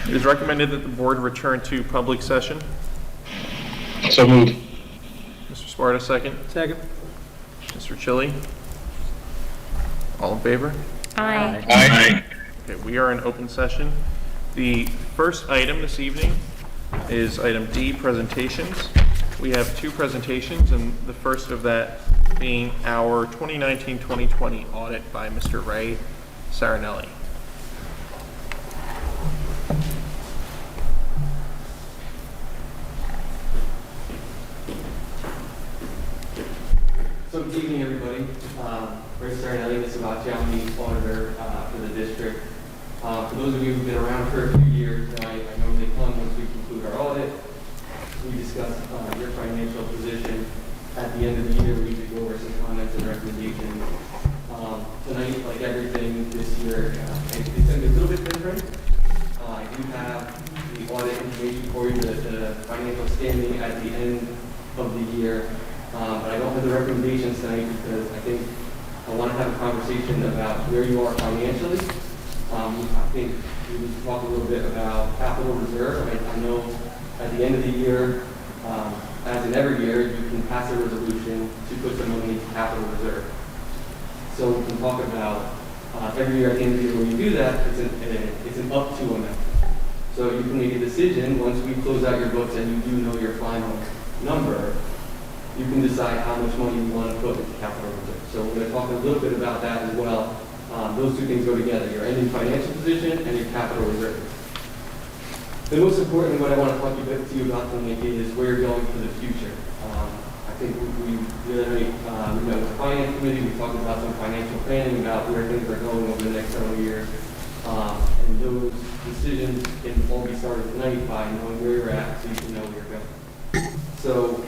It is recommended that the board return to public session. So moved. Mr. Sparta, second. Second. Mr. Chili? All in favor? Aye. Aye. Okay, we are in open session. The first item this evening is item D, presentations. We have two presentations, and the first of that being our 2019-2020 audit by Mr. Ray Sarinelli. So good evening, everybody. Ray Sarinelli, Mr. I'm the auditor for the district. For those of you who've been around for a few years, I normally come once we conclude our audit. We discuss your financial position. At the end of the year, we usually go over some comments and recommendations. Tonight, like everything this year, it's going to be a little bit different. I do have the audit information for you, the financial standing at the end of the year. But I don't have the recommendations tonight because I think I want to have a conversation about where you are financially. I think we need to talk a little bit about capital reserve. I know at the end of the year, as in every year, you can pass a resolution to put some money into capital reserve. So we can talk about every year at the end of the year when you do that, it's an up to amount. So you can make a decision once we close out your books and you do know your final number. You can decide how much money you want to put into capital reserve. So we're going to talk a little bit about that as well. Those two things go together, your ending financial position and your capital reserve. The most important, what I want to talk to you about tonight is where you're going for the future. I think we really, with the finance committee, we talked about some financial planning about where things are going over the next several years. And those decisions can all be started tonight by knowing where you're at so you can know where you're going. So,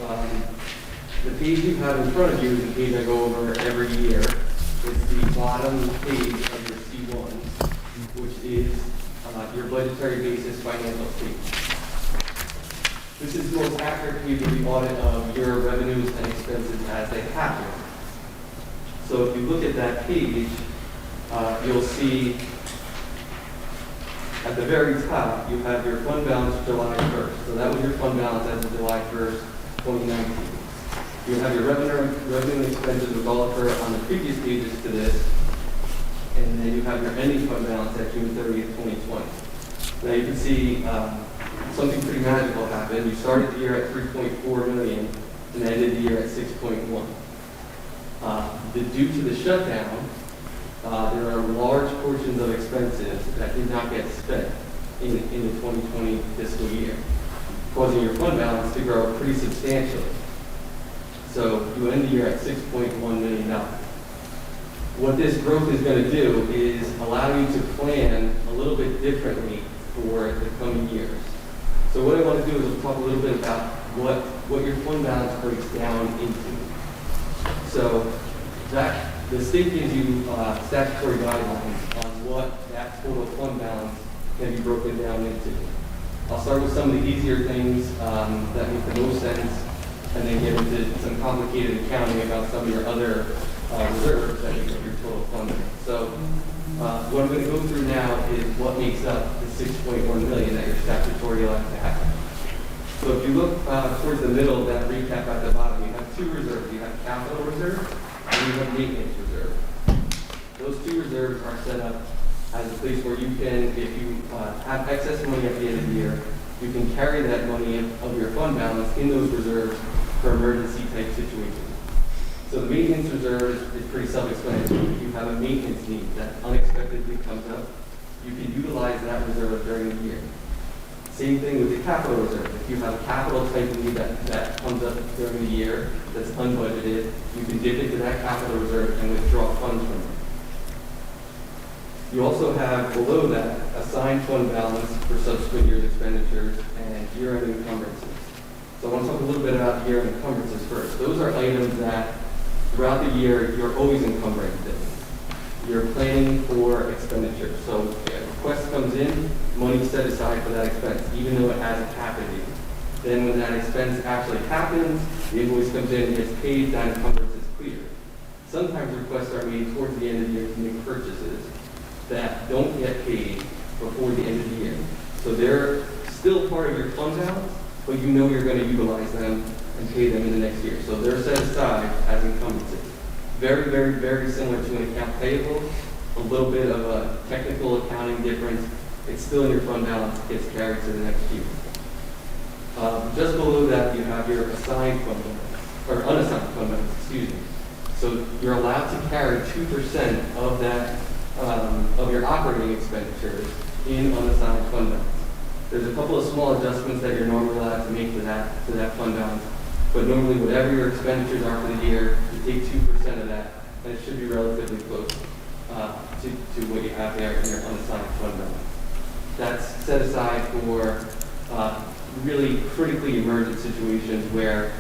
the page you have in front of you is the page I go over every year. It's the bottom page of your C1, which is your budgetary basis financial statement. This is the most accurate page of the audit of your revenues and expenses as they happen. So if you look at that page, you'll see at the very top, you have your fund balance July 1st. So that was your fund balance as of July 1st, 2019. You have your revenue and expenses, which all occur on the previous pages to this, and then you have your ending fund balance at June 30th, 2020. Now you can see something pretty magical happened. You started the year at 3.4 million and ended the year at 6.1. Due to the shutdown, there are large portions of expenses that did not get spent in the 2020 fiscal year, causing your fund balance to grow pretty substantially. So you end the year at $6.1 million. What this growth is going to do is allow you to plan a little bit differently for the coming years. So what I want to do is talk a little bit about what your fund balance breaks down into. So the state gives you statutory guidelines on what that total fund balance can be broken down into. I'll start with some of the easier things that make the most sense, and then get into some complicated accounting about some of your other reserves that make up your total funding. So what I'm going to go through now is what makes up the $6.1 million that you're statutory allowed to have. So if you look towards the middle of that recap at the bottom, you have two reserves. You have capital reserve and you have maintenance reserve. Those two reserves are set up as a place where you can, if you have excess money at the end of the year, you can carry that money of your fund balance in those reserves for emergency type situations. So the maintenance reserve is pretty self-explanatory. If you have a maintenance need that unexpectedly comes up, you can utilize that reserve during the year. Same thing with the capital reserve. If you have a capital type need that comes up during the year that's unbudgeted, you can dip into that capital reserve and withdraw funds from it. You also have below that assigned fund balance for subsequent year's expenditures and year-end encumbrances. So I want to talk a little bit about year-end encumbrances first. Those are items that throughout the year you're always encumbering things. You're planning for expenditures. So a request comes in, money set aside for that expense, even though it hasn't happened yet. Then when that expense actually happens, the invoice comes in, gets paid, that encumbrance is cleared. Sometimes requests are made towards the end of the year to make purchases that don't get paid before the end of the year. So they're still part of your fund balance, but you know you're going to utilize them and pay them in the next year. So they're set aside as encumbrances. Very, very, very similar to an account payable. A little bit of a technical accounting difference. It's still in your fund balance, gets carried to the next year. Just below that, you have your assigned fund balance, or unassigned fund balance, excuse me. So you're allowed to carry 2% of that, of your operating expenditures in unassigned fund balance. There's a couple of small adjustments that you're normally allowed to make to that fund balance, but normally whatever your expenditures are for the year, you take 2% of that, and it should be relatively close to what you have there in your unassigned fund balance. That's set aside for really critically emergent situations where,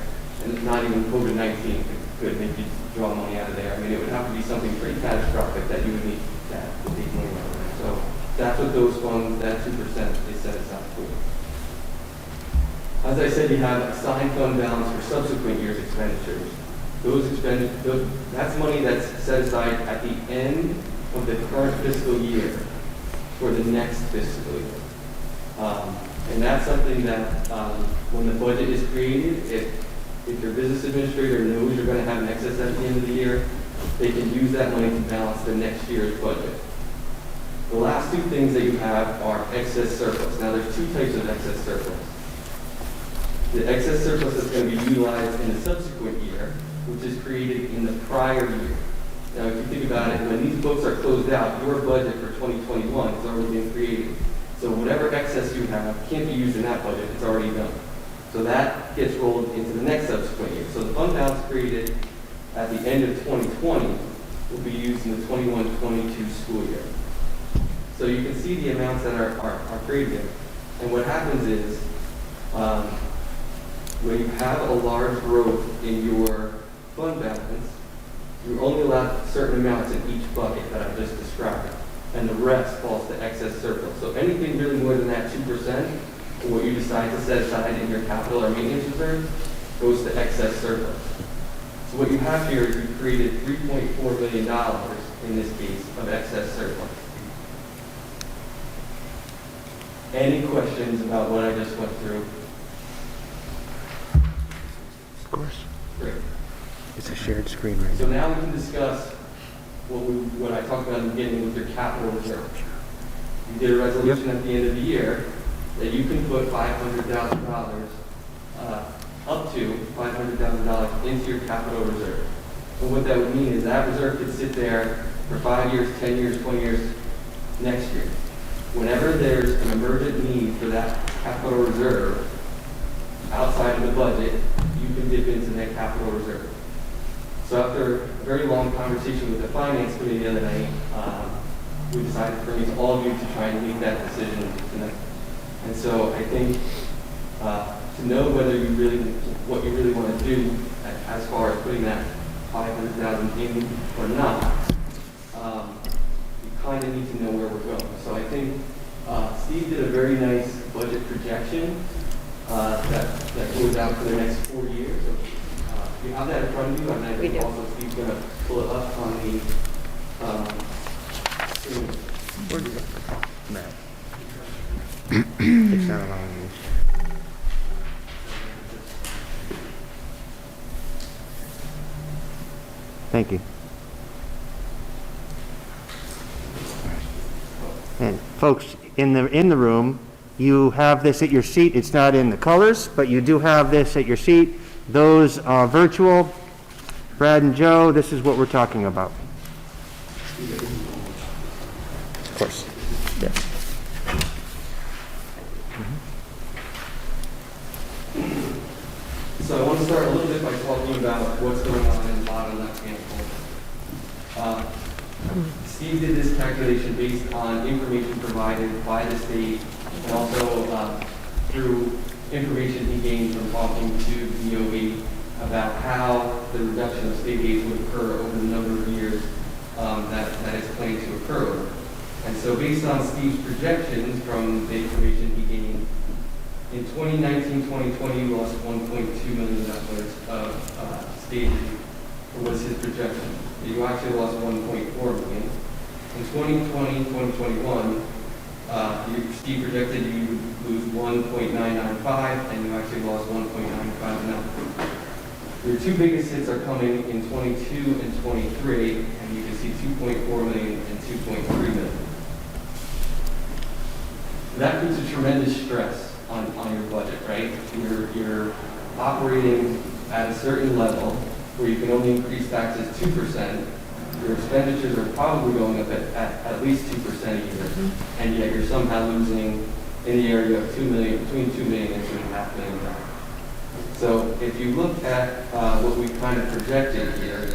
and not even COVID-19 could make you draw money out of there. I mean, it would have to be something pretty catastrophic that you would need to take money out of there. So that's what those funds, that 2% is set aside for. As I said, you have assigned fund balance for subsequent year's expenditures. That's money that's set aside at the end of the current fiscal year for the next fiscal year. And that's something that when the budget is created, if your business administrator knows you're going to have an excess at the end of the year, they can use that money to balance the next year's budget. The last two things that you have are excess surplus. Now there's two types of excess surplus. The excess surplus is going to be utilized in the subsequent year, which is created in the prior year. Now if you think about it, when these books are closed out, your budget for 2021 has already been created. So whatever excess you have can't be used in that budget, it's already done. So that gets rolled into the next subsequent year. So the fund balance created at the end of 2020 will be used in the 21-22 school year. So you can see the amounts that are created. And what happens is, when you have a large growth in your fund balance, you're only allowed certain amounts in each bucket that I just described, and the rest falls to excess surplus. So anything really more than that 2%, what you decide to set aside in your capital or maintenance reserve, goes to excess surplus. So what you have here is you've created $3.4 billion, in this case, of excess surplus. Any questions about what I just went through? Of course. Great. It's a shared screen right So now. now we can discuss what I talked about in the beginning with your capital reserve. You did a resolution at the end of the year that you can put $500,000, up to $500,000 into your capital reserve. And what that would mean is that reserve could sit there for 5 years, 10 years, 20 years next year. Whenever there's an emergent need for that capital reserve outside of the budget, you can dip into that capital reserve. So after a very long conversation with the finance committee the other night, we decided to bring it to all of you to try and make that decision tonight. And so I think to know whether what you really want to do as far as putting that $500,000 in or not, you kind of need to know where we're going. So I think Steve did a very nice budget projection that goes out for the next 4 years. So, you have that in front of you, and I think also Steve's going to pull it up on the screen. Where'd you go? Matt. It's not allowing me. Thank you. And folks in the room, you have this at your seat. It's not in the colors, but you do have this at your seat. Those are virtual. Brad and Joe, this is what we're talking about. Of course. Yeah. So I want to start a little bit by talking about what's going on in the bottom left-hand corner. Steve did this calculation based on information provided by the state and also through information he gained from talking to DOE about how the reduction of state aid would occur over the number of years that is planned to occur over. And so based on Steve's projections from the information he gained, in 2019-2020, we lost $1.2 million of state aid, was his projection. You actually lost $1.4 million. In 2020-2021, Steve projected you would lose 1.995, and you actually lost 1.959. Your two biggest hits are coming in 22 and 23, and you can see 2.4 million and 2.3 million. That puts a tremendous stress on your budget, right? You're operating at a certain level where you can only increase taxes 2%. Your expenditures are probably going up at least 2% a year, and yet you're somehow losing in the area of $2 million, between $2 million and $2.5 million. So if you look at what we kind of projected here,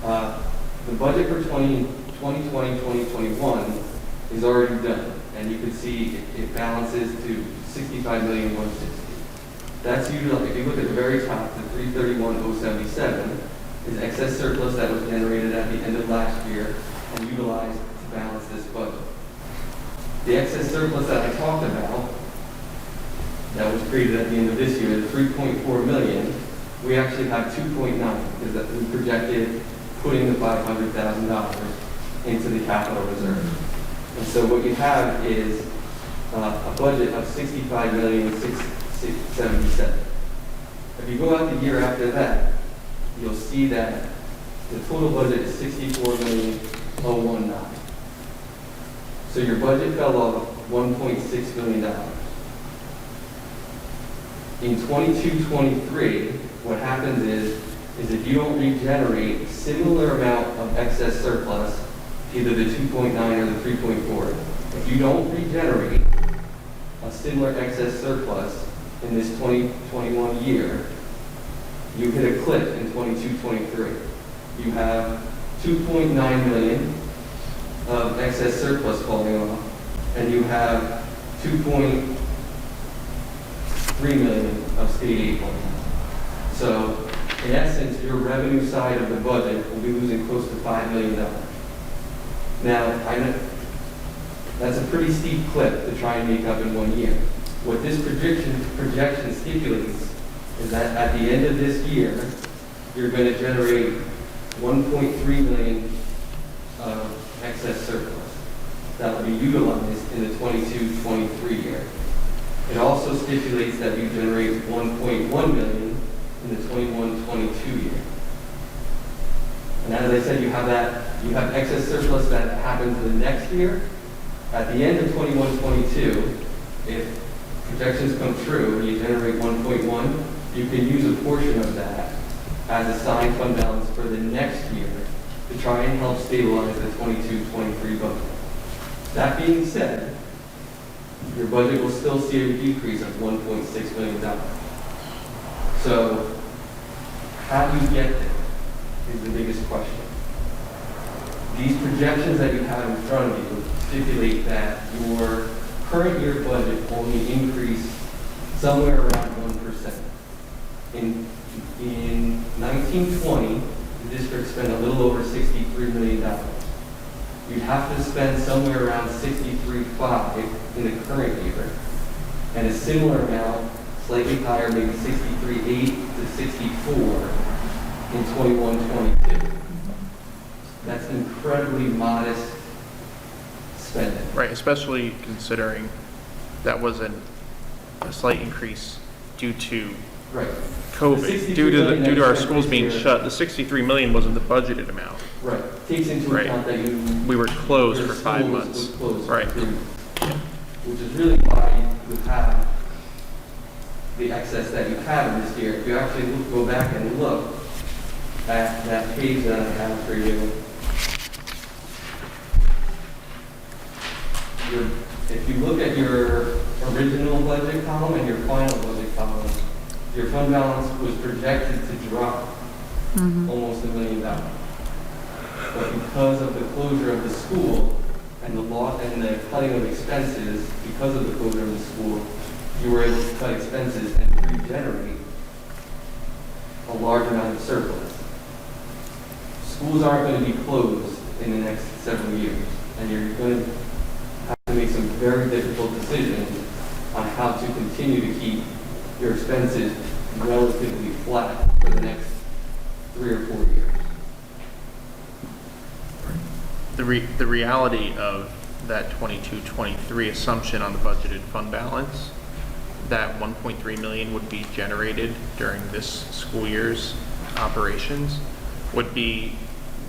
the budget for 2020, 2021 is already done, and you can see it balances to $65,160,000. That's usually, if you look at the very top, the 331,077 is excess surplus that was generated at the end of last year and utilized to balance this budget. The excess surplus that I talked about, that was created at the end of this year, the 3.4 million, we actually have 2.9 because that we projected putting the $500,000 into the capital reserve. And so what you have is a budget of $65,677,000. If you go out the year after that, you'll see that the total budget is $64,019,019. So your budget fell off $1.6 million. In 22-23, what happens is if you don't regenerate similar amount of excess surplus, either the 2.9 or the 3.4, if you don't regenerate a similar excess surplus in this 2021 year, you hit a cliff in 22-23. You have 2.9 million of excess surplus falling off, and you have 2.3 million of state aid falling off. So, in essence, your revenue side of the budget will be losing close to $5 million. Now, I know that's a pretty steep cliff to try and make up in 1 year. What this projection stipulates is that at the end of this year, you're going to generate 1.3 million of excess surplus that will be utilized in the 22-23 year. It also stipulates that you generate 1.1 million in the 21-22 year. And as I said, you have excess surplus that happens the next year. At the end of 21-22, if projections come true and you generate 1.1, you can use a portion of that as assigned fund balance for the next year to try and help stabilize the 22-23 budget. That being said, your budget will still see a decrease of $1.6 million. So, how do you get there is the biggest question. These projections that you have in front of you stipulate that your current year budget will only increase somewhere around 1%. In 1920, the district spent a little over $63 million. You'd have to spend somewhere around $63.5 in the current year, and a similar amount, slightly higher, maybe $63.8 to $64 in 21-22. That's incredibly modest spending. Right, especially considering that was a slight increase due to Right. COVID, due to our schools being shut. The 63 million wasn't the budgeted amount. Right. Takes into Right. account that We were closed your for 5 school months. was closed for Right. 3 months. Which is really why you have the excess that you have in this year. If you actually go back and look at that page that I have for you, if you look at your original budget column and your final budget column, your fund balance was projected to drop almost $1 million. But because of the closure of the school and the loss and the cutting of expenses, because of the closure of the school, you were able to cut expenses and regenerate a large amount of surplus. Schools aren't going to be closed in the next several years, and you're going to have to make some very difficult decisions on how to continue to keep your expenses relatively flat for the next 3 or 4 years. The reality of that 22-23 assumption on the budgeted fund balance, that 1.3 million would be generated during this school year's operations would be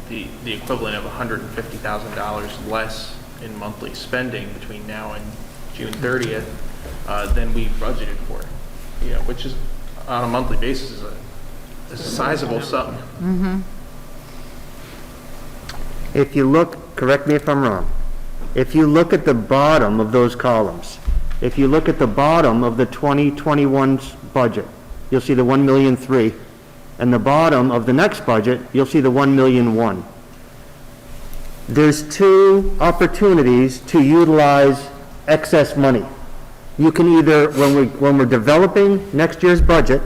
the equivalent of $150,000 less in monthly spending between now and June 30th than we budgeted for. Which is on a monthly basis is a sizable sum. If you look, correct me if I'm wrong, if you look at the bottom of those columns, if you look at the bottom of the 2021's budget, you'll see the 1,000,003, and the bottom of the next budget, you'll see the 1,000,001. There's two opportunities to utilize excess money. You can either, when we're developing next year's budget,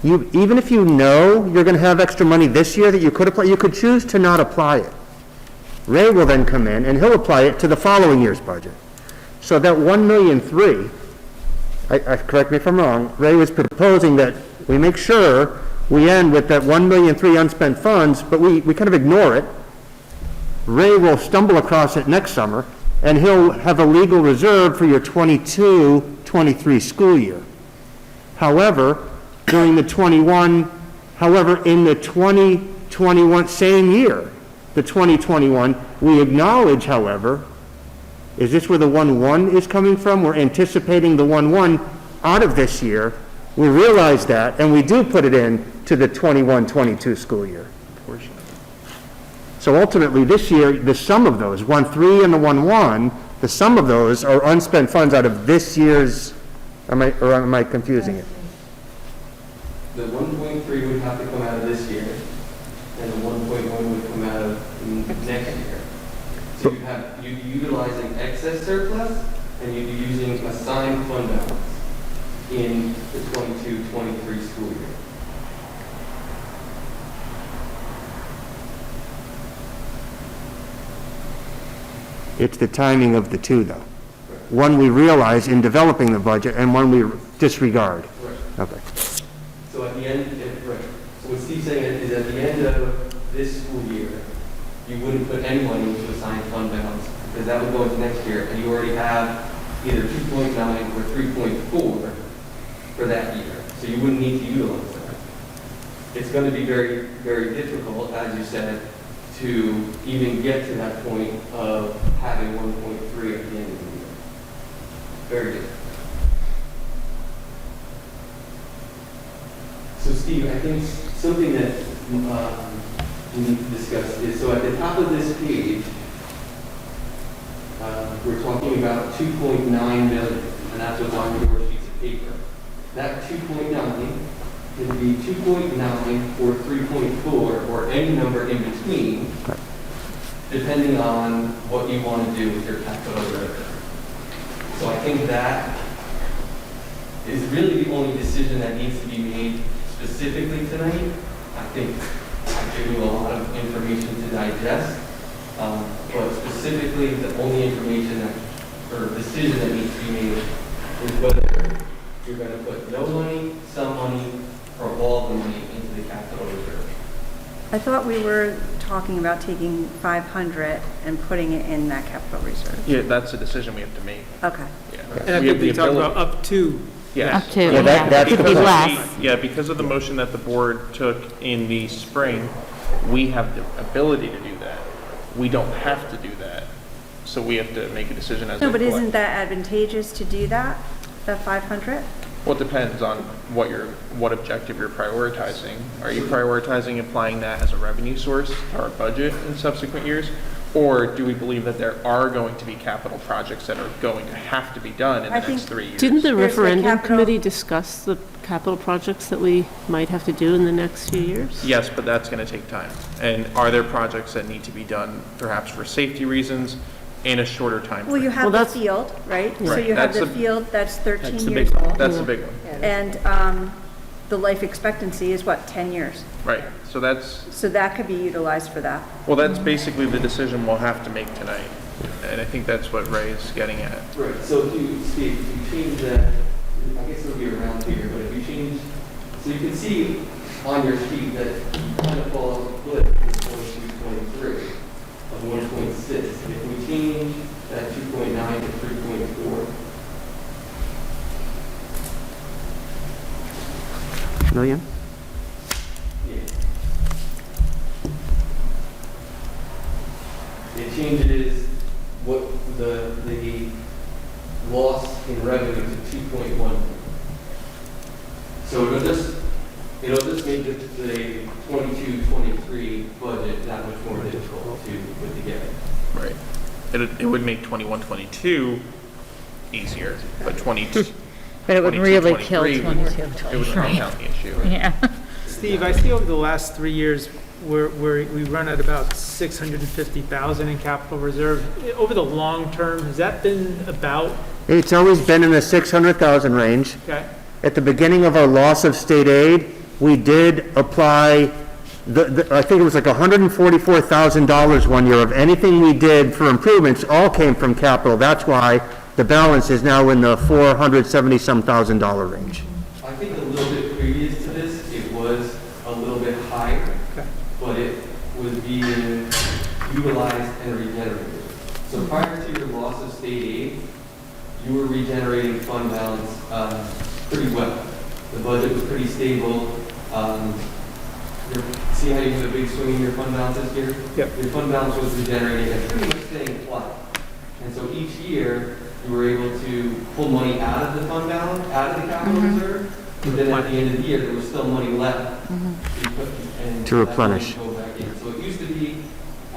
even if you know you're going to have extra money this year that you could apply, you could choose to not apply it. Ray will then come in and he'll apply it to the following year's budget. So that 1,000,003, correct me if I'm wrong, Ray was proposing that we make sure we end with that 1,000,003 unspent funds, but we kind of ignore it. Ray will stumble across it next summer, and he'll have a legal reserve for your 22-23 school year. However, in the 2021, same year, the 2021, we acknowledge, however, is this where the 1-1 is coming from? We're anticipating the 1-1 out of this year. We realize that, and we do put it in to the 21-22 school year. So ultimately, this year, the sum of those, 1-3 and the 1-1, the sum of those are unspent funds out of this year's, am I confusing it? The 1.3 would have to come out of this year, and the 1.1 would come out of next year. So you'd be utilizing excess surplus, and you'd be using assigned fund balance in the 22-23 school year. It's the timing of the two, though. One we realize in developing the budget, and one we disregard. Right. Okay. So at the end, right. So what Steve's saying is at the end of this school year, you wouldn't put any money into assigned fund balance because that would go into next year, and you already have either 2.9 or 3.4 for that year. So you wouldn't need to utilize that. It's going to be very, very difficult, as you said, to even get to that point of having 1.3 at the end of the year. Very difficult. So Steve, I think something that we need to discuss is, so at the top of this page, we're talking about 2.9 million, and that's what's on your sheets of paper. That 2.9 can be 2.9 or 3.4 or any number in between, depending on what you want to do with your capital revenue. So I think that is really the only decision that needs to be made specifically tonight. I think I've given you a lot of information to digest, but specifically the only information or decision that needs to be made is whether you're going to put no money, some money, or all the money into the capital reserve. I thought we were talking about taking 500 and putting it in that capital reserve. Yeah, that's a decision we have to make. Okay. Yeah. And I think we talked about up to. Yes. Up to, Yeah, that it could be Because of less. because of the motion that the board took in the spring, we have the ability to do that. We don't have to do that. So we have to make a decision as a No, but collect- isn't that advantageous to do that, the 500? Well, it depends on what objective you're prioritizing. Are you prioritizing applying that as a revenue source to our budget in subsequent years? Or do we believe that there are going to be capital projects that are going to have to be done in the I next think- 3 years? Didn't the There's the referendum capital- committee discuss the capital projects that we might have to do in the next few years? Yes, but that's going to take time. And are there projects that need to be done perhaps for safety reasons in a shorter time Well, you frame? have the that's- field, right? So Right, you have that's the a- field, that's 13 That's the years big one. old. That's the big one. And the life expectancy is what, 10 years? Right. So that's, So that could be utilized for that. well, that's basically the decision we'll have to make tonight. And I think that's what Ray is getting at. Right, so if you, Steve, if you change that, I guess it'll be around here, but if you change, so you can see on your sheet that kind of falls split in 22, 23 of 1.6. If we change that 2.9 to 3.4, Million? it changes what the loss in revenue to 2.1. So it'll just make the 22-23 budget that much more difficult to put together. Right. It would make 21, 22 easier, but 22. But it would 22, really 23 kill would- 22, It would compound the issue. Yeah. Steve, I see over the last 3 years, we run at about 650,000 in capital reserve. Over the long term, has that been about, It's always been in the 600,000 range. okay? At the beginning of our loss of state aid, we did apply, I think it was like $144,000 one year of anything we did for improvements all came from capital. That's why the balance is now in the $470-some thousand range. I think a little bit previous to this, it was a little bit higher, Okay. but it was being utilized and regenerated. So prior to your loss of state aid, you were regenerating fund balance pretty well. The budget was pretty stable. See how you have a big swing in your fund balance this year? Yep. Your fund balance was regenerating and pretty much staying flat. And so each year, you were able to pull money out of the fund balance, out of the capital reserve, but then at the end of the year, there was still money left. And To replenish. that money would go back in. So it used to be,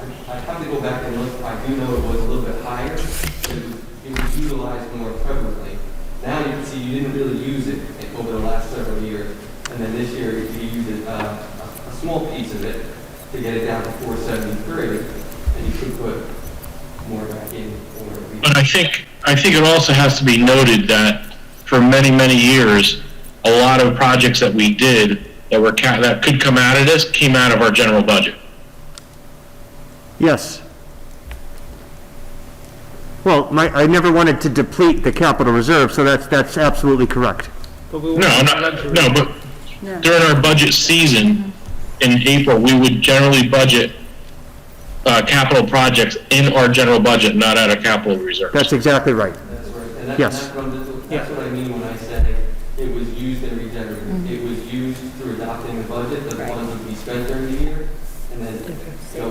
I'd have to go back and look, I do know it was a little bit higher, but it was utilized more prevalently. Now you can see you didn't really use it over the last several years, and then this year you used it, a small piece of it to get it down to 473, and you could put more back in. But I think it also has to be noted that for many, many years, a lot of projects that we did that could come out of this came out of our general budget. Yes. Well, I never wanted to deplete the capital reserve, so that's absolutely correct. But we No, won't- no, but No. during our budget season in April, we would generally budget capital projects in our general budget, not out of capital reserves. That's exactly right. That's right. And that- Yes. that's what I mean when I say it was used and regenerated. It was used through adopting the budget, the funds would be spent during the year. And then,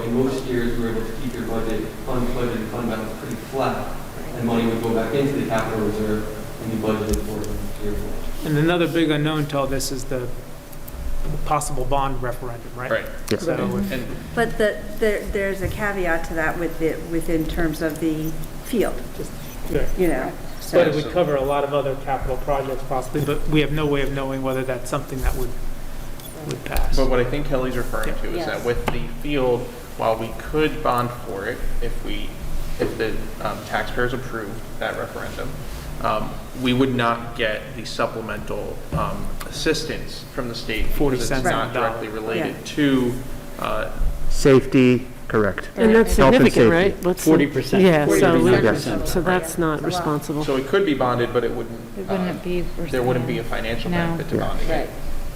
in most years, we were able to keep your budget and fund balance pretty flat. And money would go back into the capital reserve and be budgeted for the year. And another big unknown to all this is the possible bond referendum, right? Right. Yes. So if- And But there's a caveat to that within terms of the field, Yeah. you know, But it so. would cover a lot of other capital projects possibly, but we have no way of knowing whether that's something that would pass. But what I think Kelly's referring to is Yes. that with the field, while we could bond for it if the taxpayers approved that referendum, we would not get the supplemental assistance from the state because it's $0.40 not on the dollar. directly related Yeah. to, Safety, correct. And that's Health and significant, safety. right? What's the- 40%. Yeah, so 40%. so that's not responsible. so it could be bonded, but it wouldn't, It wouldn't be. there wouldn't be a financial No. benefit to bonding it.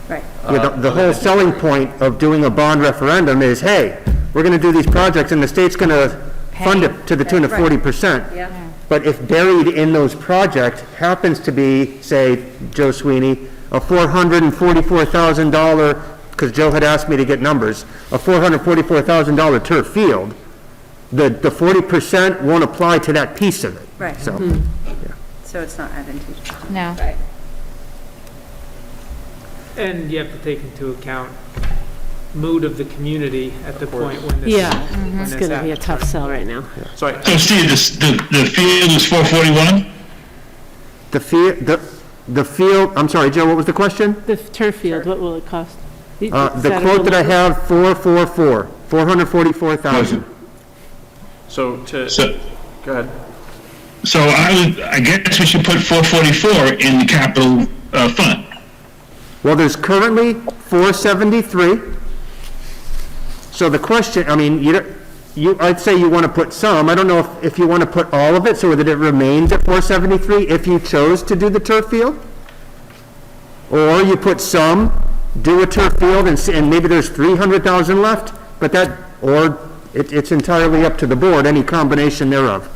Right, Yeah, the whole selling point of doing a bond referendum is, hey, we're going to do these projects and the state's going to fund it to the tune of Right. 40%. yeah. But if buried in those projects happens to be, say, Joe Sweeney, a $444,000, because Joe had asked me to get numbers, a $444,000 turf field, the 40% won't apply to that piece of it. Right. So, So it's not advantageous. No. And you have to take into account mood of the community at the point when this. Yeah, when it's this going to be a happens, tough right? sell right now. So So Steve, the field is 441? the field, I'm sorry, Joe, what was the question? The turf field, what will it cost? Is The that a quote that I number? have, 444,000. So So, go ahead. so I guess we should put 444 in the capital fund. Well, there's currently 473. So the question, I mean, I'd say you want to put some. I don't know if you want to put all of it so that it remains at 473 if you chose to do the turf field. Or you put some, do a turf field and maybe there's 300,000 left, but or It's entirely up to the board, any combination thereof.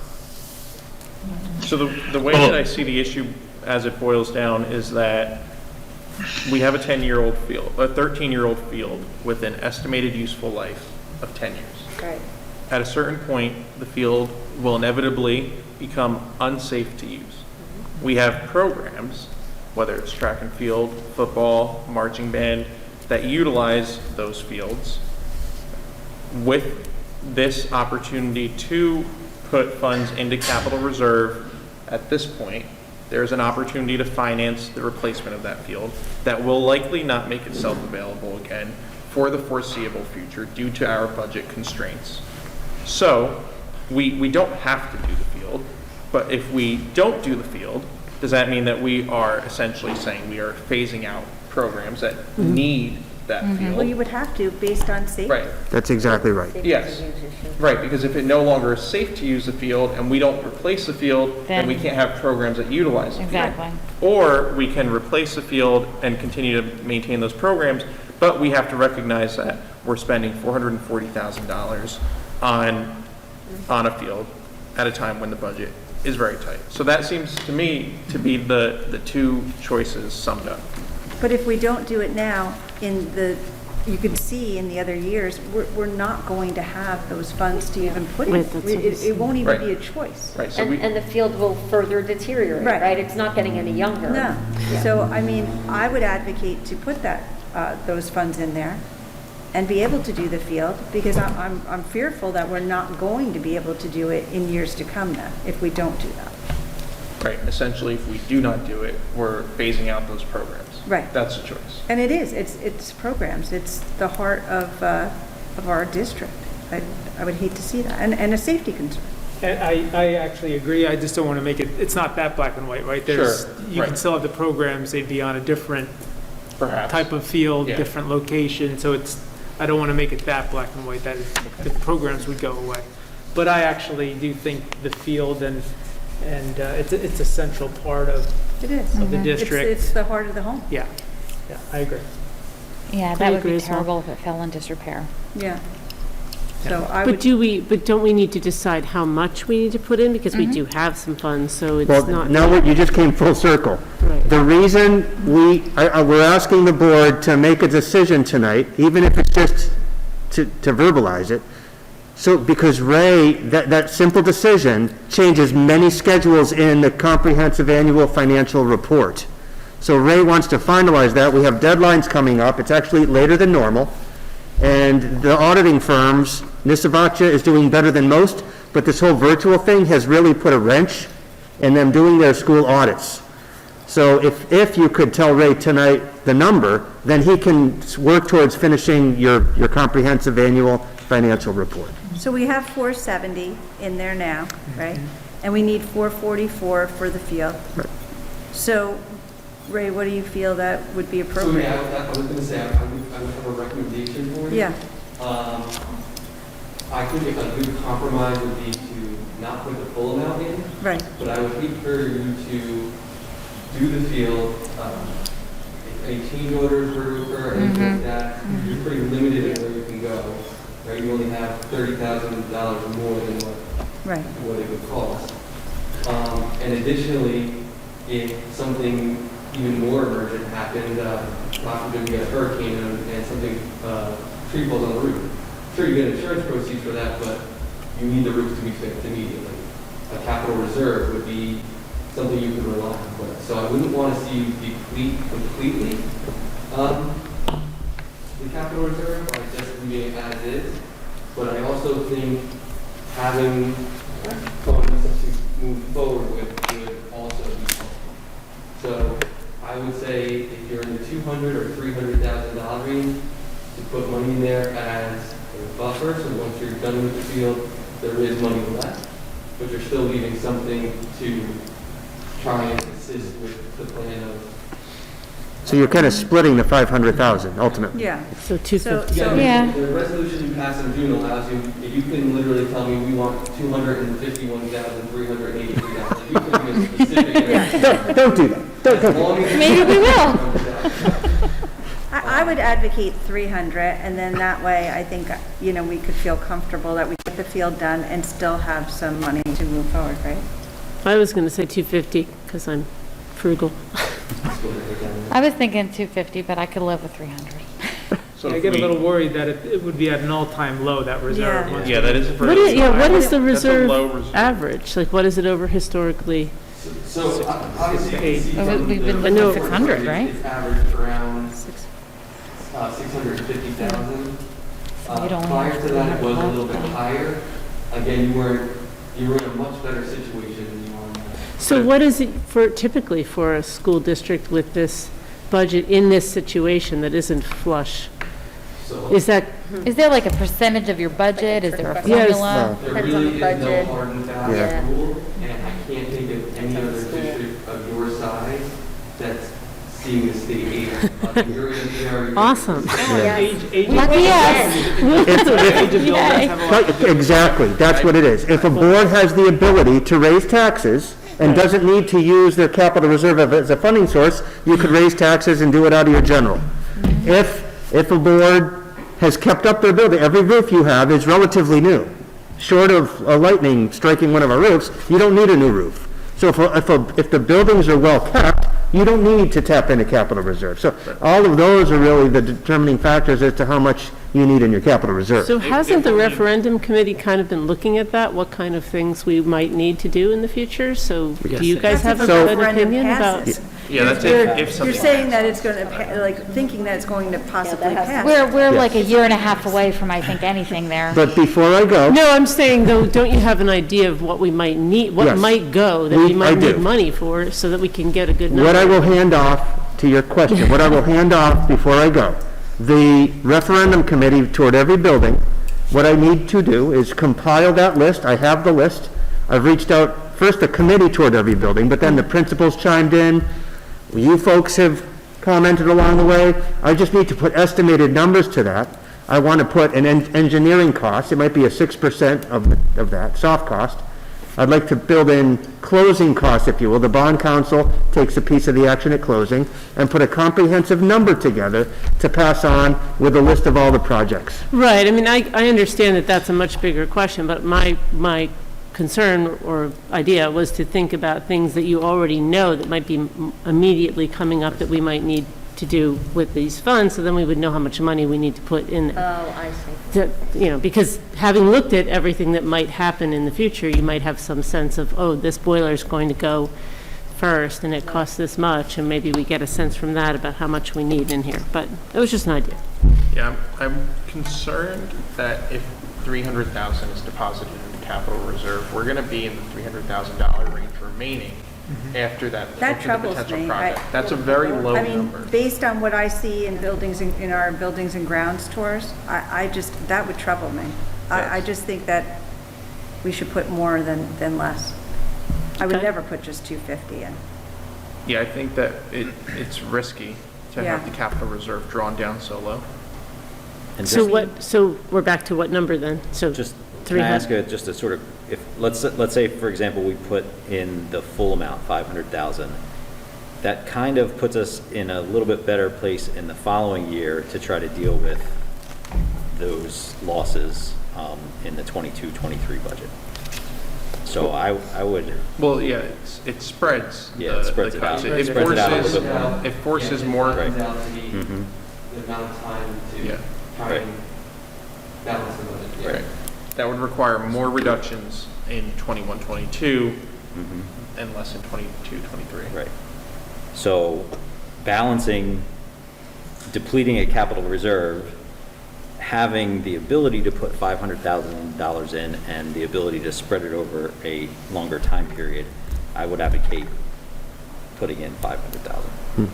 So the way that I see the issue as it boils down is that we have a 10-year-old field, a 13-year-old field with an estimated useful life of 10 years. Right. At a certain point, the field will inevitably become unsafe to use. We have programs, whether it's track and field, football, marching band, that utilize those fields. With this opportunity to put funds into capital reserve at this point, there's an opportunity to finance the replacement of that field that will likely not make itself available again for the foreseeable future due to our budget constraints. So we don't have to do the field, but if we don't do the field, does that mean that we are essentially saying we are phasing out programs that need that field? Well, you would have to, based on safety. Right. That's exactly right. Yes, right, because if it no longer is safe to use the field and we don't replace the field, then we can't have programs that utilize the field. Exactly. Or we can replace the field and continue to maintain those programs, but we have to recognize that we're spending $440,000 on a field at a time when the budget is very tight. So that seems to me to be the two choices summed up. But if we don't do it now, you can see in the other years, we're not going to have those funds to even put in. Right, that's what I'm It won't even be a Right. choice. Right, so And the field will further deteriorate, Right. right? It's not getting any younger. No. So, I mean, I would advocate to put those funds in there and be able to do the field, because I'm fearful that we're not going to be able to do it in years to come then, if we don't do that. right, essentially, if we do not do it, we're phasing out those programs. Right. That's the choice. And it is, it's programs, it's the heart of our district. I would hate to see that, and a safety concern. And I actually agree, I just don't want to make it, it's not that black and white, right? Sure, You can right. still have the programs, they'd be on a different Perhaps. type of field, Yeah. different location, so I don't want to make it that black and white, that the programs would go away. But I actually do think the field and it's a central part of It is. the district. It's the heart of the home. Yeah, I agree. Yeah, I that would agree be as well. terrible if it fell into disrepair. Yeah. So I But would, but don't we need to decide how much we need to put in? Because we do have some funds, so it's Well, not. now you just came full circle. Right. The reason we're asking the board to make a decision tonight, even if it's just to verbalize it, so, because Ray, that simple decision changes many schedules in the comprehensive annual financial report. So Ray wants to finalize that. We have deadlines coming up. It's actually later than normal. And the auditing firms, Nisavacha is doing better than most, but this whole virtual thing has really put a wrench in them doing their school audits. So if you could tell Ray tonight the number, then he can work towards finishing your comprehensive annual financial report. so we have 470 in there now, right? And we need 444 for the field. Right. So, Ray, what do you feel that would be So, appropriate? yeah, I was gonna say, I would have a recommendation for you. Yeah, I think a good compromise would be to not put the full amount in, right. but I would hate for you to do the field, if any change orders were to occur, or anything like that, you're pretty limited in where you can go, right? You only have $30,000 more than Right. what it would cost. And additionally, if something even more emergent happened, God forbid we get a hurricane and something, tree falls on the roof. Sure, you get insurance proceeds for that, but you need the roof to be fixed immediately. A capital reserve would be something you could rely on for. So I wouldn't want to see you deplete completely the capital reserve by just leaving it as is. But I also think having funds to move forward with would also be helpful. So I would say if you're in the $200,000 or $300,000 range, to put money in there as a buffer, so once you're done with the field, there is money left, but you're still leaving something to try and assist with the plan of. So you're kind of splitting the 500,000 ultimately. Yeah. So 250. So, Yeah. The resolution you pass in June allows you, if you can literally tell me we want $251,383, you can be specific. Don't do that. As long as- Maybe we will. I I would advocate 300, and then that way, I think, we could feel comfortable that we get the field done and still have some money to move forward, right? I was going to say 250 because I'm frugal. I was thinking 250, but I could live with 300. So I if get a we- little worried that it would be at an all-time low, that reserve. Yeah. once Yeah, we- that is a What very. is, yeah, what is the That's a low reserve reserve. average? Like, what is it over historically? So obviously you can see But from we've the been looking at 600, right? It's averaged around 650,000. you'd only Prior have to that, it was a 300 little bit left. higher. Again, you were in a much better situation than you are now. So what is it for, typically for a school district with this budget in this situation that isn't flush? So Is that, Is there like a percentage of your budget? Is there a Yes. formula? there Depends on really the is no budget. hard and Yeah. fast rule, and I can't think of any other district of your size that's seeing the state aid. You're in a very- awesome. Age- Lucky us. Age of buildings have a lot to do. Exactly, that's what it is. If a board has the ability to raise taxes and doesn't need to use their capital reserve as a funding source, you could raise taxes and do it out of your general. If a board has kept up their building, every roof you have is relatively new. Short of a lightning striking one of our roofs, you don't need a new roof. So if the buildings are well kept, you don't need to tap into capital reserve. So all of those are really the determining factors as to how much you need in your capital reserve. So hasn't the referendum committee kind of been looking at that, what kind of things we might need to do in the future? So do you guys have a That's if good referendum opinion about? passes. Yeah, that's You're- if something. You're saying that it's going to, thinking that it's going to possibly pass. We're like a year and a half away from, I think, anything there. But before I go, No, I'm saying though, don't you have an idea of what we might need, what Yes. might go that I we might do. need money for so that we can get a good number? what I will hand off, to your question, what I will hand off before I go, the referendum committee toured every building. What I need to do is compile that list. I have the list. I've reached out, first the committee toured every building, but then the principals chimed in. You folks have commented along the way. I just need to put estimated numbers to that. I want to put an engineering cost. It might be a 6% of that, soft cost. I'd like to build in closing costs, if you will. The bond council takes a piece of the action at closing and put a comprehensive number together to pass on with a list of all the projects. Right, I mean, I understand that that's a much bigger question, but my concern or idea was to think about things that you already know that might be immediately coming up that we might need to do with these funds, so then we would know how much money we need to put in there. Oh, I see. Because having looked at everything that might happen in the future, you might have some sense of, oh, this boiler is going to go first and it costs this much, and maybe we get a sense from that about how much we need in here, but it was just an idea. Yeah, I'm concerned that if 300,000 is deposited in the capital reserve, we're gonna be in the $300,000 range remaining after that. That after the troubles potential me. project. That's a very low I mean, number. based on what I see in buildings, in our buildings and grounds tours, I just, that would trouble me. I Yes. just think that we should put more than less. I would Okay. never put just 250 in. Yeah, I think that it's risky to have Yeah. the capital reserve drawn down so low. And So just, so we're back to what number then? So just, can I 300. ask you, just to sort of, if, let's say, for example, we put in the full amount, 500,000, that kind of puts us in a little bit better place in the following year to try to deal with those losses in the 22-23 budget. So I would, Well, yeah, it spreads. Yeah, it spreads the it out. cuts. It spreads it out a forces- little bit more. It forces Yeah, more. It comes down to Mhm. the amount of time to Yeah. try Right. and balance the budget. Yeah. Right. That would require more reductions in 21, 22, mhm. and less in 22, 23. Right. So balancing, depleting a capital reserve, having the ability to put $500,000 in and the ability to spread it over a longer time period, I would advocate putting in 500,000.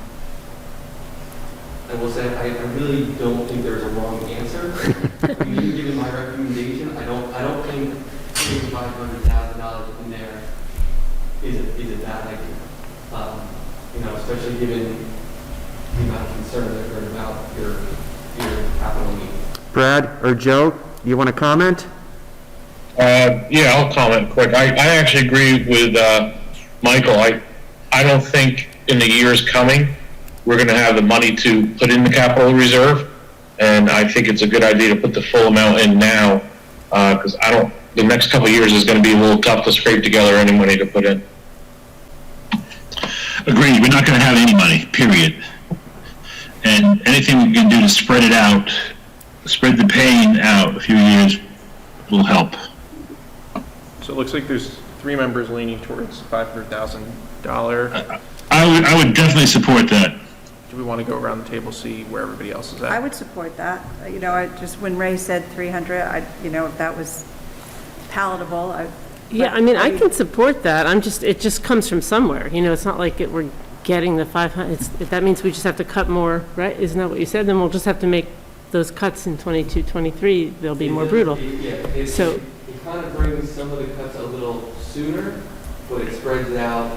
I will say, I really don't think there's a wrong answer. I mean, given my recommendation, I don't think putting $500,000 in there is a bad idea. Especially given the amount of concern that heard about your capital needs. Brad or Joe, you want to comment? Yeah, I'll comment quick. I actually agree with Michael. I don't think in the years coming we're gonna have the money to put in the capital reserve. And I think it's a good idea to put the full amount in now, because the next couple of years is gonna be a little tough to scrape together any money to put in. Agreed, we're not gonna have any money, period. And anything we can do to spread it out, spread the pain out a few years will help. So it looks like there's 3 members leaning towards $500,000. I would definitely support that. Do we want to go around the table, see where everybody else is at? I would support that. You know, when Ray said 300, if that was palatable, Yeah, I mean, I can support that. It just comes from somewhere. It's not like we're getting the 500. That means we just have to cut more, right? Isn't that what you said? Then we'll just have to make those cuts in 22, 23. They'll be more brutal. So It kind of brings some of the cuts a little sooner, but it spreads it out.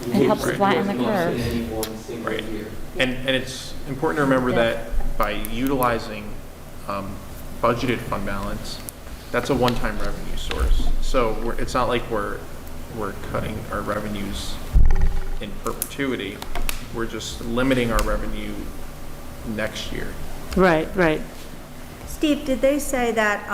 It helps flatten the Not curve. in any one single Right. year. And it's important to remember that by utilizing budgeted fund balance, that's a one-time revenue source. So it's not like we're cutting our revenues in perpetuity. We're just limiting our revenue next year. right. Steve, did they say that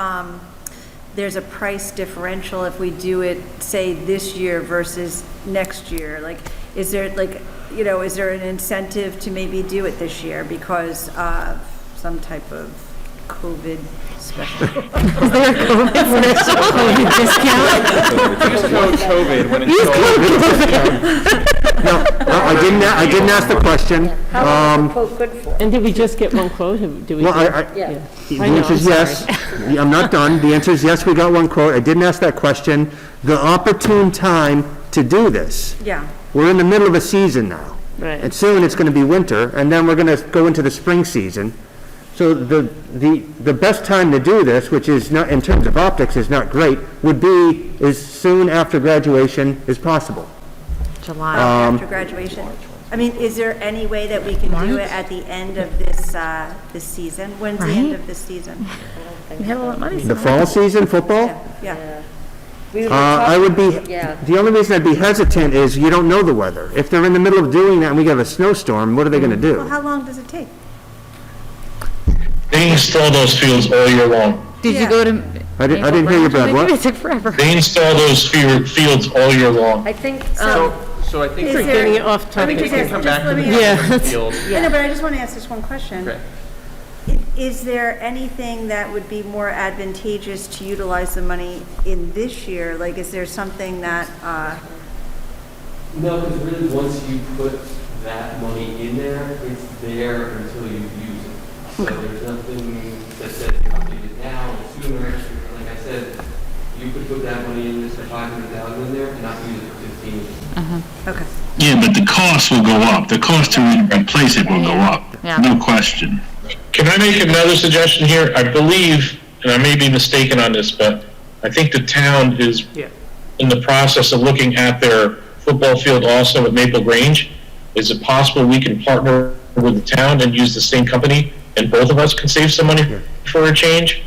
there's a price differential if we do it, say, this year versus next year? Like, is there an incentive to maybe do it this year because of some type of COVID special? Is there a COVID discount? Use code COVID when it's No, I didn't ask the question. Quote good for? And did we just get one quote? Do we? Well, Yeah. the I know, answer is I'm yes. I'm not done. The answer is yes, we got one quote. I didn't ask that question. The opportune time to do this. Yeah. We're in the middle of a season now. Right. And soon it's going to be winter, and then we're going to go into the spring season. So the best time to do this, which is not, in terms of optics, is not great, would be as soon after graduation as possible. July. After graduation? I mean, is there any way that we can do it at the end of this season? When's the end Right? of this season? We have a lot of money. The fall season, football? Yeah. I would be, the only reason I'd be hesitant is you don't know the weather. If they're in the middle of doing that and we have a snowstorm, what are they going to Well, do? how long does it take? They install those fields all year long. Did you Yeah. go to? I didn't hear you, Brad. What? It took forever. They install those fields all year long. I think, So I think Is We're there- getting it off I topic. think we can come back to the Yeah. field. I know, but I just want to ask this one question. Okay. Is there anything that would be more advantageous to utilize the money in this year? Like, is there something that, No, because really, once you put that money in there, it's there until you use it. So there's nothing that says you have to use it now or sooner. Like I said, you could put that money in, this 500,000 in there and not use it for 15 years. okay. Yeah, but the cost will go up. The cost to replace it will go up. Yeah. No question. Can I make another suggestion here? I believe, and I may be mistaken on this, but I think the town is Yeah. in the process of looking at their football field also at Maple Grange. Is it possible we can partner with the town and use the same company, and both of us can save some money for a change?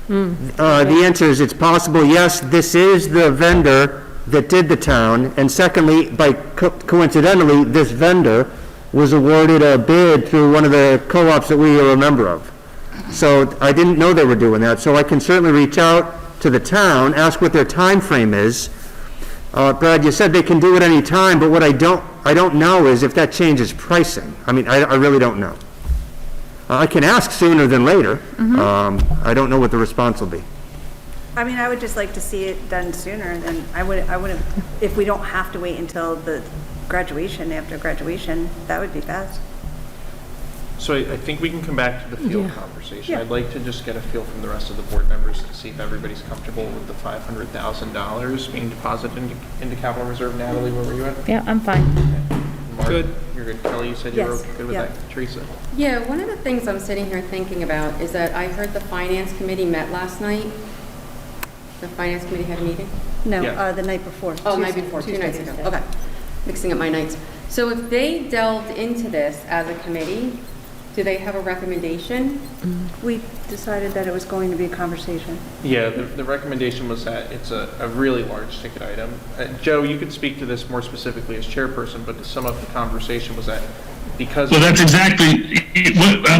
The answer is it's possible, yes, this is the vendor that did the town, and secondly, coincidentally, this vendor was awarded a bid through one of the co-ops that we are a member of. So I didn't know they were doing that, so I can certainly reach out to the town, ask what their time frame is. Brad, you said they can do it any time, but what I don't know is if that changes pricing. I mean, I really don't know. I can ask sooner than later. I don't know what the response will be. I mean, I would just like to see it done sooner than, I wouldn't, if we don't have to wait until the graduation, after graduation, that would be best. So I think we can come back to the field Yeah. conversation. Yeah. I'd like to just get a feel from the rest of the board members to see if everybody's comfortable with the $500,000 being deposited into capital reserve. Natalie, where were you at? Yeah, I'm fine. Mark, Good. You're good. Kelly, you said you were Yes, good with yeah. that. Teresa? yeah, one of the things I'm sitting here thinking about is that I heard the finance committee met last night. The finance committee had a meeting? No, Yeah. the night before. Oh, night Tuesday- before, 2 Tuesday, nights ago. Tuesday. Okay, mixing up my nights. So if they delved into this as a committee, do they have a recommendation? We decided that it was going to be a conversation. Yeah, the recommendation was that it's a really large ticket item. Joe, you could speak to this more specifically as chairperson, but some of the conversation was that because. Well, that's exactly,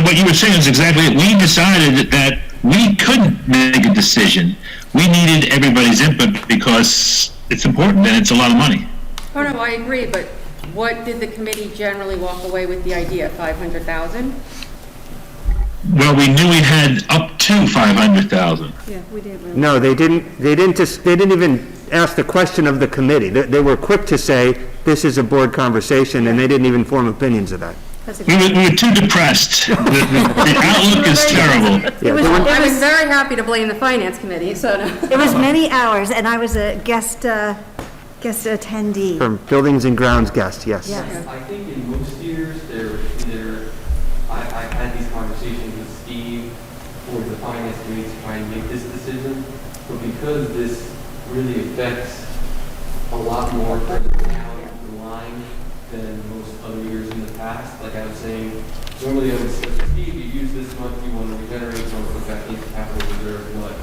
what you were saying is exactly it. We decided that we couldn't make a decision. We needed everybody's input because it's important and it's a lot of money. Oh, no, I agree, but what did the committee generally walk away with the idea, 500,000? Well, we knew we had up to 500,000. Yeah, we didn't really. No, they didn't even ask the question of the committee. They were quick to say, this is a board conversation, and they didn't even form opinions of that. We were too depressed. The outlook is terrible. Yeah, was- there were- I was very happy to blame the finance committee, so. It was many hours, and I was a guest attendee. From Buildings and Grounds guest, yes. Yes. I think in most years, I've had these conversations with Steve or the finance committee to try and make this decision, but because this really affects a lot more further down the line than most other years in the past, like I was saying, normally I would say, Steve, you use this much, you want to regenerate, you want to put back into capital reserve, what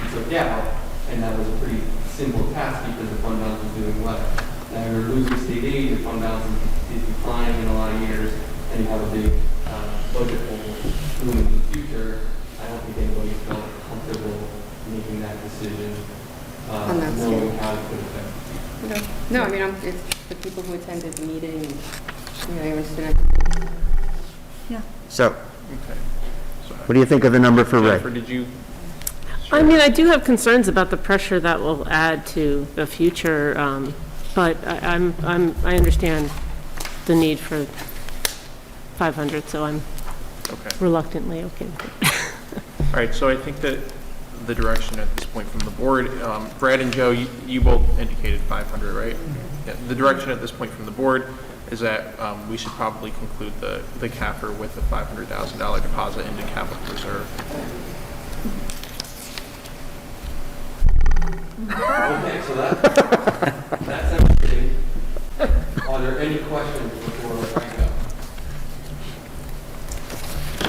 you took out, and that was a pretty simple task because the fund balance was doing well. Now you're losing state aid, your fund balance is declining in a lot of years, and you have a big budget hole looming in the future. I don't think anybody felt comfortable making that decision, On that knowing scale. how it could affect the future. Okay. No, I mean, it's the people who attended the meeting, I understand. So, Okay. So, what do you think of the number for Ray? Jennifer, did you? I mean, I do have concerns about the pressure that will add to the future, but I understand the need for 500, so I'm Okay. reluctantly okay with it. All right, so I think that the direction at this point from the board, Brad and Joe, you both indicated 500, right? Yeah, the direction at this point from the board is that we should probably conclude the CAFR with a $500,000 deposit into capital reserve. Okay, so that's everything. Are there any questions before I go?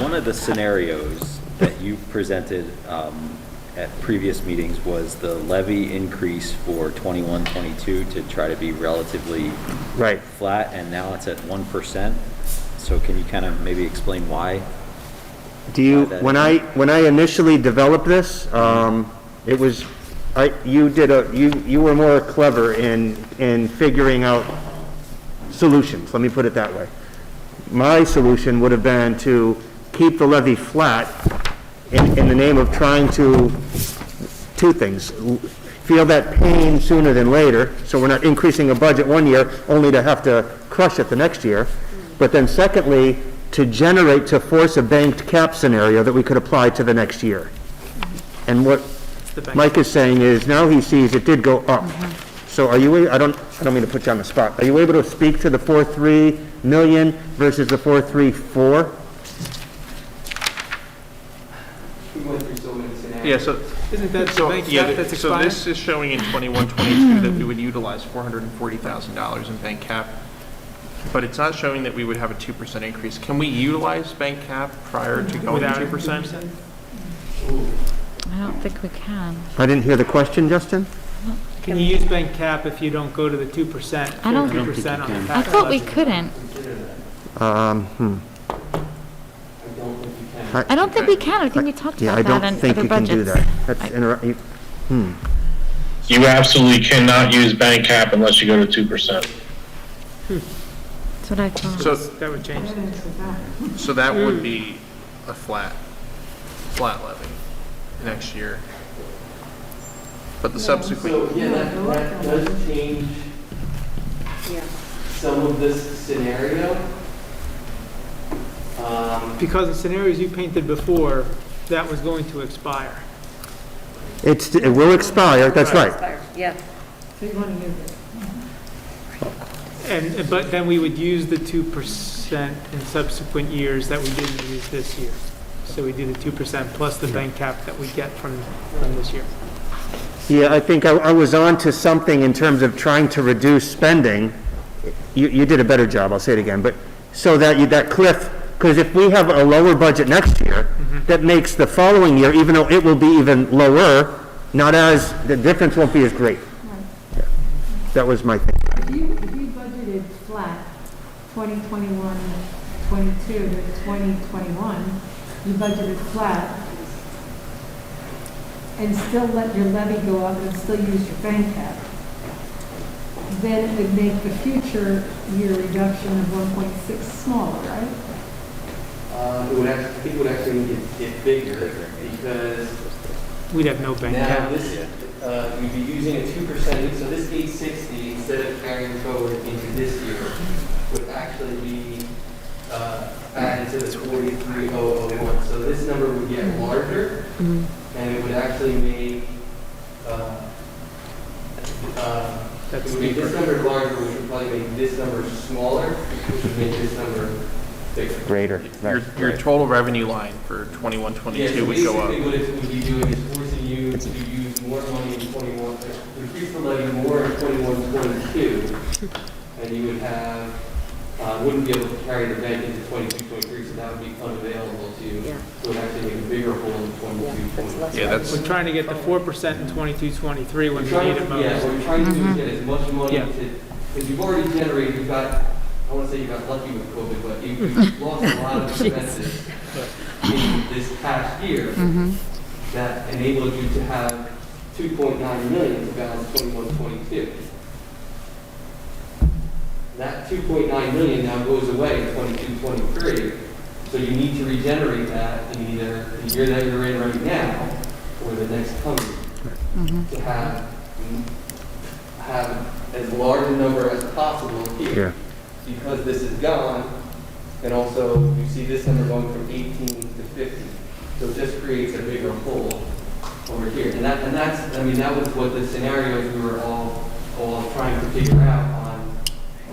One of the scenarios that you presented at previous meetings was the levy increase for 21, 22 to try to be relatively Right. flat, and now it's at 1%. So can you kind of maybe explain why? Do you, Why that- when I initially developed this, it was, you were more clever in figuring out solutions, let me put it that way. My solution would have been to keep the levy flat in the name of trying to, two things, feel that pain sooner than later, so we're not increasing a budget one year only to have to crush it the next year. But then secondly, to force a banked cap scenario that we could apply to the next year. And what the bank. Mike is saying is, now he sees it did go up. So are you, I don't mean to put you on the spot, are you able to speak to the 4.3 million versus the 4.34? We went through so many scenarios. Yeah, so. Isn't that the So, bank yeah, cap that's so expired? this is showing in 21, 22 that we would utilize $440,000 in bank cap, but it's not showing that we would have a 2% increase. Can we utilize bank cap prior to going to Without 2%? 2%? I don't think we can. I didn't hear the question, Justin? Can you use bank cap if you don't go to the 2%? I don't- 2% on the I tax thought we levy? couldn't. I don't think you can. I don't think we can. I think we talked Yeah, I about that don't in think other you can do budgets. that. That's You absolutely cannot use bank cap unless you go to 2%. That's what I thought. So, That would change things. so that would be a flat levy next year. But the subsequent, So, yeah, that does change Yeah. some of this scenario. Because the scenarios you painted before, that was going to expire. it will expire, that's right. Yeah. But then we would use the 2% in subsequent years that we didn't use this year. So we do the 2% plus the bank cap that we get from this year. Yeah, I think I was on to something in terms of trying to reduce spending. You did a better job, I'll say it again, but so that cliff, because if we have a lower budget next year, that makes the following year, even though it will be even lower, the difference won't be as great. Yeah. That was my thing. If you budgeted flat 2021 22 to 2021, you budgeted flat, and still let your levy go up and still use your bank cap, then it would make the future year reduction of 1.6 smaller, right? It would actually, I think it would actually get bigger because We'd have no bank now cap. this, you'd be using a 2%, so this 860, instead of carrying forward into this year, would actually be added to the 43,001. So this number would get larger, and it would actually make, it would make this number larger, which would probably make this number smaller, which would make this number bigger. Greater, right. Your total revenue line for 21, 22 would go up. Basically, what it would be doing is forcing you to use more money in 21, to increase the levy more in 21, 22, and you would have, wouldn't be able to carry the bank into 22, 23, so that would be unavailable to you. So it would actually make a bigger hole in 22, 23. Yeah, that's, We're trying to get the 4% in 22, 23 when we need it most. Yeah, what we're trying to do is get as much money Yeah. to, because you've already generated, you've got, I want to say you got lucky with COVID, but you've lost a lot of expenses in this past year that enabled you to have 2.9 million to balance 21, 22. That 2.9 million now goes away in 22, 23, so you need to regenerate that in either the year that you're in right now or the next coming to have as large a number as possible here. Yeah. Because this is gone, and also you see this number going from 18 to 50. So it just creates a bigger hole over here. And that's, I mean, that was what the scenarios we were all trying to figure out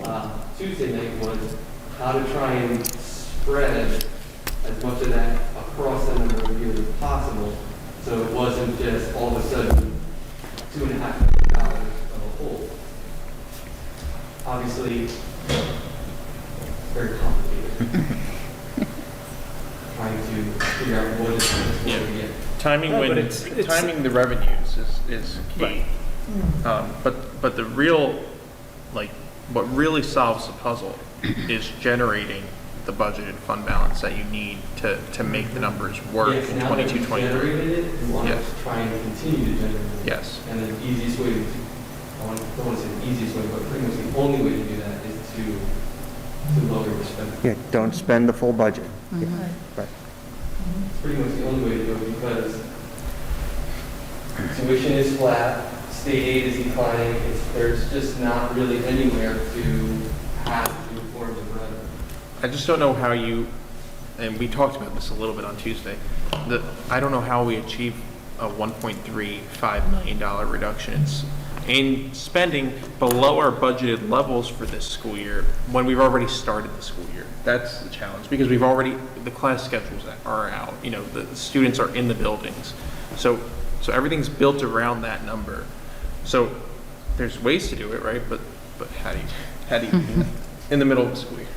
on Tuesday night was how to try and spread as much of that across the number of years as possible. So it wasn't just all of a sudden $2.5 million of a hole. Obviously, very complicated. Trying to figure out what is going to get. timing No, but when, it's- timing the revenues is key. But the real, like, what really solves the puzzle is generating the budgeted fund balance that you need to make the numbers work Yes, in now that 22, we've 23. generated it, we want Yes. to try and continue to generate it. Yes. And the easiest way, don't want to say the easiest way, but pretty much the only way to do that is to lower your spending. Yeah, don't spend the full budget. Right. It's pretty much the only way to do it because tuition is flat, state aid is declining, there's just not really anywhere to have new forms of revenue. I just don't know how you, and we talked about this a little bit on Tuesday, I don't know how we achieve a $1.35 million reduction in spending below our budgeted levels for this school year when we've already started the school year. That's the challenge, because we've already, the class schedules are out, you know, the students are in the buildings. So everything's built around that number. So there's ways to do it, right? But how do you do that in the middle of the school year?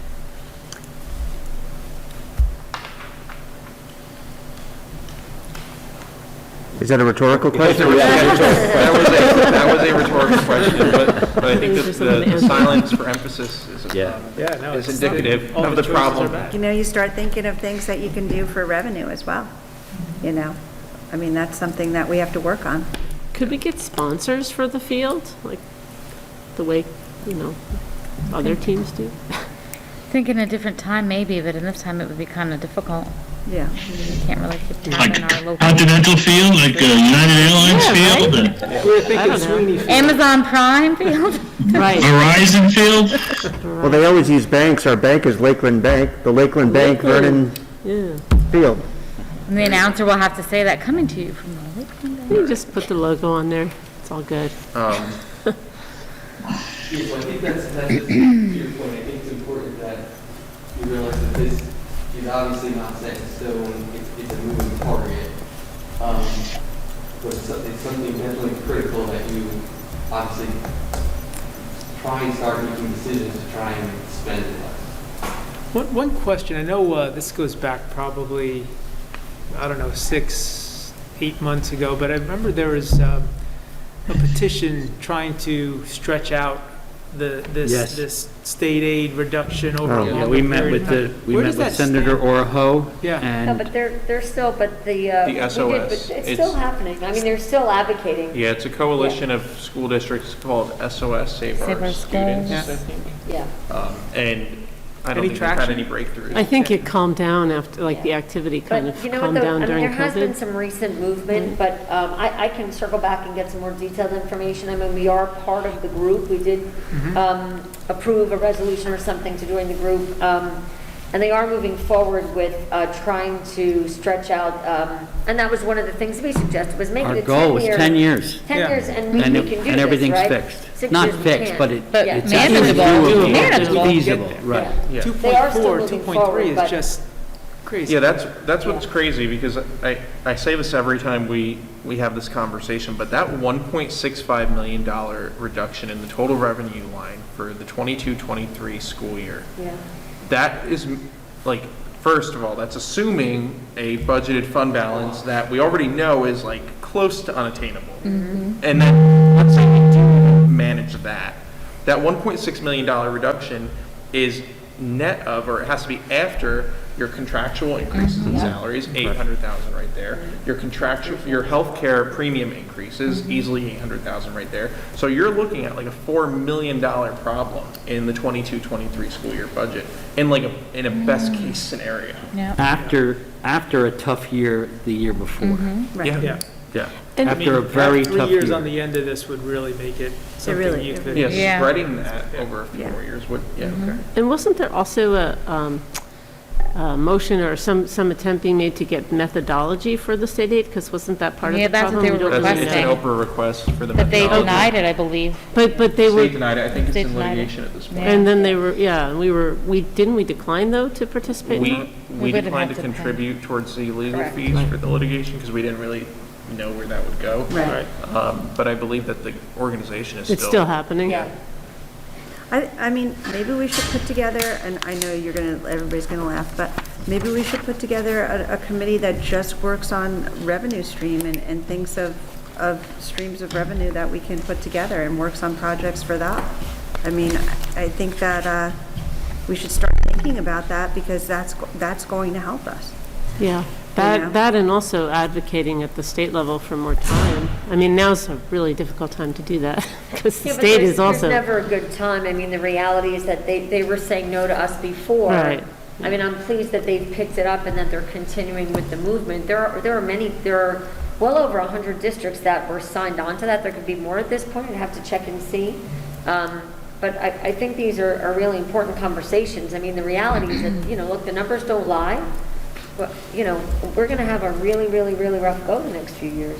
Is that a rhetorical question? That was a rhetorical question, but I think that the silence for emphasis is Yeah, no, is it's indicative all of the the choices are problem. bad. You know, you start thinking of things that you can do for revenue as well, you know? I mean, that's something that we have to work on. Could we get sponsors for the field, like the way, you know, other teams do? I think in a different time maybe, but in this time it would be kind of difficult. Yeah. We can't really keep Like tab in our local. Continental Field, like United Airlines Yeah, Field, We were I thinking don't know. Sweeney Field. Amazon Prime Field? Right. Verizon Field. Well, they always use banks. Our bank is Lakeland Bank, the Lakeland Bank, Vernon Yeah. Field. And the announcer will have to say that, coming to you from the Lakeland Bank. You just put the logo on there. It's all good. Yeah, so I think that's just, to your point, I think it's important that you realize that this is obviously not set in stone, it's a moving target. But it's something definitely critical that you obviously try and start making decisions to try and spend less. One question, I know this goes back probably, I don't know, 6-8 months ago, but I remember there was a petition trying to stretch out Yes. this state aid reduction over a Oh, longer yeah, period we met of with time. we Where met does with that Senator stand? Oraho. Yeah. No, And but they're still, but The SOS. it's still happening. I mean, they're still advocating. Yeah, it's a coalition of school districts called SOS, Save Our Students, I think. Yeah. And I don't Any think they've had traction? any breakthroughs. I think it calmed down after, like, the Yeah. activity kind But of you know what, calmed though, down I mean, during there has been COVID. some recent movement, but I can circle back and get some more detailed information. I mean, we are part of the group. We did approve a resolution or something to join the group. And they are moving forward with trying to stretch out, and that was one of the things we suggested, was make our it a 10-year. goal was 10 years. 10 Yeah. years, and we can do this, right? And everything's fixed. 6 Not years we fixed, can't. but Yeah. it's manageable. doable. Manageable. It's feasible, right. Yeah. They are still 2.4, moving 2.3 forward, is but- just crazy. Yeah, that's what's crazy, because I say this every time we have this conversation, but that $1.65 million reduction in the total revenue line for the 22-23 school year, Yeah. that is, like, first of all, that's assuming a budgeted fund balance that we already know is, like, close to unattainable. And then, let's say we do manage that. That $1.6 million reduction is net of, or it has to be after, your contractual increases in salaries, 800,000 right there. Your contractual, your healthcare premium increases, easily 800,000 right there. So you're looking at like a $4 million problem in the 22-23 school year budget, in a best case scenario. After a tough year the year before. Yeah, yeah. I After a mean, very 3 tough years on year. the end of this would really make it something really- you it could. Yeah, Yeah. spreading that over a few more years would, yeah, okay. And wasn't there also a motion or some attempt being made to get methodology for the state aid? Because wasn't that part of the Yeah, that's what problem? they We were don't really It's an know. requesting. Oprah request for the But they methodology. denied it, I believe. But they were, State denied it, I think it's They in denied it. litigation at this point. Yeah. and then they were, yeah, and didn't we decline though to participate in that? We would've declined had to to pay. contribute towards the legal Correct. fees for the litigation, because we didn't really know where that would go. Right. But I believe that the organization is It's still happening? Yeah. I mean, maybe we should put together, and I know everybody's gonna laugh, but maybe we should put together a committee that just works on revenue stream and thinks of streams of revenue that we can put together and works on projects for that. I mean, I think that, we should start thinking about that, because that's going to help us. Yeah, know? that and also advocating at the state level for more time. I mean, now's a really difficult time to do that, because the Yeah, but state there's- is also. There's never a good time. I mean, the reality is that they were saying no to us before. Right. I mean, I'm pleased that they've picked it up and that they're continuing with the movement. There are well over 100 districts that were signed on to that. There could be more at this point. I'd have to check and see. But I think these are really important conversations. I mean, the reality is that, look, the numbers don't lie. But, we're going to have a really, really, really rough go the next few years.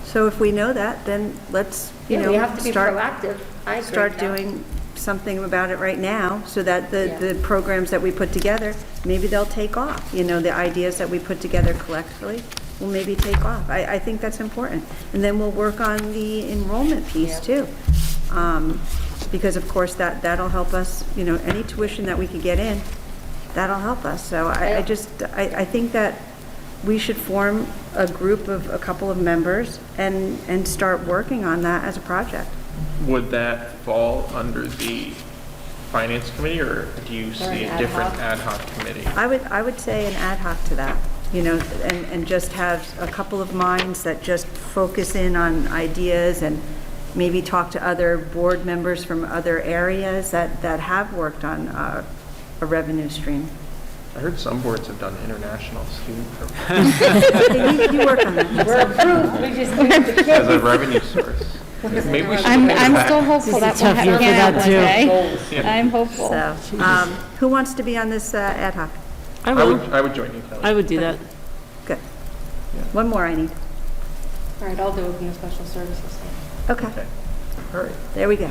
So if we know that, then let's, We have to be proactive. I agree start with that. doing something about it right now, so that Yeah. the programs that we put together, maybe they'll take off. The ideas that we put together collectively will maybe take off. I think that's important. And then we'll work on the enrollment piece Yeah. too. Because of course, that'll help us, any tuition that we could get in, that'll help us. So I think that we should form a group of a couple of members and start working on that as a project. Would that fall under the finance committee, or do you see an a ad different hoc? ad hoc committee? I would say an ad hoc to that, and just have a couple of minds that just focus in on ideas, and maybe talk to other board members from other areas that have worked on a revenue stream. I heard some boards have done international student programs You work on that. We're approved. We just need to as a revenue source. Maybe we should I'm look at that. still hopeful that This is a will tough year for happen that, one too. day. I'm hopeful. So, who wants to be on this ad hoc? I will, I would join you, Kelly. I would do that. Good. One more I need. All right, I'll do it in the special services. Okay, Okay, all right, there we go.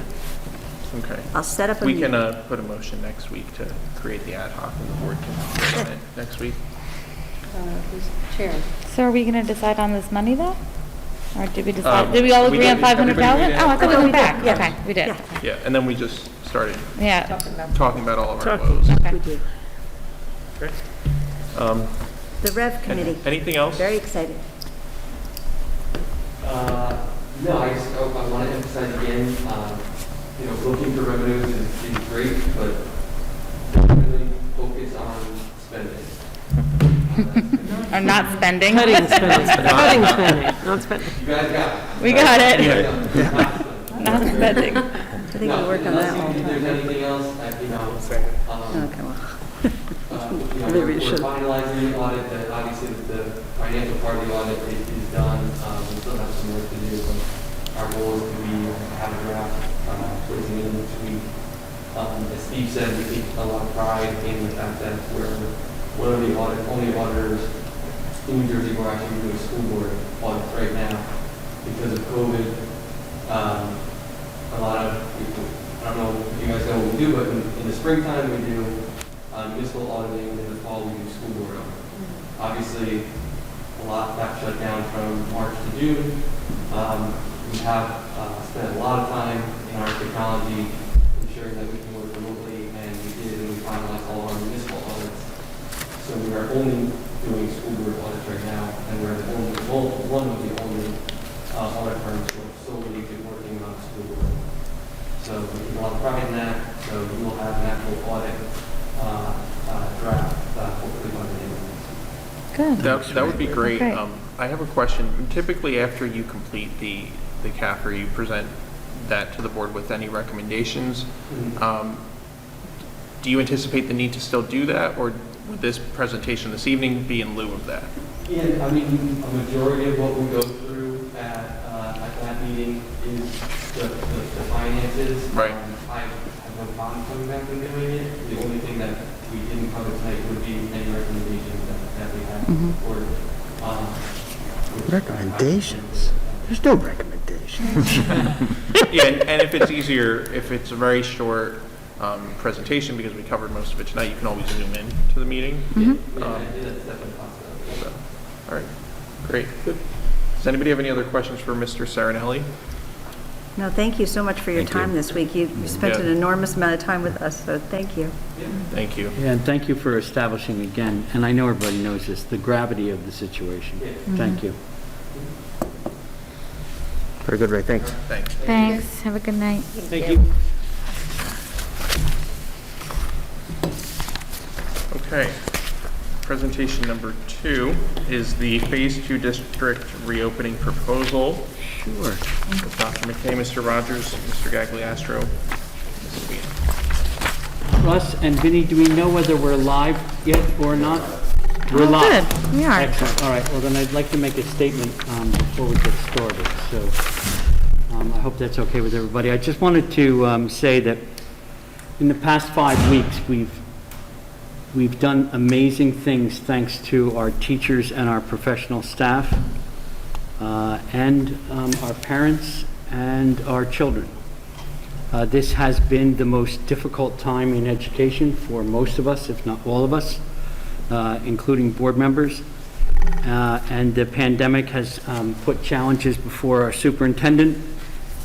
okay. I'll set up a We meeting. can put a motion next week to create the ad hoc, and the board can vote on it next week. Who's chair? So are we going to decide on this money though? Or did we Um, decide, did we all we agree on did. Everybody 500,000? agreed on Oh, I thought we it? went back. Yeah. Okay, we did. Yeah. Yeah, and then we just started Yeah, talking about all of our woes. okay. Okay. Um, The Rev Committee, Anything else? very excited. No, I want to emphasize again, looking for revenues is great, but really focus on spending. Or not spending. Cutting spending, cutting spending, not spending. You guys got it. We got it. Yeah. Not spending. I think we'll work on that all the If there's time. anything else, Okay, well, Maybe we're finalizing the audit, that obviously the financial part of the audit is done. We still have some work to do, but our goal is to have a draft towards the end of this week. As Steve said, we take a lot of pride in the fact that we're one of the only auditors in New Jersey who are actually doing school board audits right now because of COVID. A lot of people, I don't know if you guys know what we do, but in the springtime we do municipal auditing, in the fall we do school board auditing. Obviously, a lot got shut down from March to June. We have spent a lot of time in our technology ensuring that we can work remotely, and we did, and we finalized all our municipal audits. So we are only doing school board audits right now, and we're the only, one of the only audit firms who have solely been working on school board. So we take a lot of pride in that. So we will have an actual audit draft hopefully by the end of Good. That would be great. Okay. I have a question. Typically, after you complete the CAFR, you present that to the board with any recommendations. Do you anticipate the need to still do that, or would this presentation this evening be in lieu of that? Yeah, I mean, a majority of what we go through at that meeting is the finances. Right. I have no problem coming back and doing it. The only thing that we didn't cover tonight would be any recommendations that we have for Recommendations? There's no recommendations. Yeah, and if it's easier, if it's a very short presentation, because we covered most of it tonight, you can always zoom in to the meeting. that's definitely possible. So, all right, great. Good. Does anybody have any other questions for Mr. Sarinelli? no, thank you so much for your Thank you. time this week. You spent Yeah. an enormous amount of time with us, so thank you. Thank you. Yeah, and thank you for establishing again, and I know everybody knows this, the gravity of the situation. Thank you. Very good, Ray, thanks. Thanks. Thanks. Have a good night. Thank you. Okay. Presentation number 2 is the Phase 2 District Reopening Proposal. Sure. With Dr. McKay, Mr. Rogers, Mr. Gagliastro, Mrs. Bean. Russ and Vinny, do we know whether we're live yet or not? We're live. Good. We are. Excellent. All right, well then I'd like to make a statement before we get started. So I hope that's okay with everybody. I just wanted to say that in the past 5 weeks, we've done amazing things thanks to our teachers and our professional staff, and our parents and our children. This has been the most difficult time in education for most of us, if not all of us, including board members. And the pandemic has put challenges before our superintendent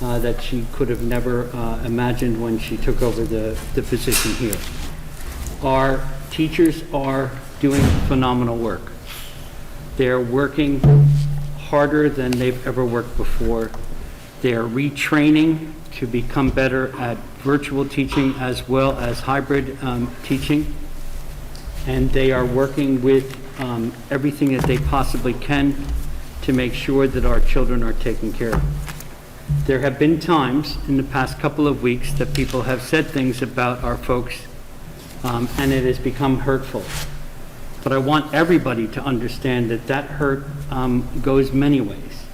that she could have never imagined when she took over the position here. Our teachers are doing phenomenal work. They're working harder than they've ever worked before. They're retraining to become better at virtual teaching as well as hybrid teaching. And they are working with everything that they possibly can to make sure that our children are taken care of. There have been times in the past couple of weeks that people have said things about our folks, and it has become hurtful. But I want everybody to understand that that hurt goes many ways.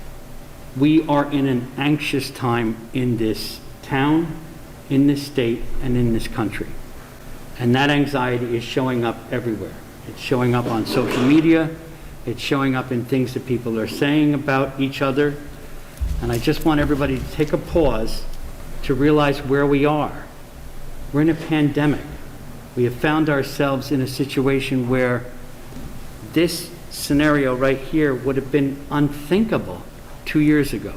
We are in an anxious time in this town, in this state, and in this country. And that anxiety is showing up everywhere. It's showing up on social media. It's showing up in things that people are saying about each other. And I just want everybody to take a pause to realize where we are. We're in a pandemic. We have found ourselves in a situation where this scenario right here would have been unthinkable 2 years ago,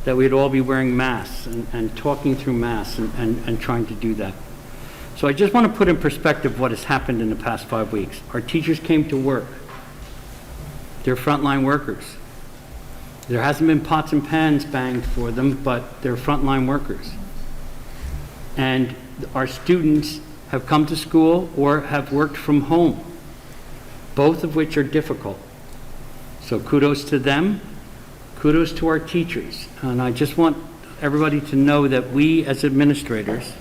that we'd all be wearing masks and talking through masks and trying to do that. So I just want to put in perspective what has happened in the past 5 weeks. Our teachers came to work. They're frontline workers. There hasn't been pots and pans banged for them, but they're frontline workers. and our students have come to school or have worked from home, both of which are difficult. So kudos to them, kudos to our teachers. And I just want everybody to know that we as administrators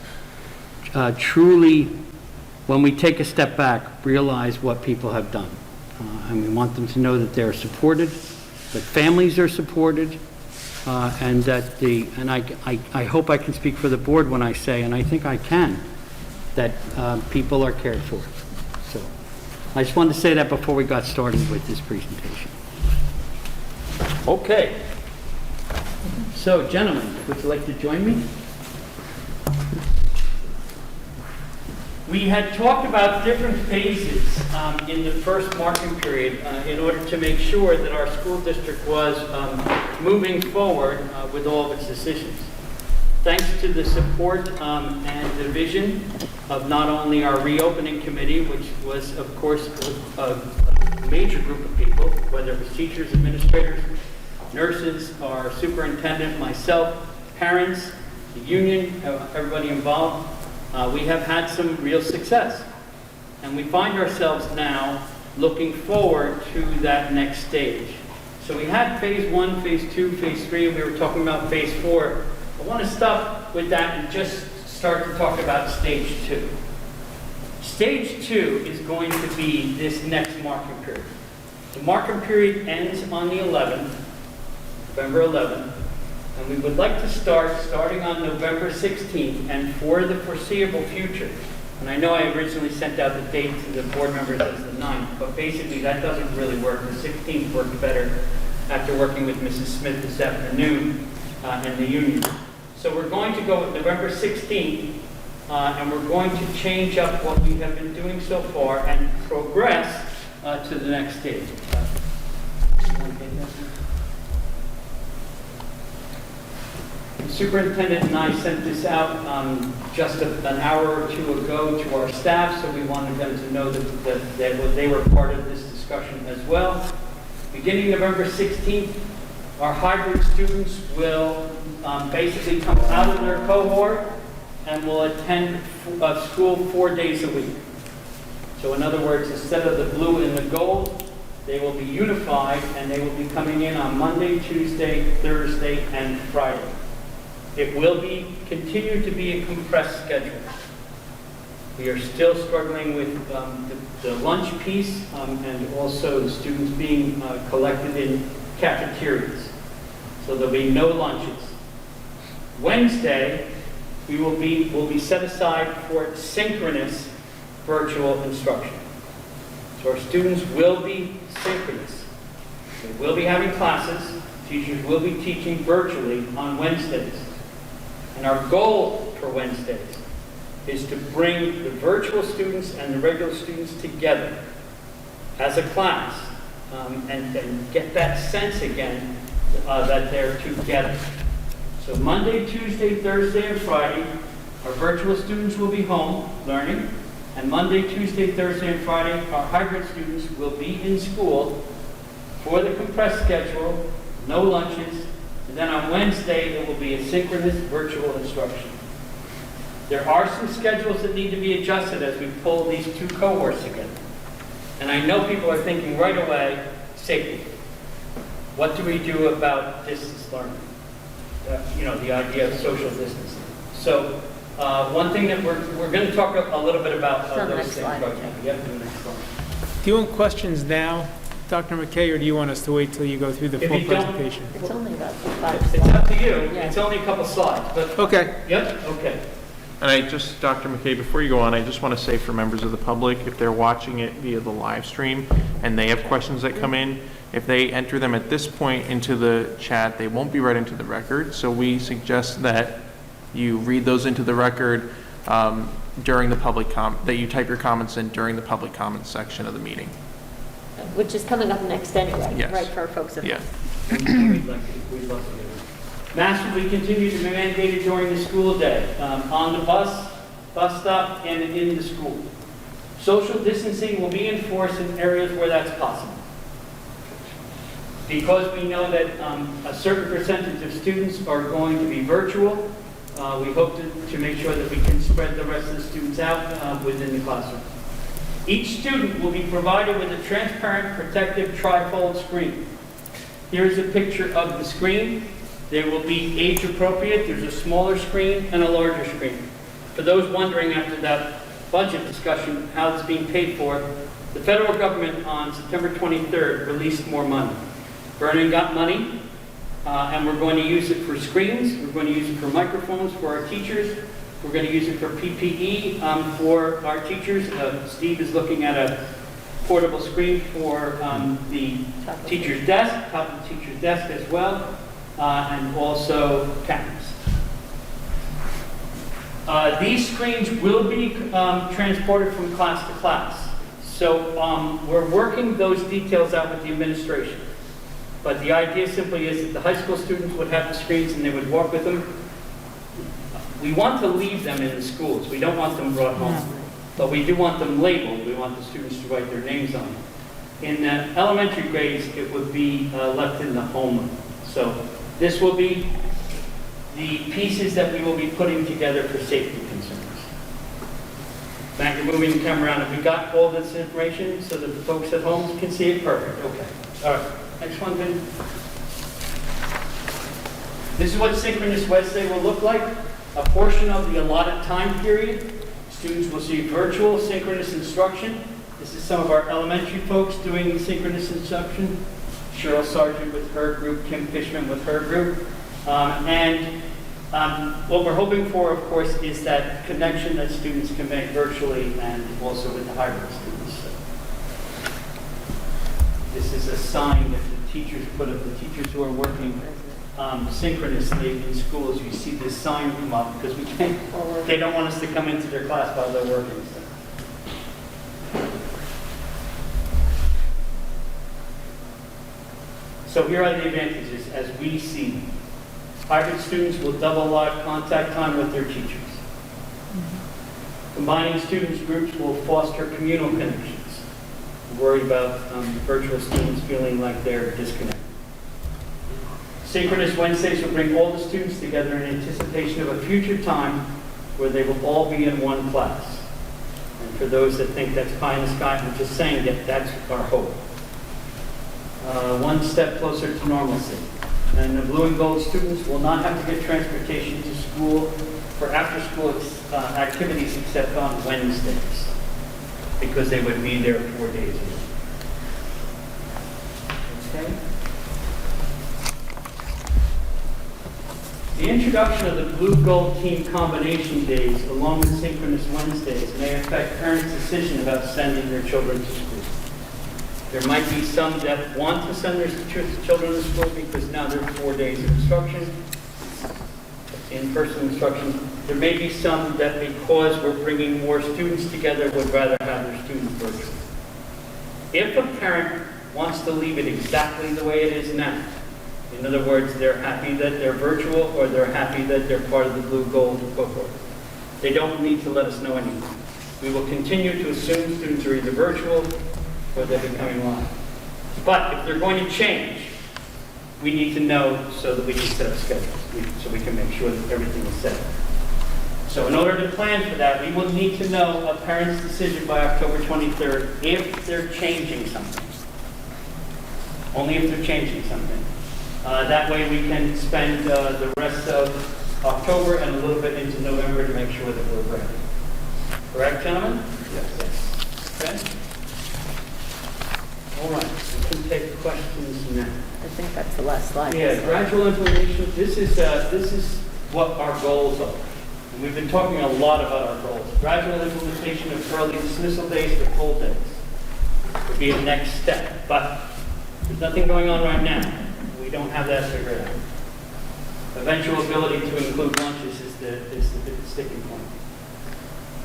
truly, when we take a step back, realize what people have done. And we want them to know that they're supported, that families are supported, and that I hope I can speak for the board when I say, and I think I can, that people are cared for. So I just wanted to say that before we got started with this presentation. Okay. So, gentlemen, would you like to join me? We had talked about different phases in the first marking period in order to make sure that our school district was moving forward with all of its decisions. Thanks to the support and the vision of not only our reopening committee, which was, of course, a major group of people, whether it was teachers, administrators, nurses, our superintendent, myself, parents, the union, everybody involved, we have had some real success. And we find ourselves now looking forward to that next stage. So we had phase 1, phase 2, phase 3, and we were talking about phase 4. I want to stop with that and just start to talk about stage 2. Stage 2 is going to be this next marking period. The marking period ends on the 11th, November 11th, and we would like to starting on November 16th, and for the foreseeable future. And I know I originally sent out the date to the board members as the 9th, but basically that doesn't really work. The 16th worked better after working with Mrs. Smith this afternoon and the union. So we're going to go with November 16th, and we're going to change up what we have been doing so far and progress to the next stage. The superintendent and I sent this out just an hour or two ago to our staff, so we wanted them to know that they were part of this discussion as well. Beginning November 16th, our hybrid students will basically come out of their cohort and will attend school 4 days a week. So in other words, instead of the blue and the gold, they will be unified and they will be coming in on Monday, Tuesday, Thursday, and Friday. It will continue to be a compressed schedule. We are still struggling with the lunch piece and also the students being collected in cafeterias. So there'll be no lunches. Wednesday, will be set aside for synchronous virtual instruction. So our students will be synchronous. They will be having classes. Teachers will be teaching virtually on Wednesdays. And our goal for Wednesdays is to bring the virtual students and the regular students together as a class and get that sense again that they're together. So Monday, Tuesday, Thursday, and Friday, our virtual students will be home learning. And Monday, Tuesday, Thursday, and Friday, our hybrid students will be in school for the compressed schedule, no lunches. And then on Wednesday, it will be a synchronous virtual instruction. There are some schedules that need to be adjusted as we pull these two cohorts together. And I know people are thinking right away, safety. What do we do about distance learning? The idea of social distancing. So one thing that we're going to talk a little bit about those things right now. You have to do the next slide. Do you want questions now, Dr. McKay, or do you want us to wait till you go through the full presentation? It's only about 5 slides. It's up to you. Yeah. It's only a couple slides. But Okay. Yep, okay. And Dr. McKay, before you go on, I just want to say for members of the public, if they're watching it via the live stream and they have questions that come in, if they enter them at this point into the chat, they won't be read into the record. So we suggest that you read those into the record during the public that you type your comments in during the public comments section of the meeting. Which is coming up next anyway, Yes. right, for our folks at home. Yeah. We'd love to get it. Masks will be continued to be mandated during the school day, on the bus stop, and in the school. Social distancing will be enforced in areas where that's possible. Because we know that a certain percentage of students are going to be virtual, we hope to make sure that we can spread the rest of the students out within the classroom. Each student will be provided with a transparent protective trifold screen. Here's a picture of the screen. They will be age appropriate. There's a smaller screen and a larger screen. For those wondering after that budget discussion how it's being paid for, the federal government on September 23rd released more money. Vernon got money, and we're going to use it for screens. We're going to use it for microphones for our teachers. We're going to use it for PPE for our teachers. Steve is looking at a portable screen for the teacher's desk, top of the teacher's desk as well, and also cameras. These screens will be transported from class to class. So we're working those details out with the administration. But the idea simply is that the high school students would have the screens and they would walk with them. We want to leave them in the schools. We don't want them brought home. But we do want them labeled. We want the students to write their names on them. In elementary grades, it would be left in the homeroom. So this will be the pieces that we will be putting together for safety concerns. Matt, you're moving the camera around. Have we got all this information so that the folks at home can see it? Perfect. Okay. All right. Next one, Vin. This is what Synchronous Wednesday will look like. A portion of the allotted time period. Students will see virtual synchronous instruction. This is some of our elementary folks doing synchronous instruction. Cheryl Sargent with her group, Kim Fishman with her group. What we're hoping for, of course, is that connection that students can make virtually and also with the hybrid students. This is a sign that the teachers put up, the teachers who are working synchronously in schools. You see this sign come up because they don't want us to come into their class while they're working. So here are the advantages as we see them. Hybrid students will double live contact time with their teachers. Combining students groups will foster communal connections. Worry about virtual students feeling like they're disconnected. Synchronous Wednesdays will bring all the students together in anticipation of a future time where they will all be in one class. And for those that think that's pie in the sky, I'm just saying that that's our hope. One step closer to normalcy. And the blue and gold students will not have to get transportation to school for after-school activities except on Wednesdays, because they would be there 4 days a week. Okay? The introduction of the blue-gold team combination days along with synchronous Wednesdays may affect parents' decision about sending their children to school. There might be some that want to send their children to school because now there are 4 days of instruction, in-person instruction. There may be some that because we're bringing more students together would rather have their students virtual. If a parent wants to leave it exactly the way it is now, in other words, they're happy that they're virtual or they're happy that they're part of the blue-gold cohort, they don't need to let us know anymore. We will continue to assume students are either virtual or they're becoming live. But if they're going to change, we need to know so that we can set up schedules, so we can make sure that everything is set. So in order to plan for that, we will need to know a parent's decision by October 23rd if they're changing something. Only if they're changing something. That way we can spend the rest of October and a little bit into November to make sure that we're ready. Correct, gentlemen? Yes. Okay. All right, we can take questions now. I think that's the last slide. Yeah, gradual implementation. This is what our goals are. And we've been talking a lot about our goals. Gradual implementation of early dismissal days to full days would be the next step. But there's nothing going on right now. We don't have that figured out. Eventual ability to include lunches is the sticking point.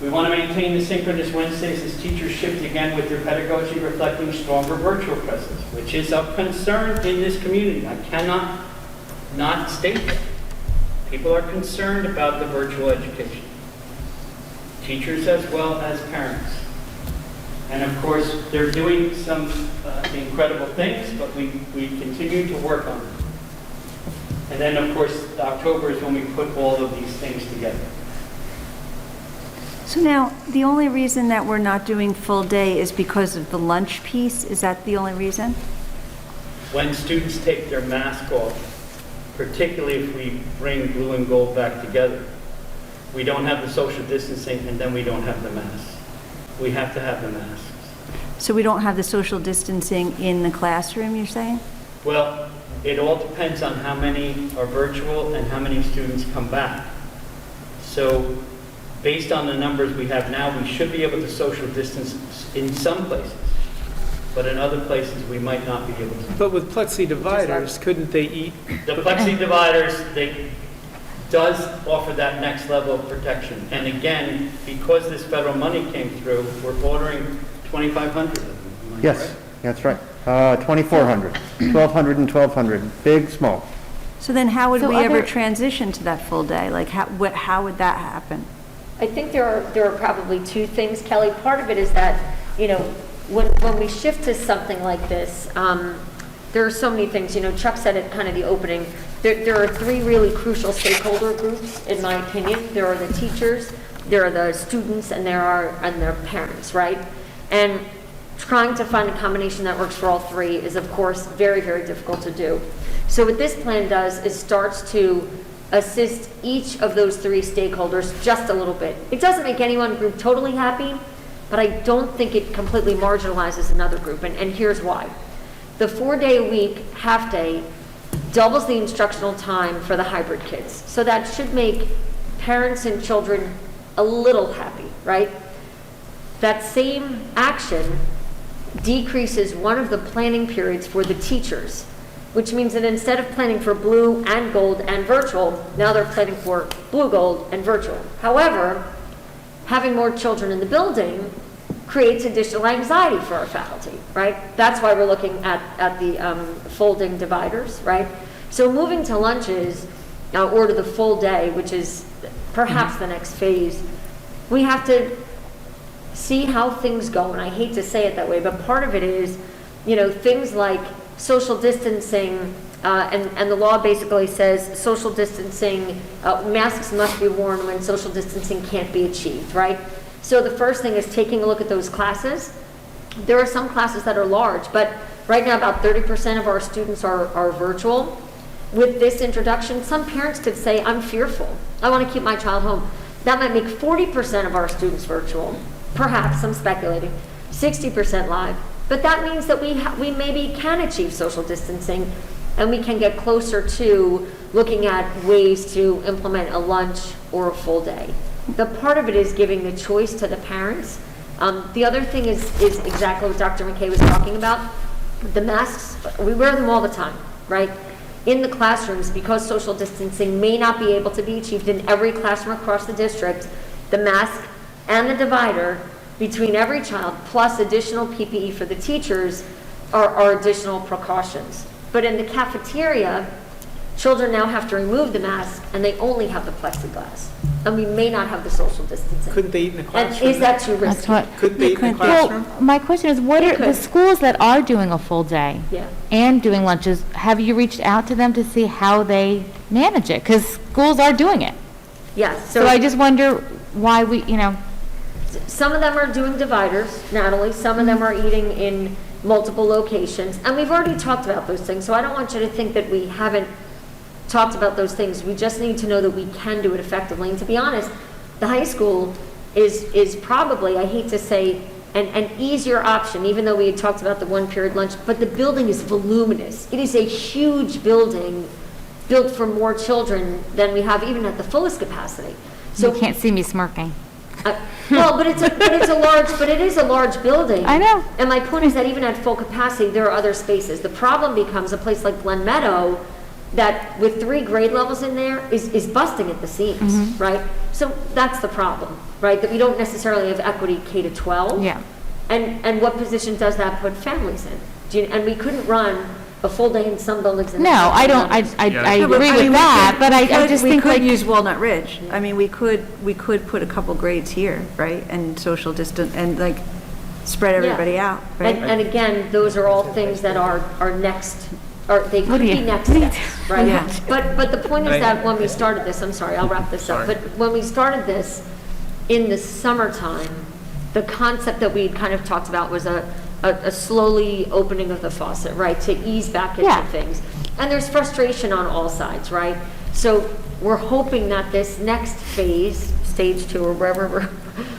We want to maintain the synchronous Wednesdays as teachers shift again with their pedagogy reflecting stronger virtual presence, which is of concern in this community. I cannot not state that. People are concerned about the virtual education. Teachers as well as parents. And of course, they're doing some incredible things, but we continue to work on them. And then, of course, October is when we put all of these things together. So now, the only reason that we're not doing full day is because of the lunch piece? Is that the only reason? When students take their mask off, particularly if we bring blue and gold back together, we don't have the social distancing, and then we don't have the masks. We have to have the masks. So we don't have the social distancing in the classroom, you're saying? Well, it all depends on how many are virtual and how many students come back. So based on the numbers we have now, we should be able to social distance in some places, but in other places, we might not be able to. But with plexi dividers, couldn't they eat? The plexi dividers, they does offer that next level of protection. And again, because this federal money came through, we're ordering 2,500 of them. Am I Yes, correct? that's right. 2,400, 1,200 and 1,200, big, small. So then how would So we ever other- transition to that full day? Like, how would that happen? I think there are probably two things, Kelly. Part of it is that, you know, when we shift to something like this, there are so many things. You know, Chuck said at kind of the opening, there are three really crucial stakeholder groups, in my opinion. There are the teachers, there are the students, and there are their parents, right? And trying to find a combination that works for all three is, of course, very, very difficult to do. So what this plan does is starts to assist each of those three stakeholders just a little bit. It doesn't make any one group totally happy, but I don't think it completely marginalizes another group, and here's why. The 4-day-a-week half-day doubles the instructional time for the hybrid kids. So that should make parents and children a little happy, right? That same action decreases one of the planning periods for the teachers, which means that instead of planning for blue and gold and virtual, now they're planning for blue, gold, and virtual. However, having more children in the building creates additional anxiety for our faculty, right? That's why we're looking at the folding dividers, right? So moving to lunches or to the full day, which is perhaps the next phase, we have to see how things go. And I hate to say it that way, but part of it is, you know, things like social distancing, and the law basically says social distancing, masks must be worn when social distancing can't be achieved, right? So the first thing is taking a look at those classes. There are some classes that are large, but right now about 30% of our students are virtual. With this introduction, some parents could say, I'm fearful. I want to keep my child home. That might make 40% of our students virtual. Perhaps, I'm speculating, 60% live. But that means that we maybe can achieve social distancing, and we can get closer to looking at ways to implement a lunch or a full day. The part of it is giving the choice to the parents. The other thing is exactly what Dr. McKay was talking about. The masks, we wear them all the time, right? In the classrooms, because social distancing may not be able to be achieved in every classroom across the district, the mask and the divider between every child, plus additional PPE for the teachers, are additional precautions. But in the cafeteria, children now have to remove the mask, and they only have the plexiglass. And we may not have the social distancing. Couldn't they eat in the And classroom? is that too risky? That's what, Couldn't they eat in the well, classroom? my question is, what They are the could. schools that are doing a full day Yeah. and doing lunches, have you reached out to them to see how they manage it? Because schools are doing it. Yes. So I just wonder why we, you know, Some of them are doing dividers, Natalie. Some of them are eating in multiple locations. And we've already talked about those things, so I don't want you to think that we haven't talked about those things. We just need to know that we can do it effectively. And to be honest, the high school is probably, I hate to say, an easier option, even though we had talked about the one-period lunch, but the building is voluminous. It is a huge building built for more children than we have even at the fullest capacity. you can't see me smirking. Well, but it is a large building. I know. And my point is that even at full capacity, there are other spaces. The problem becomes a place like Glen Meadow that with 3 grade levels in there is busting at the seams, right? So that's the problem, right? That we don't necessarily have equity K to 12. Yeah. And what position does that put families in? And we couldn't run a full day in some buildings. And No, I don't, I No, but agree I with mean, that, but I just think We like, could use Walnut Ridge. I mean, we could put a couple grades here, right? And social distance, and like, spread everybody out, right? And again, those are all things that are next or they could be next steps, right? Yeah. But the point is that when we started this, I'm sorry, I'll wrap this up. Sorry. But when we started this in the summertime, the concept that we kind of talked about was a slowly opening of the faucet, right? To ease back into things. And there's frustration on all sides, right? So we're hoping that this next phase, stage 2 or whatever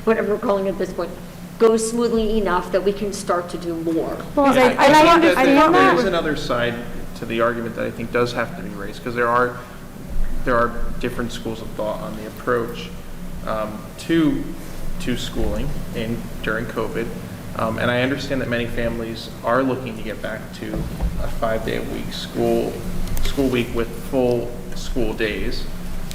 we're calling it at this point, goes smoothly enough that we can start to do more. Well, Yeah, and I understand There that. is another side to the argument that I think does have to be raised, because there are different schools of thought on the approach to schooling during COVID. And I understand that many families are looking to get back to a 5-day-a-week school week with full school days.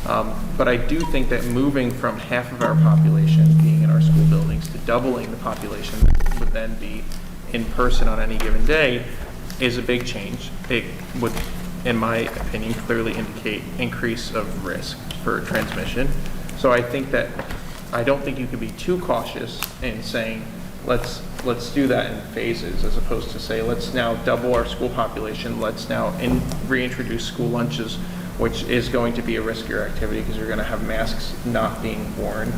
But I do think that moving from half of our population being in our school buildings to doubling the population that would then be in person on any given day is a big change. It would, in my opinion, clearly indicate increase of risk for transmission. So I don't think you could be too cautious in saying, let's do that in phases, as opposed to say, let's now double our school population, let's now reintroduce school lunches, which is going to be a riskier activity because you're going to have masks not being worn.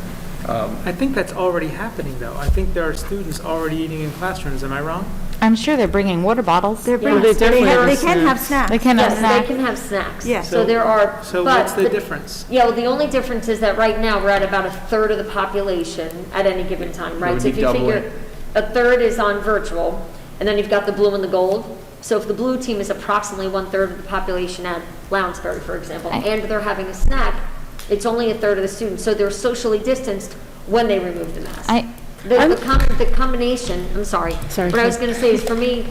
I think that's already happening, though. I think there are students already eating in classrooms. Am I wrong? I'm sure they're bringing water bottles. They're bringing, they definitely they have can have snacks. They can have Yes, snacks. they can have snacks. Yeah. So there are. So but what's the difference? Yeah, well, the only difference is that right now we're at about 1/3 of the population at any given time, right? would So be if you figure 1/3 is on virtual, and then you've got the blue and the gold. So if the blue team is approximately 1/3 of the population at Lounsbury, for example, and they're having a snack, it's only 1/3 of the students. So they're socially distanced when they remove the mask. The combination, I'm sorry. What I was going to say is, for me,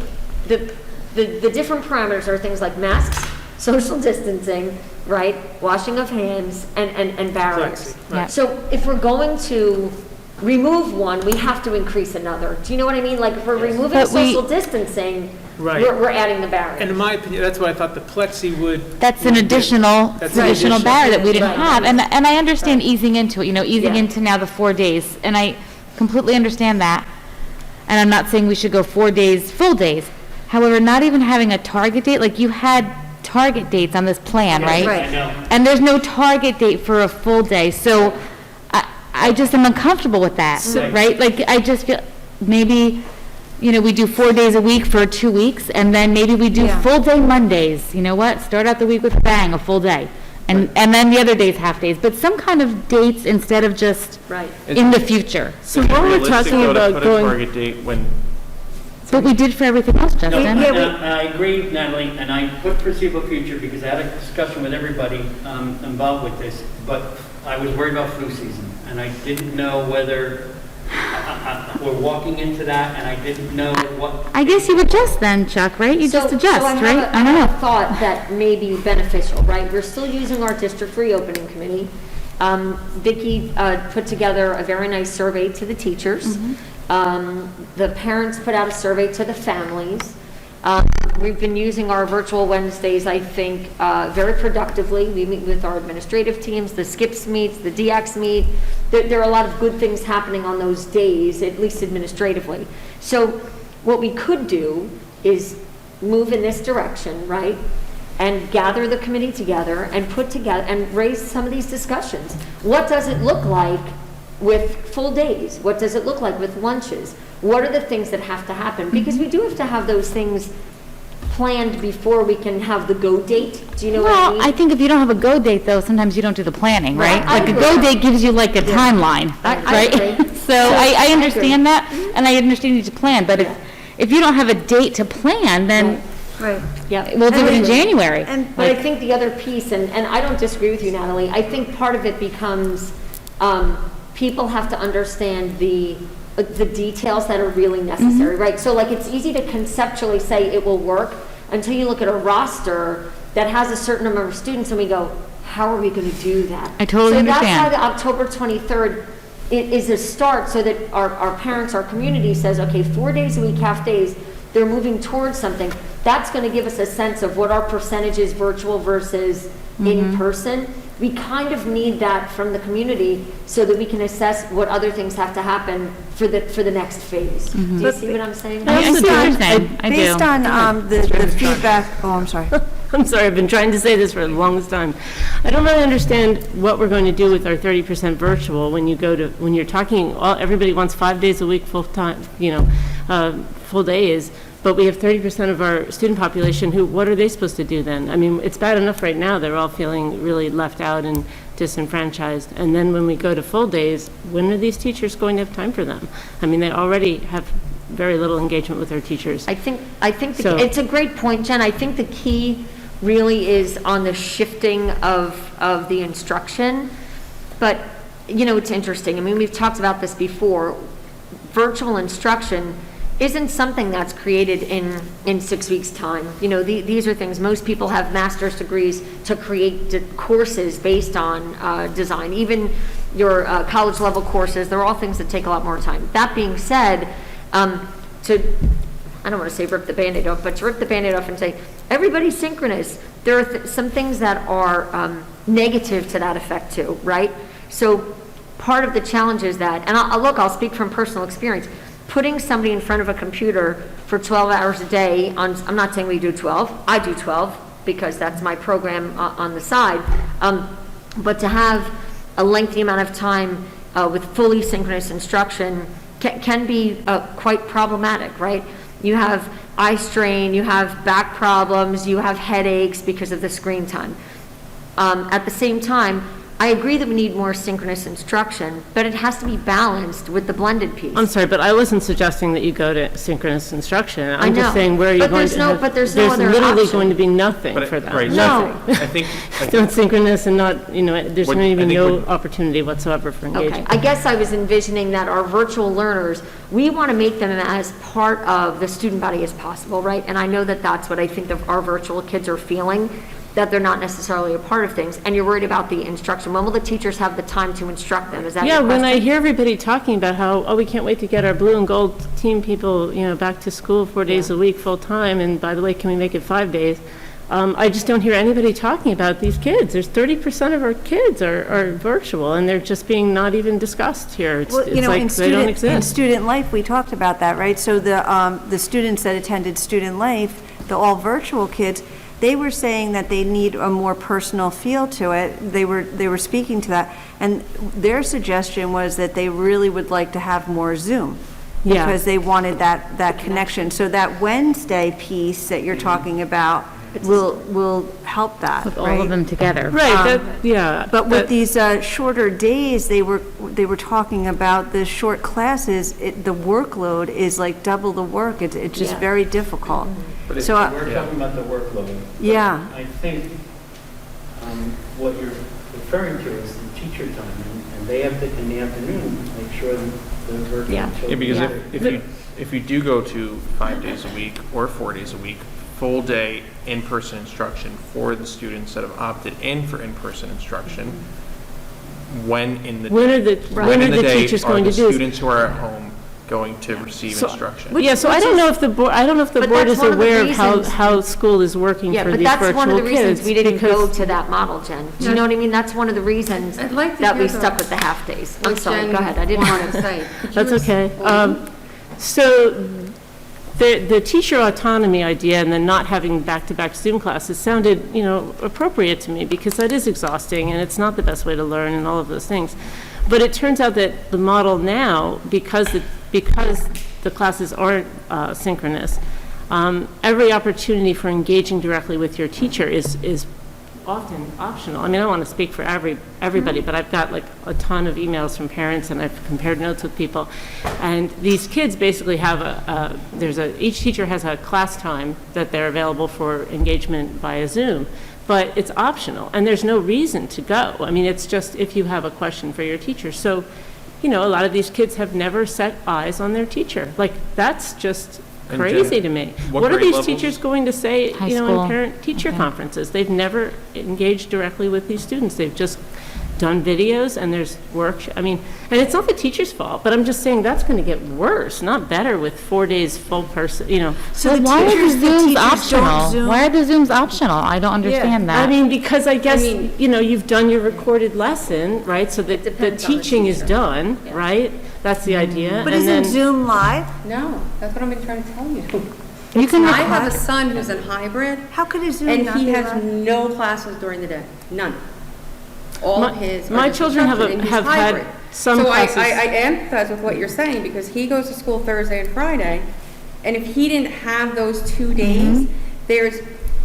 the different parameters are things like masks, social distancing, right, washing of hands, and barriers. Right. So if we're going to remove one, we have to increase another. Do you know what I mean? Like, if we're removing But social distancing, Right. we're adding the barrier. And in my opinion, that's why I thought the plexi would. That's an additional, That's it's additional barrier that we didn't Right. have. And I understand easing into it, easing Yeah. into now the 4 days. And I completely understand that. And I'm not saying we should go 4 days, full days. However, not even having a target date, like you had target dates on this plan, right? Right. I know. And there's no target date for a full day. So I just am uncomfortable with that, right? Like, I just feel, maybe, we do 4 days a week for 2 weeks, and then maybe we do full day Mondays. You know what? Start out the week with a bang, a full day. And then the other days, half days, but some kind of dates instead of just Right. in the future. So what we're talking about Put a going, target date when, But we did for everything else, No, Justin. I agree, Natalie, and I put foreseeable future because I had a discussion with everybody involved with this, but I was worried about flu season, and I didn't know whether we're walking into that, and I didn't know what. I guess you adjust then, Chuck, right? You just adjust, So I right? I don't have a know. thought that may be beneficial, right? We're still using our district reopening committee. Vicki put together a very nice survey to the teachers. The parents put out a survey to the families. We've been using our virtual Wednesdays, I think, very productively. We meet with our administrative teams, the SCIPS meets, the DX meet. There are a lot of good things happening on those days, at least administratively. So what we could do is move in this direction, right? And gather the committee together and put together and raise some of these discussions. What does it look like with full days? What does it look like with lunches? What are the things that have to happen? Because we do have to have those things planned before we can have the go date. Do you know what I Well, mean? I think if you don't have a go date, though, sometimes you don't do the planning, right? I Like, a agree. go date gives you like a timeline, I right? agree. So I understand that, and I understand you need to plan, but Yeah. if you don't have a date to plan, then Right. Yeah. we'll do it in January. But I think the other piece, and I don't disagree with you, Natalie, I think part of it becomes, people have to understand the details that are really necessary, right? So like, it's easy to conceptually say it will work until you look at a roster that has a certain number of students and we go, how are we going to do that? I totally So that's understand. why the October 23rd is a start, so that our parents, our community says, okay, 4 days a week, half days, they're moving towards something. That's going to give us a sense of what our percentage is virtual versus in person. we kind of need that from the community so that we can assess what other things have to happen for the next phase. Do you see what I'm saying? I see what you're saying. I do. Based on the feedback, oh, I'm sorry. I'm sorry, I've been trying to say this for the longest time. I don't really understand what we're going to do with our 30% virtual when you're talking, everybody wants 5 days a week, full-time, full days, but we have 30% of our student population what are they supposed to do then? I mean, it's bad enough right now, they're all feeling really left out and disenfranchised. And then when we go to full days, when are these teachers going to have time for them? I mean, they already have very little engagement with their teachers. I think it's a great point, Jen. I think the key really is on the shifting of the instruction. But, it's interesting. I mean, we've talked about this before. Virtual instruction isn't something that's created in 6 weeks' time. These are things, most people have master's degrees to create courses based on design. Even your college level courses, they're all things that take a lot more time. That being said, I don't want to say rip the Band-Aid off, but to rip the Band-Aid off and say, everybody's synchronous. There are some things that are negative to that effect too, right? So part of the challenge is that, and I'll speak from personal experience, putting somebody in front of a computer for 12 hours a day, I'm not saying we do 12, I do 12 because that's my program on the side, but to have a lengthy amount of time with fully synchronous instruction can be quite problematic, right? You have eye strain, you have back problems, you have headaches because of the screen time. At the same time, I agree that we need more synchronous instruction, but it has to be balanced with the blended piece. I'm sorry, but I wasn't suggesting that you go to synchronous instruction. I'm just saying where you're going to have... But there's no other literally option. going to be nothing for that. Right, Nothing. I think Not synchronous and not, there's going to be no opportunity whatsoever for Okay, engagement. I guess I was envisioning that our virtual learners, we want to make them as part of the student body as possible, right? And I know that that's what I think our virtual kids are feeling, that they're not necessarily a part of things, and you're worried about the instruction. When will the teachers have the time to instruct them? Is that your Yeah, when I question? hear everybody talking about how, we can't wait to get our blue and gold team people, back to school 4 days a week, full-time, and by the way, can we make it 5 days? I just don't hear anybody talking about these kids. There's 30% of our kids are virtual, and they're just being not even discussed here. It's like they don't exist. In student life, we talked about that, right? So the students that attended student life, the all virtual kids, they were saying that they need a more personal feel to it. They were speaking to that, and their suggestion was that they really would like to have more Zoom. Yeah. Because they wanted that connection. So that Wednesday piece that you're talking about will help that, With right? all of them together. Right, But with these shorter days, they were talking about the short classes, the workload is like double the work. It's just very difficult. But if So, we're talking about the workload. Yeah. I think what you're referring to is the teacher time, and they have to, in the afternoon, make sure that they're working. Yeah. Yeah, because if you do go to 5 days a week or 4 days a week, full day in-person instruction for the students that have opted in for in-person instruction, when in the day teachers are going the to do this? students who are at home going to receive instruction? Yeah, so I don't know if the board, board is aware of how school is working Yeah, for but these that's one of virtual the reasons kids. we didn't go because- to that model, Jen. Do you know what I mean? That's one of the reasons I'd like to that we hear stuck the- with the half days. I'm what sorry, Jen go ahead, I didn't want wanted to to say. That's okay. So the teacher autonomy idea and then not having back-to-back Zoom classes sounded, appropriate to me because that is exhausting and it's not the best way to learn and all of those things. But it turns out that the model now, because the classes aren't synchronous, every opportunity for engaging directly with your teacher is often optional. I mean, I don't want to speak for everybody, but I've got like a ton of emails from parents and I've compared notes with people. And these kids basically have each teacher has a class time that they're available for engagement via Zoom, but it's optional and there's no reason to go. I mean, it's just if you have a question for your teacher. So, a lot of these kids have never set eyes on their teacher. Like, that's just And crazy Jen, to me. what What are grade these levels? teachers going to say, High in school. parent-teacher conferences? They've never engaged directly with these students. They've just done videos and there's I mean, and it's not the teacher's fault, but I'm just saying that's going to get worse, not better with 4 days full person, you know. So why are the Zooms optional? Why are the Zooms optional? I don't understand that. I mean, because I guess, you know, you've done your recorded lesson, right? So that the teaching is done, right? That's the idea. But And isn't then- Zoom live? No, that's what I've been trying to tell you. You can I have a son who's in hybrid, How could a Zoom and not he be has live? no classes during the day, none. All of his are my just children have instruction, and he's have had hybrid. some So classes. I empathize with what you're saying, because he goes to school Thursday and Friday, and if he didn't have those 2 days, there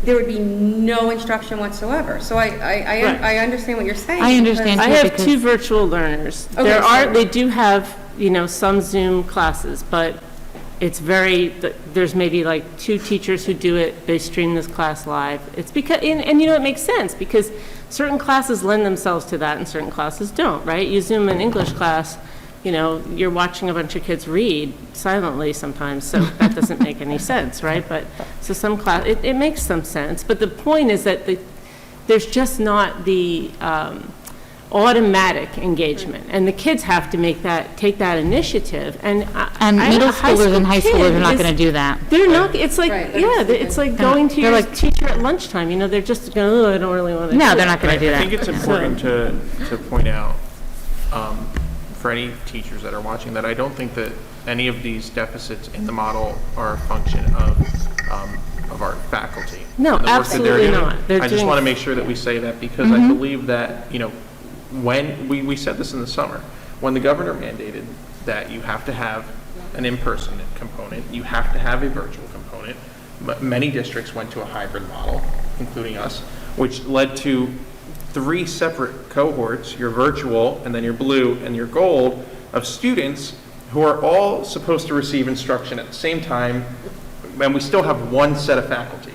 would be no instruction whatsoever. So I understand what you're saying. I understand. I too, have because- 2 virtual learners. Okay, They do have, you know, some Zoom classes, but it's there's maybe like 2 teachers who do it, they stream this class live. It's because, and you know, it makes sense, because certain classes lend themselves to that and certain classes don't, right? You Zoom an English class, you know, you're watching a bunch of kids read silently sometimes, so that doesn't make any sense, right? But, so some class, it makes some sense, but the point is that there's just not the automatic engagement, and the kids have to take that initiative, and middle schoolers and high schoolers are not going to do that. They're not, it's like, Right, yeah, it's like going to your teacher at lunchtime, you know, they're just going, oh, I don't really want to. No, they're not going to do I that. think it's important to point out, for any teachers that are watching, that I don't think that any of these deficits in the model are a function of our faculty. No, and the work that they're absolutely doing. not. They're I just doing- want to make sure that we say that, because I believe that, you know, when, we said this in the summer, when the governor mandated that you have to have an in-person component, you have to have a virtual component, but many districts went to a hybrid model, including us, which led to 3 separate cohorts, your virtual, and then your blue, and your gold, of students who are all supposed to receive instruction at the same time, and we still have 1 set of faculty,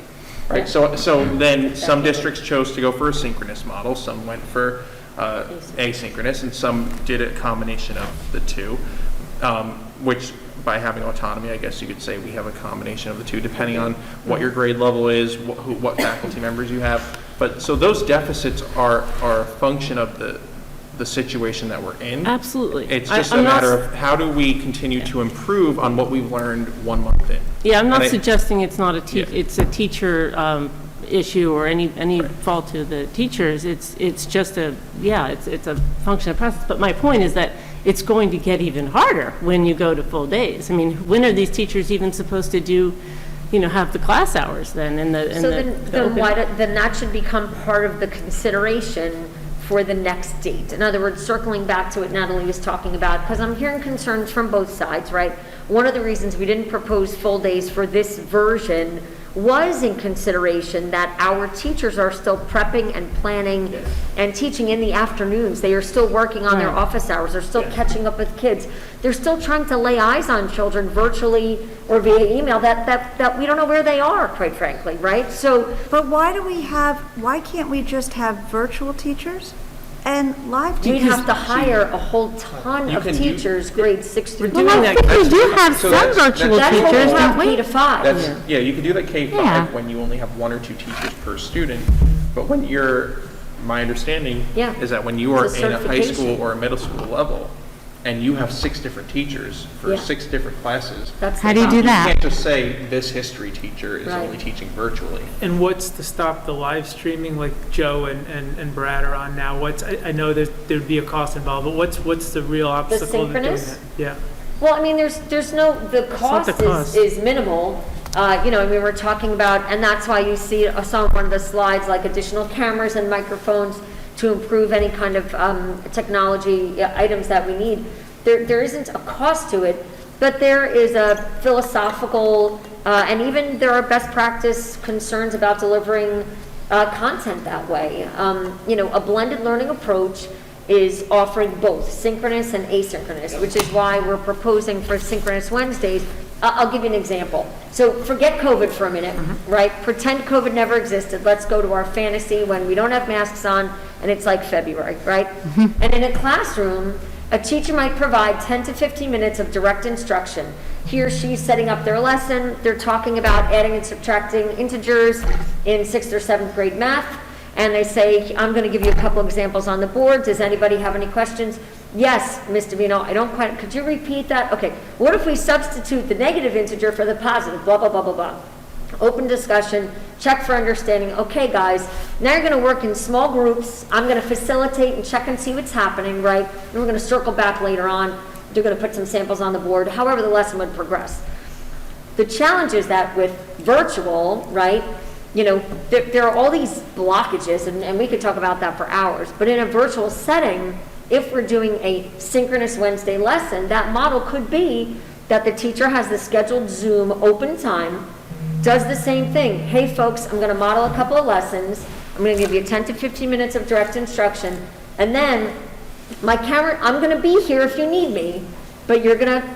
right? So then some districts chose to go for a synchronous model, some went for asynchronous, and some did a combination of the 2, which by having autonomy, I guess you could say we have a combination of the 2, depending on what your grade level is, what faculty members you have. But so those deficits are a function of the situation that we're in. Absolutely. It's just a matter of how do we continue to improve on what we've learned 1 month in. Yeah, I'm not And suggesting it's not Yeah. it's a teacher issue or any fault to the teachers. It's just it's a function of process. But my point is that it's going to get even harder when you go to full days. I mean, when are these teachers even supposed to do, you know, have the class hours then? So then that should become part of the consideration for the next date. In other words, circling back to what Natalie was talking about, because I'm hearing concerns from both sides, right? One of the reasons we didn't propose full days for this version was in consideration that our teachers are still prepping and planning and teaching in the afternoons. They are still working on their office hours. They're still catching up with kids. They're still trying to lay eyes on children virtually or via email that we don't know where they are, quite frankly, right? So, But why can't we just have virtual teachers and live we'd teachers? have to hire a whole ton of teachers, grades 6 through 12. Well, I think we do have So some that's- virtual That's what we teachers, have don't K we? to 5. Yeah, you could do that K-5 Yeah. when you only have 1 or 2 teachers per student, but when my understanding Yeah. is that when you are It's a in a high certification. school or a middle school level, and you have 6 different teachers for Yeah. 6 different classes. That's How the do you do You that? can't just say this history teacher is Right. only teaching virtually. And what's to stop the live streaming like Joe and Brad are on now? I know there'd be a cost involved, but what's the real obstacle to doing synchronous? that? Yeah. Well, I mean, there's no, the cost the cost. is minimal. You know, I mean, we're talking about, and that's why you saw on one of the slides, like additional cameras and microphones to improve any kind of technology items that we need. There isn't a cost to it, but there is a philosophical, and even there are best practice concerns about delivering content that way. You know, a blended learning approach is offering both synchronous and asynchronous, which is why we're proposing for Synchronous Wednesdays. I'll give you an example. So forget COVID for a minute, right? Pretend COVID never existed. Let's go to our fantasy when we don't have masks on and it's like February, right? And in a classroom, a teacher might provide 10 to 15 minutes of direct instruction. He or she's setting up their lesson. They're talking about adding and subtracting integers in 6th or 7th grade math. and they say, I'm going to give you a couple examples on the board. Does anybody have any questions? Yes, Mr. Vino, I don't quite, could you repeat that? Okay, what if we substitute the negative integer for the positive, blah, blah, blah, blah, blah. Open discussion, check for understanding. Okay, guys, now you're going to work in small groups. I'm going to facilitate and check and see what's happening, right? And we're going to circle back later on. You're going to put some samples on the board, however the lesson would progress. The challenge is that with virtual, right, you know, there are all these blockages, and we could talk about that for hours, but in a virtual setting, if we're doing a synchronous Wednesday lesson, that model could be that the teacher has the scheduled Zoom open time, does the same thing. Hey folks, I'm going to model a couple of lessons. I'm going to give you 10 to 15 minutes of direct instruction. And then my camera, I'm going to be here if you need me, but you're going to,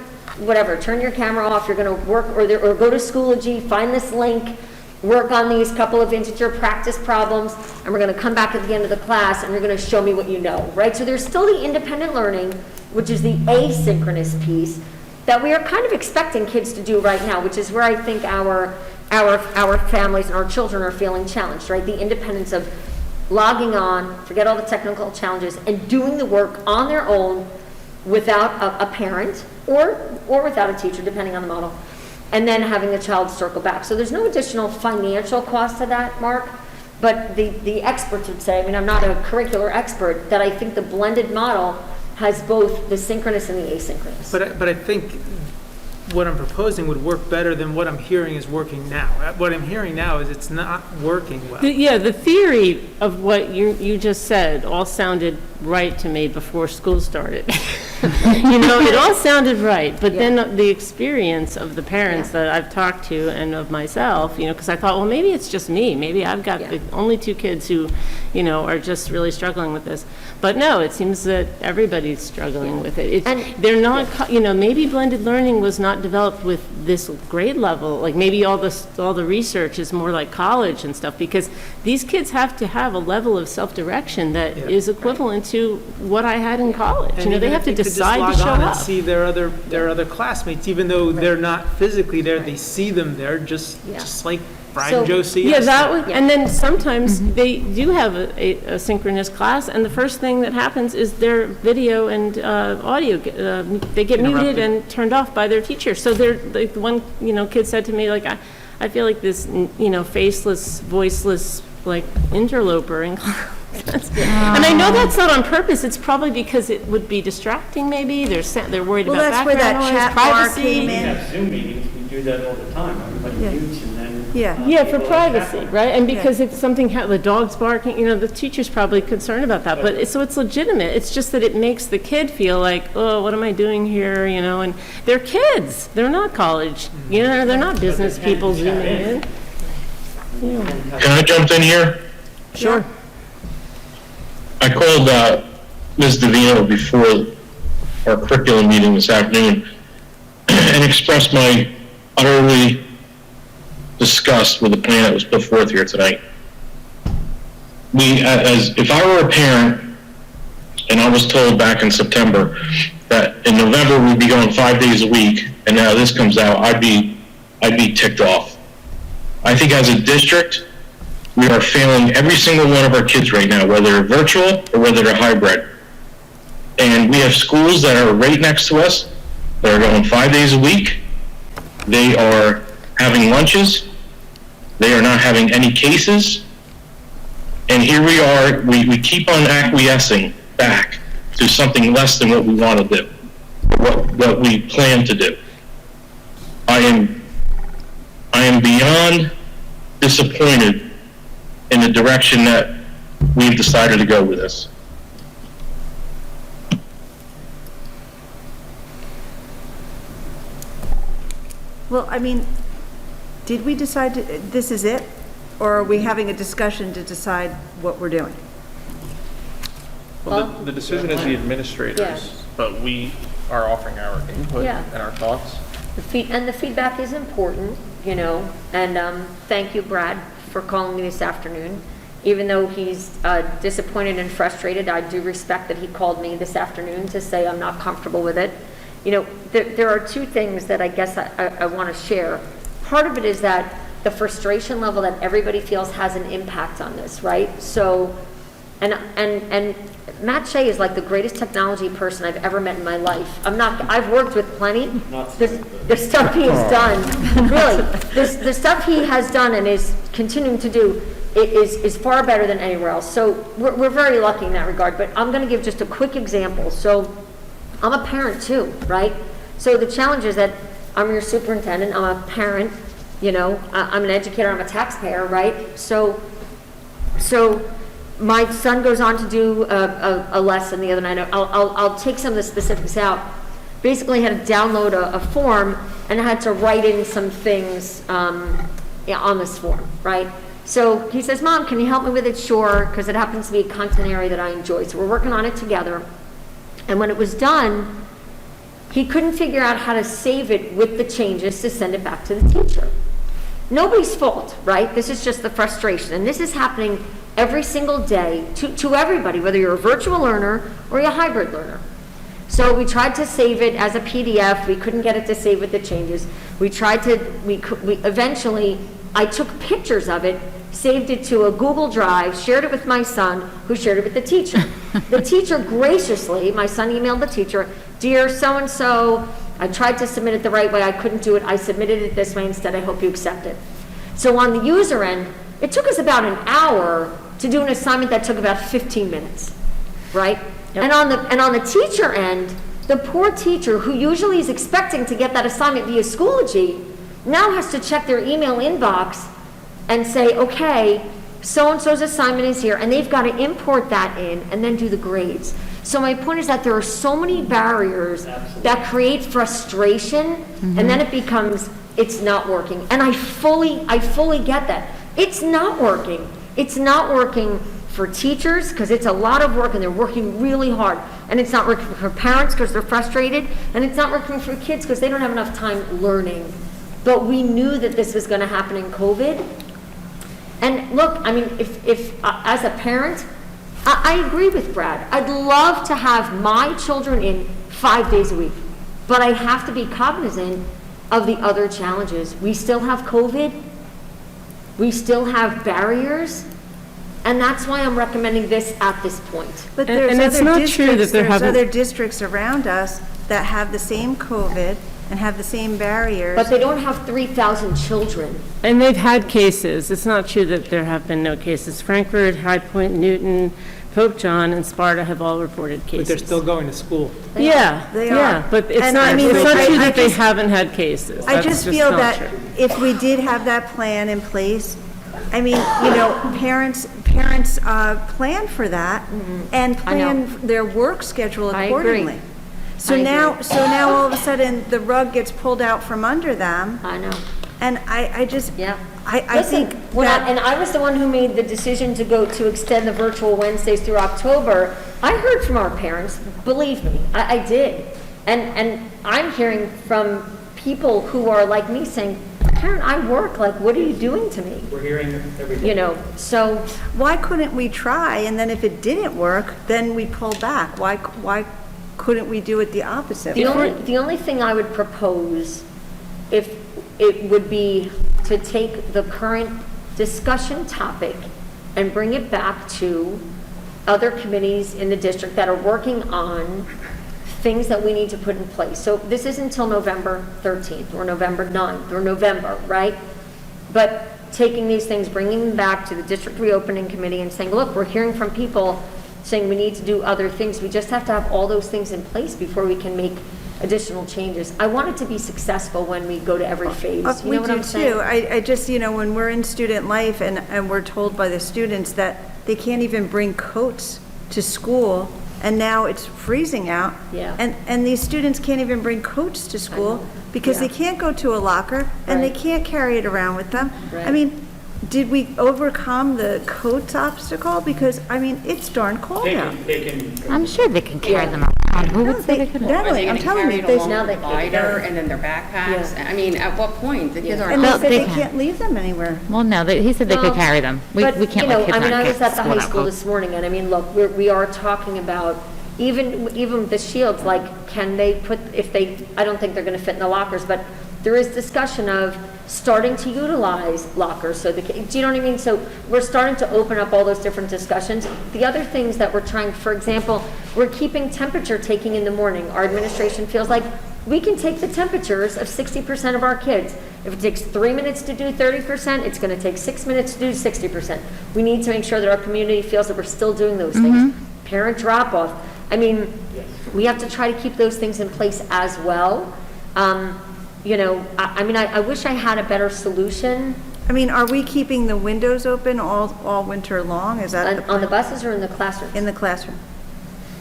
whatever, turn your camera off. You're going to work or go to Schoology, find this link, work on these couple of integer practice problems, and we're going to come back at the end of the class and you're going to show me what you know, right? So there's still the independent learning, which is the asynchronous piece that we are kind of expecting kids to do right now, which is where I think our families and our children are feeling challenged, right? The independence of logging on, forget all the technical challenges, and doing the work on their own without a parent or without a teacher, depending on the model, and then having the child circle back. So there's no additional financial cost to that, Mark, but the experts would say, I mean, I'm not a curricular expert, that I think the blended model has both the synchronous and the asynchronous. But I think what I'm proposing would work better than what I'm hearing is working now. What I'm hearing now is it's not working well. The theory of what you just said all sounded right to me before school started. You know, it all sounded right, but then the experience of the parents that I've talked to and of myself, you know, because I thought, well, maybe it's just me. Maybe I've got the only two kids who, you know, are just really struggling with this. But no, it seems that everybody's struggling with it. They're not, you know, maybe blended learning was not developed with this grade level. Like maybe all the research is more like college and stuff, because these kids have to have a level of self-direction that is equivalent to what I had in college. And you know, they have to decide to show up. And see their other classmates, even though they're not physically there, they see them there, just like Brad and Joe see us. And then sometimes they do have a synchronous class, and the first thing that happens is their video and audio, they get muted and turned off by their teacher. So they're, like one, you know, kid said to me, like, I feel like this, you know, faceless, voiceless, like, interloper in class. And I know that's not on purpose. It's probably because it would be distracting. Maybe they're worried about that's where background that noise, chat bar privacy. came We in. have Zoom meetings, we do that all the time, everybody mutes and then. Yeah, for privacy, right? And because if something, the dog's barking, you know, the teacher's probably concerned about that. But so it's legitimate. It's just that it makes the kid feel like, oh, what am I doing here? You know, and they're kids. They're not college. You know, they're not business people zooming in. Yeah. Can I jump in here? Sure. I called Ms. DeVino before our curriculum meeting this afternoon and expressed my utterly disgust with the plan that was put forth here tonight. If I were a parent and I was told back in September that in November we'd be going 5 days a week, and now this comes out, I'd be ticked off. I think as a district, we are failing every single one of our kids right now, whether they're virtual or whether they're hybrid. And we have schools that are right next to us that are going 5 days a week. They are having lunches. They are not having any cases. And here we are, we keep on acquiescing back to something less than what we want to do, what we plan to do. I am beyond disappointed in the direction that we've decided to go with this. Well, I mean, did we decide this is it? Or are we having a discussion to decide what we're doing? Well, the decision is the administrators, but we are offering our input and our thoughts. And the feedback is important, you know, and thank you, Brad, for calling me this afternoon. Even though he's disappointed and frustrated, I do respect that he called me this afternoon to say I'm not comfortable with it. You know, there are two things that I guess I want to share. Part of it is that the frustration level that everybody feels has an impact on this, right? So, and Matt Shea is like the greatest technology person I've ever met in my life. I've worked with plenty. The stuff he has done, really, the stuff he has done and is continuing to do is far better than anywhere else. So we're very lucky in that regard, but I'm gonna give just a quick example. So I'm a parent too, right? So the challenge is that I'm your superintendent, I'm a parent, you know, I'm an educator, I'm a taxpayer, right? So my son goes on to do a lesson the other night. I'll take some of the specifics out. Basically, had to download a form and I had to write in some things on this form, right? So he says, Mom, can you help me with it? Sure, because it happens to be a content area that I enjoy. So we're working on it together. And when it was done, he couldn't figure out how to save it with the changes to send it back to the teacher. Nobody's fault, right? This is just the frustration. And this is happening every single day to everybody, whether you're a virtual learner or you're a hybrid learner. So we tried to save it as a PDF. We couldn't get it to save with the changes. Eventually, I took pictures of it, saved it to a Google Drive, shared it with my son, who shared it with the teacher. The teacher graciously, my son emailed the teacher, Dear so-and-so, I tried to submit it the right way, I couldn't do it, I submitted it this way instead, I hope you accept it. So on the user end, it took us about an hour to do an assignment that took about 15 minutes, right? Yep. And on the teacher end, the poor teacher who usually is expecting to get that assignment via Schoology now has to check their email inbox and say, okay, so-and-so's assignment is here, and they've got to import that in and then do the grades. So my point is that there are so many barriers that create frustration, and then it becomes, it's not working. And I fully get that. It's not working. It's not working for teachers because it's a lot of work and they're working really hard. And it's not working for parents because they're frustrated. And it's not working for kids because they don't have enough time learning. But we knew that this was going to happen in COVID. And look, I mean, if as a parent, I agree with Brad. I'd love to have my children in 5 days a week. But I have to be cognizant of the other challenges. We still have COVID. We still have barriers. And that's why I'm recommending this at this point. But there's and it's other not districts, true that there there's haven't- other districts around us that have the same COVID and have the same barriers. But they don't have 3,000 children. And they've had cases. It's not true that there have been no cases. Frankfurt, High Point, Newton, Pope John, and Sparta have all reported cases. But they're still going to school. Yeah, They yeah, are. but it's And not, I mean, it's not I- true I that they just- haven't had cases. I That's just feel not that true. if we did have that plan in place, I mean, you know, parents plan for that and I know. plan their work schedule I agree. accordingly. So I now, agree. all of a sudden, the rug gets pulled out from under them, I know. and I just, Yeah. I Listen, think and I was the one who made the decision to extend the virtual Wednesdays through October. I heard from our parents, believe me, I did. And I'm hearing from people who are like me saying, Karen, I work, like, what are you doing to me? We're hearing it every day. You know, so, why couldn't we try, and then if it didn't work, then we pull back? Why couldn't we do it the opposite? the only thing I would propose, if it would be to take the current discussion topic and bring it back to other committees in the district that are working on things that we need to put in place. So this isn't until November 13th or November 9th or November, right? But taking these things, bringing them back to the district reopening committee and saying, look, we're hearing from people saying we need to do other things. We just have to have all those things in place before we can make additional changes. I want it to be successful when we go to every phase. You We know what do I'm saying? too. I just, you know, when we're in student life and we're told by the students that they can't even bring coats to school, and now it's freezing out. Yeah. And these students can't even bring coats to school because Yeah. they can't go to a locker and they Right. can't carry it around with them. Right. I mean, did we overcome the coats obstacle? Because, I mean, it's darn cold out. They can. I'm sure they can carry them around. Who would say they couldn't? Natalie, I'm telling you, they, now they- Divider and then their backpacks. I mean, at what point? The kids and aren't. they Well, said they they can. can't leave them anywhere. Well, no, he said they could Well, carry them. We But, can't you know, let kids I mean, not I was get at the school high without school coats. this morning, and I mean, look, we are talking about, even the shields, like, can they put, I don't think they're gonna fit in the lockers, but there is discussion of, starting to utilize lockers, so do you know what I mean? So we're starting to open up all those different discussions. The other things that we're trying, for example, we're keeping temperature taking in the morning. Our administration feels like we can take the temperatures of 60% of our kids. If it takes 3 minutes to do 30%, it's going to take 6 minutes to do 60%. We need to make sure that our community feels that we're still doing those things. Parent drop-off. I mean, we have to try to keep those things in place as well. You know, I wish I had a better solution. I mean, are we keeping the windows open all winter long? Is that On the buses or in the classroom? in the classroom?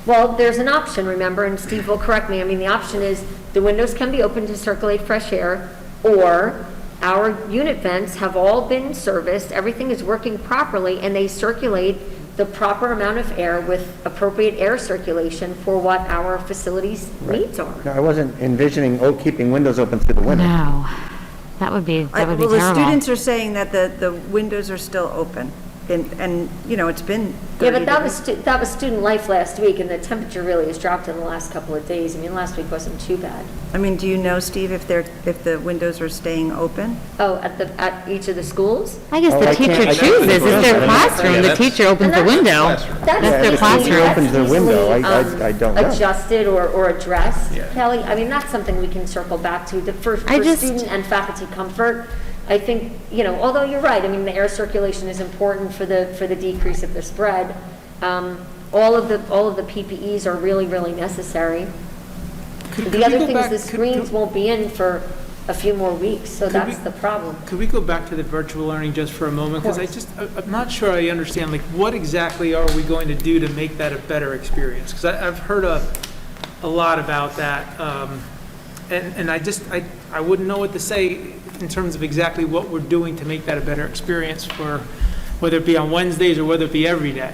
Well, there's an option, remember, and Steve will correct me. I mean, the option is the windows can be open to circulate fresh air, or our unit vents have all been serviced, everything is working properly, and they circulate the proper amount of air with appropriate air circulation for what our facilities' needs are. No, I wasn't envisioning keeping windows open through the winter. No, that would be Well, terrible. the students are saying that the windows are still open, and, you know, it's been 30 Yeah, but that degrees. was student life last week, and the temperature really has dropped in the last couple of days. I mean, last week wasn't too bad. I mean, do you know, Steve, if the windows are staying open? Oh, at each of the schools? I guess Oh, the I can't- teacher I can't chooses, think of it's their it. classroom, Yeah, the that's- teacher opens the window. That's Yeah, if the easily- teacher opens their that's window, I easily, don't know. Adjusted or addressed, Yeah. Kelly. I mean, that's something we can circle back to. For I just- student and faculty comfort, I think, you know, although you're right, I mean, the air circulation is important for the decrease of the spread. All of the PPEs are really, really necessary. Could The we other go thing is back- the screens won't be in for a few more weeks, so Could that's we- the problem. Could we go back to the virtual learning just for a moment? Because I'm not sure I understand, like, what exactly are we going to do to make that a better experience? Because I've heard a lot about that, and I wouldn't know what to say in terms of exactly what we're doing to make that a better experience for, whether it be on Wednesdays or whether it be every day.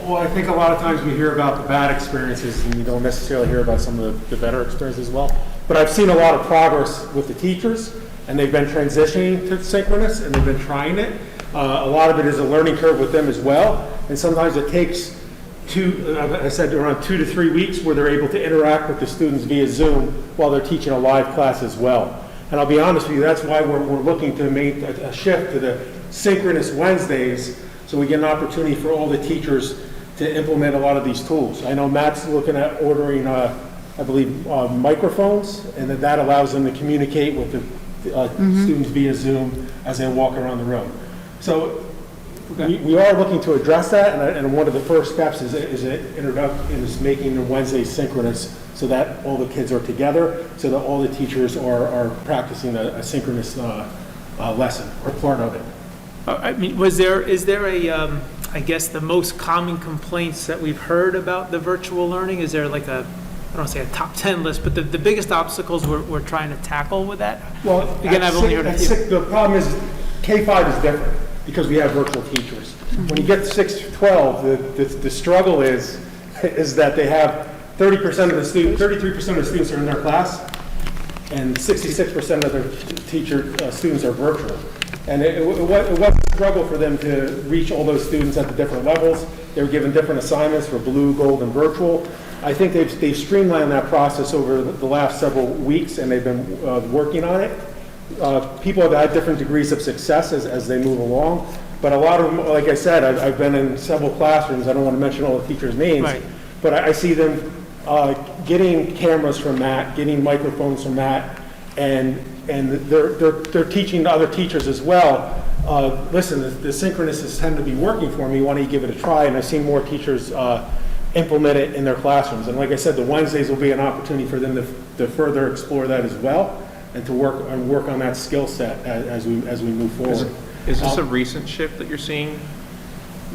Well, I think a lot of times we hear about the bad experiences and you don't necessarily hear about some of the better experiences as well. But I've seen a lot of progress with the teachers, and they've been transitioning to synchronous and they've been trying it. A lot of it is a learning curve with them as well. And sometimes it takes I said around 2 to 3 weeks where they're able to interact with the students via Zoom while they're teaching a live class as well. And I'll be honest with you, that's why we're looking to make a shift to the synchronous Wednesdays, so we get an opportunity for all the teachers to implement a lot of these tools. I know Matt's looking at ordering, I believe, microphones, and that allows them to communicate with the students via Zoom as they walk around the room. So we are looking to address that, and one of the first steps is making the Wednesday synchronous, so that all the kids are together, so that all the teachers are practicing a synchronous lesson or part of it. I mean, is there a, I guess the most common complaints that we've heard about the virtual learning? Is there like I don't want to say a top 10 list, but the biggest obstacles we're trying to tackle with that? Well, Again, I've only heard a few. The problem is K-5 is different because we have virtual teachers. When you get to 6 to 12, the struggle is that they have 30% of the students, 33% of the students are in their class, and 66% of their students are virtual. And it was a struggle for them to reach all those students at the different levels. They were given different assignments for blue, gold, and virtual. I think they've streamlined that process over the last several weeks, and they've been working on it. People have had different degrees of success as they move along, but a lot of them, like I said, I've been in several classrooms. I don't want to mention all the teachers' names, Right. but I see them getting cameras from Matt, getting microphones from Matt, and they're teaching to other teachers as well. Listen, the synchronous tend to be working for me. Why don't you give it a try? And I've seen more teachers implement it in their classrooms. And like I said, the Wednesdays will be an opportunity for them to further explore that as well, and to work on that skill set as we move forward. Is this a recent shift that you're seeing?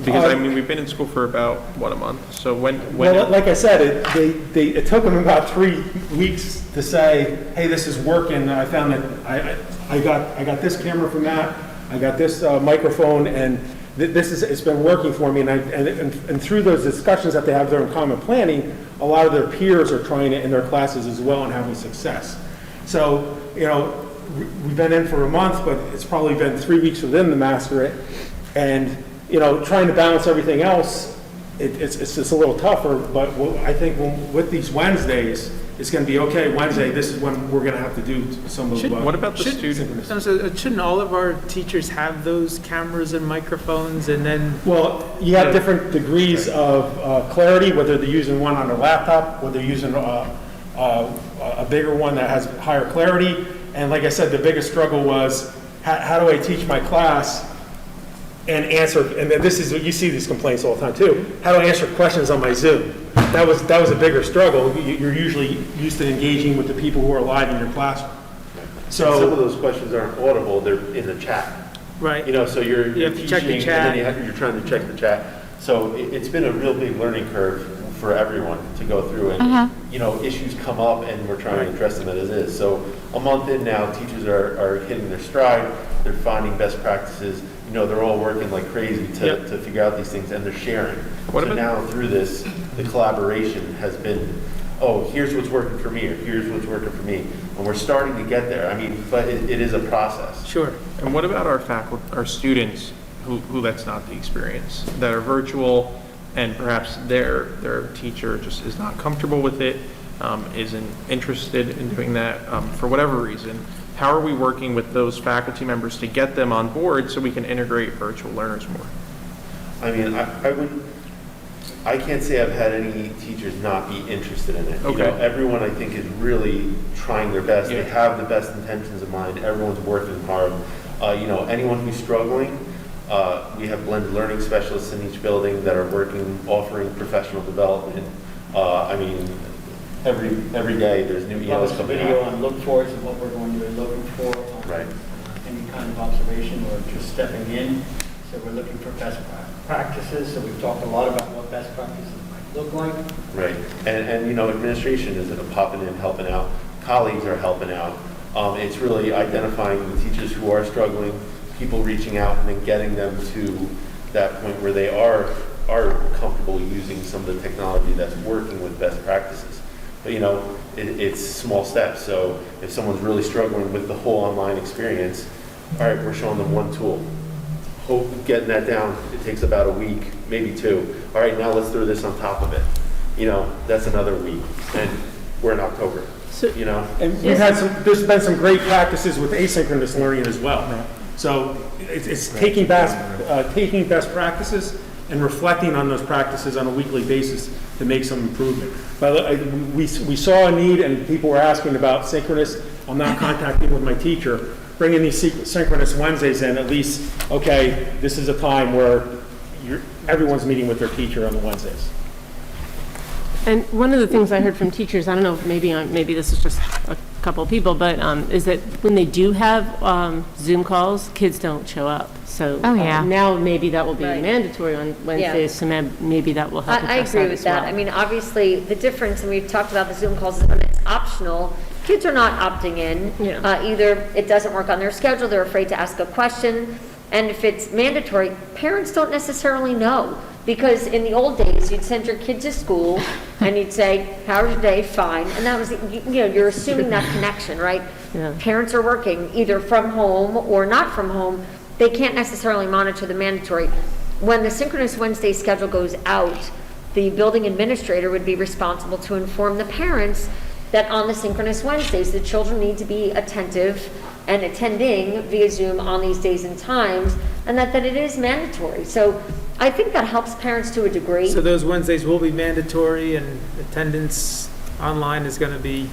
Because, I mean, we've been in school for about, what, a month? So when Well, like I said, it took them about 3 weeks to say, hey, this is working. I found that I got this camera from Matt, I got this microphone, and it's been working for me. And through those discussions that they have there in common planning, a lot of their peers are trying it in their classes as well and having success. So, you know, we've been in for a month, but it's probably been 3 weeks for them to master it. And, you know, trying to balance everything else, it's just a little tougher. But I think with these Wednesdays, it's going to be, okay, Wednesday, this is when we're going to have to do some of. What about the students? Shouldn't all of our teachers have those cameras and microphones and then? Well, you have different degrees of clarity, whether they're using one on their laptop, whether they're using a bigger one that has higher clarity. And like I said, the biggest struggle was, how do I teach my class and answer, and this is, you see these complaints all the time too, how do I answer questions on my Zoom? That was a bigger struggle. You're usually used to engaging with the people who are live in your classroom. So some of those questions aren't audible, they're in the chat. Right. You know, so you're have to check the teaching, chat. and then you're trying to check the chat. So it's been a real big learning curve for everyone to go through, and you know, issues come up and we're trying to address them as is. So a month in now, teachers are hitting their stride, they're finding best practices, you know, they're all working like crazy to figure out these things, and they're sharing. So now through this, the collaboration has been, oh, here's what's working for me, or here's what's working for me. And we're starting to get there. I mean, but it is a process. Sure. And what about our faculty, our students who that's not the experience, that are virtual and perhaps their teacher just is not comfortable with it, isn't interested in doing that for whatever reason? How are we working with those faculty members to get them on board so we can integrate virtual learners more? I mean, I can't say I've had any teachers not be interested in it. Okay. You know, everyone I think is really trying their best. They have the best intentions in mind. Everyone's working hard. You know, anyone who's struggling, we have blended learning specialists in each building that are working, offering professional development. I mean, every day there's new emails Publish a coming video out. on look for's and what we're going to be looking for. Right. Any kind of observation or just stepping in. So we're looking for best practices. So we've talked a lot about what best practices might look like. Right. And you know, administration is popping in, helping out. Colleagues are helping out. It's really identifying the teachers who are struggling, people reaching out, and then getting them to that point where they are comfortable using some of the technology that's working with best practices. But you know, it's small steps. So if someone's really struggling with the whole online experience, all right, we're showing them one tool. Getting that down, it takes about a week, maybe 2. All right, now let's throw this on top of it. You know, that's another week, and we're in October. So, you know, and there's been some great practices with asynchronous learning as well. So it's taking best practices and reflecting on those practices on a weekly basis to make some improvement. But we saw a need, and people were asking about synchronous. I'm not contacting with my teacher. Bringing these synchronous Wednesdays in, at least, okay, this is a time where everyone's meeting with their teacher on the Wednesdays. And one of the things I heard from teachers, I don't know, maybe this is just a couple of people, but is that when they do have Zoom calls, kids don't show up. So now maybe that will be mandatory on Wednesdays, so maybe that will help I address agree that with as that. well. I mean, obviously, the difference, and we've talked about the Zoom calls, is when it's optional, kids are not opting in. Either it doesn't work on their schedule, they're afraid to ask a question, and if it's mandatory, parents don't necessarily know. Because in the old days, you'd send your kid to school and you'd say, how's your day? Fine. And that was, you're assuming that connection, right? Parents are working either from home or not from home. They can't necessarily monitor the mandatory. When the synchronous Wednesday schedule goes out, the building administrator would be responsible to inform the parents that on the synchronous Wednesdays, the children need to be attentive and attending via Zoom on these days and times, and that it is mandatory. So I think that helps parents to a degree. So those Wednesdays will be mandatory, and attendance online is going to be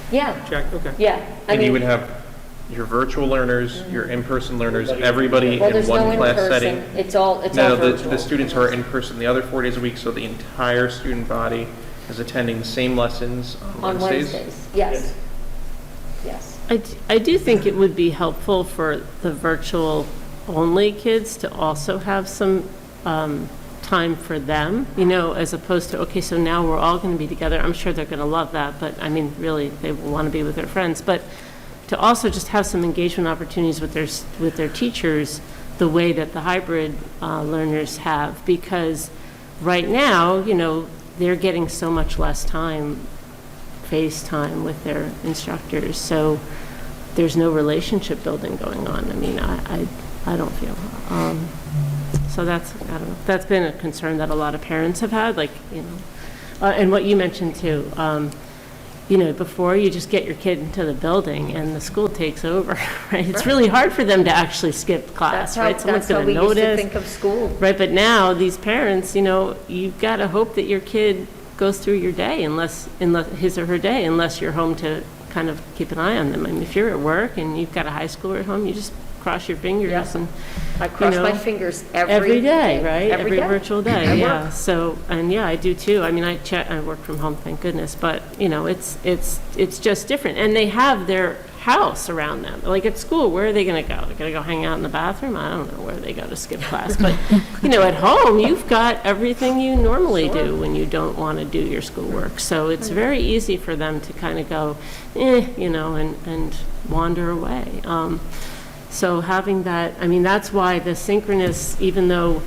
checked? Okay. Yeah. And you would have your virtual learners, your in-person learners, everybody in one class setting. It's all virtual. The students who are in person the other 4 days a week, so the entire student body is attending the same lessons on Wednesdays? Yes. Yes. I do think it would be helpful for the virtual only kids to also have some time for them, as opposed to, okay, so now we're all going to be together. I'm sure they're going to love that, but I mean, really, they want to be with their friends. But to also just have some engagement opportunities with their teachers the way that the hybrid learners have, because right now, they're getting so much less time, FaceTime with their instructors, so there's no relationship building going on. I mean, I don't feel. So I don't know. That's been a concern that a lot of parents have had, and what you mentioned too. before you just get your kid into the building and the school takes over, right? It's really hard for them to actually skip class, right? Someone's going to notice. That's how we used to think of school. Right, but now, these parents, you've got to hope that your kid goes through your day, unless his or her day, unless you're home to kind of keep an eye on them. I mean, if you're at work and you've got a high schooler at home, you just cross your fingers and, I cross my fingers every day, right? Every day. virtual day, At yeah. work. So, and yeah, I do too. I mean, I work from home, thank goodness, but, it's just different. And they have their house around them. Like at school, where are they going to go? They're going to go hang out in the bathroom? I don't know where they go to skip class. But, at home, you've got everything you normally do when you don't want to do your schoolwork. So it's very easy for them to kind of go, and wander away. So having that, that's why the synchronous, even though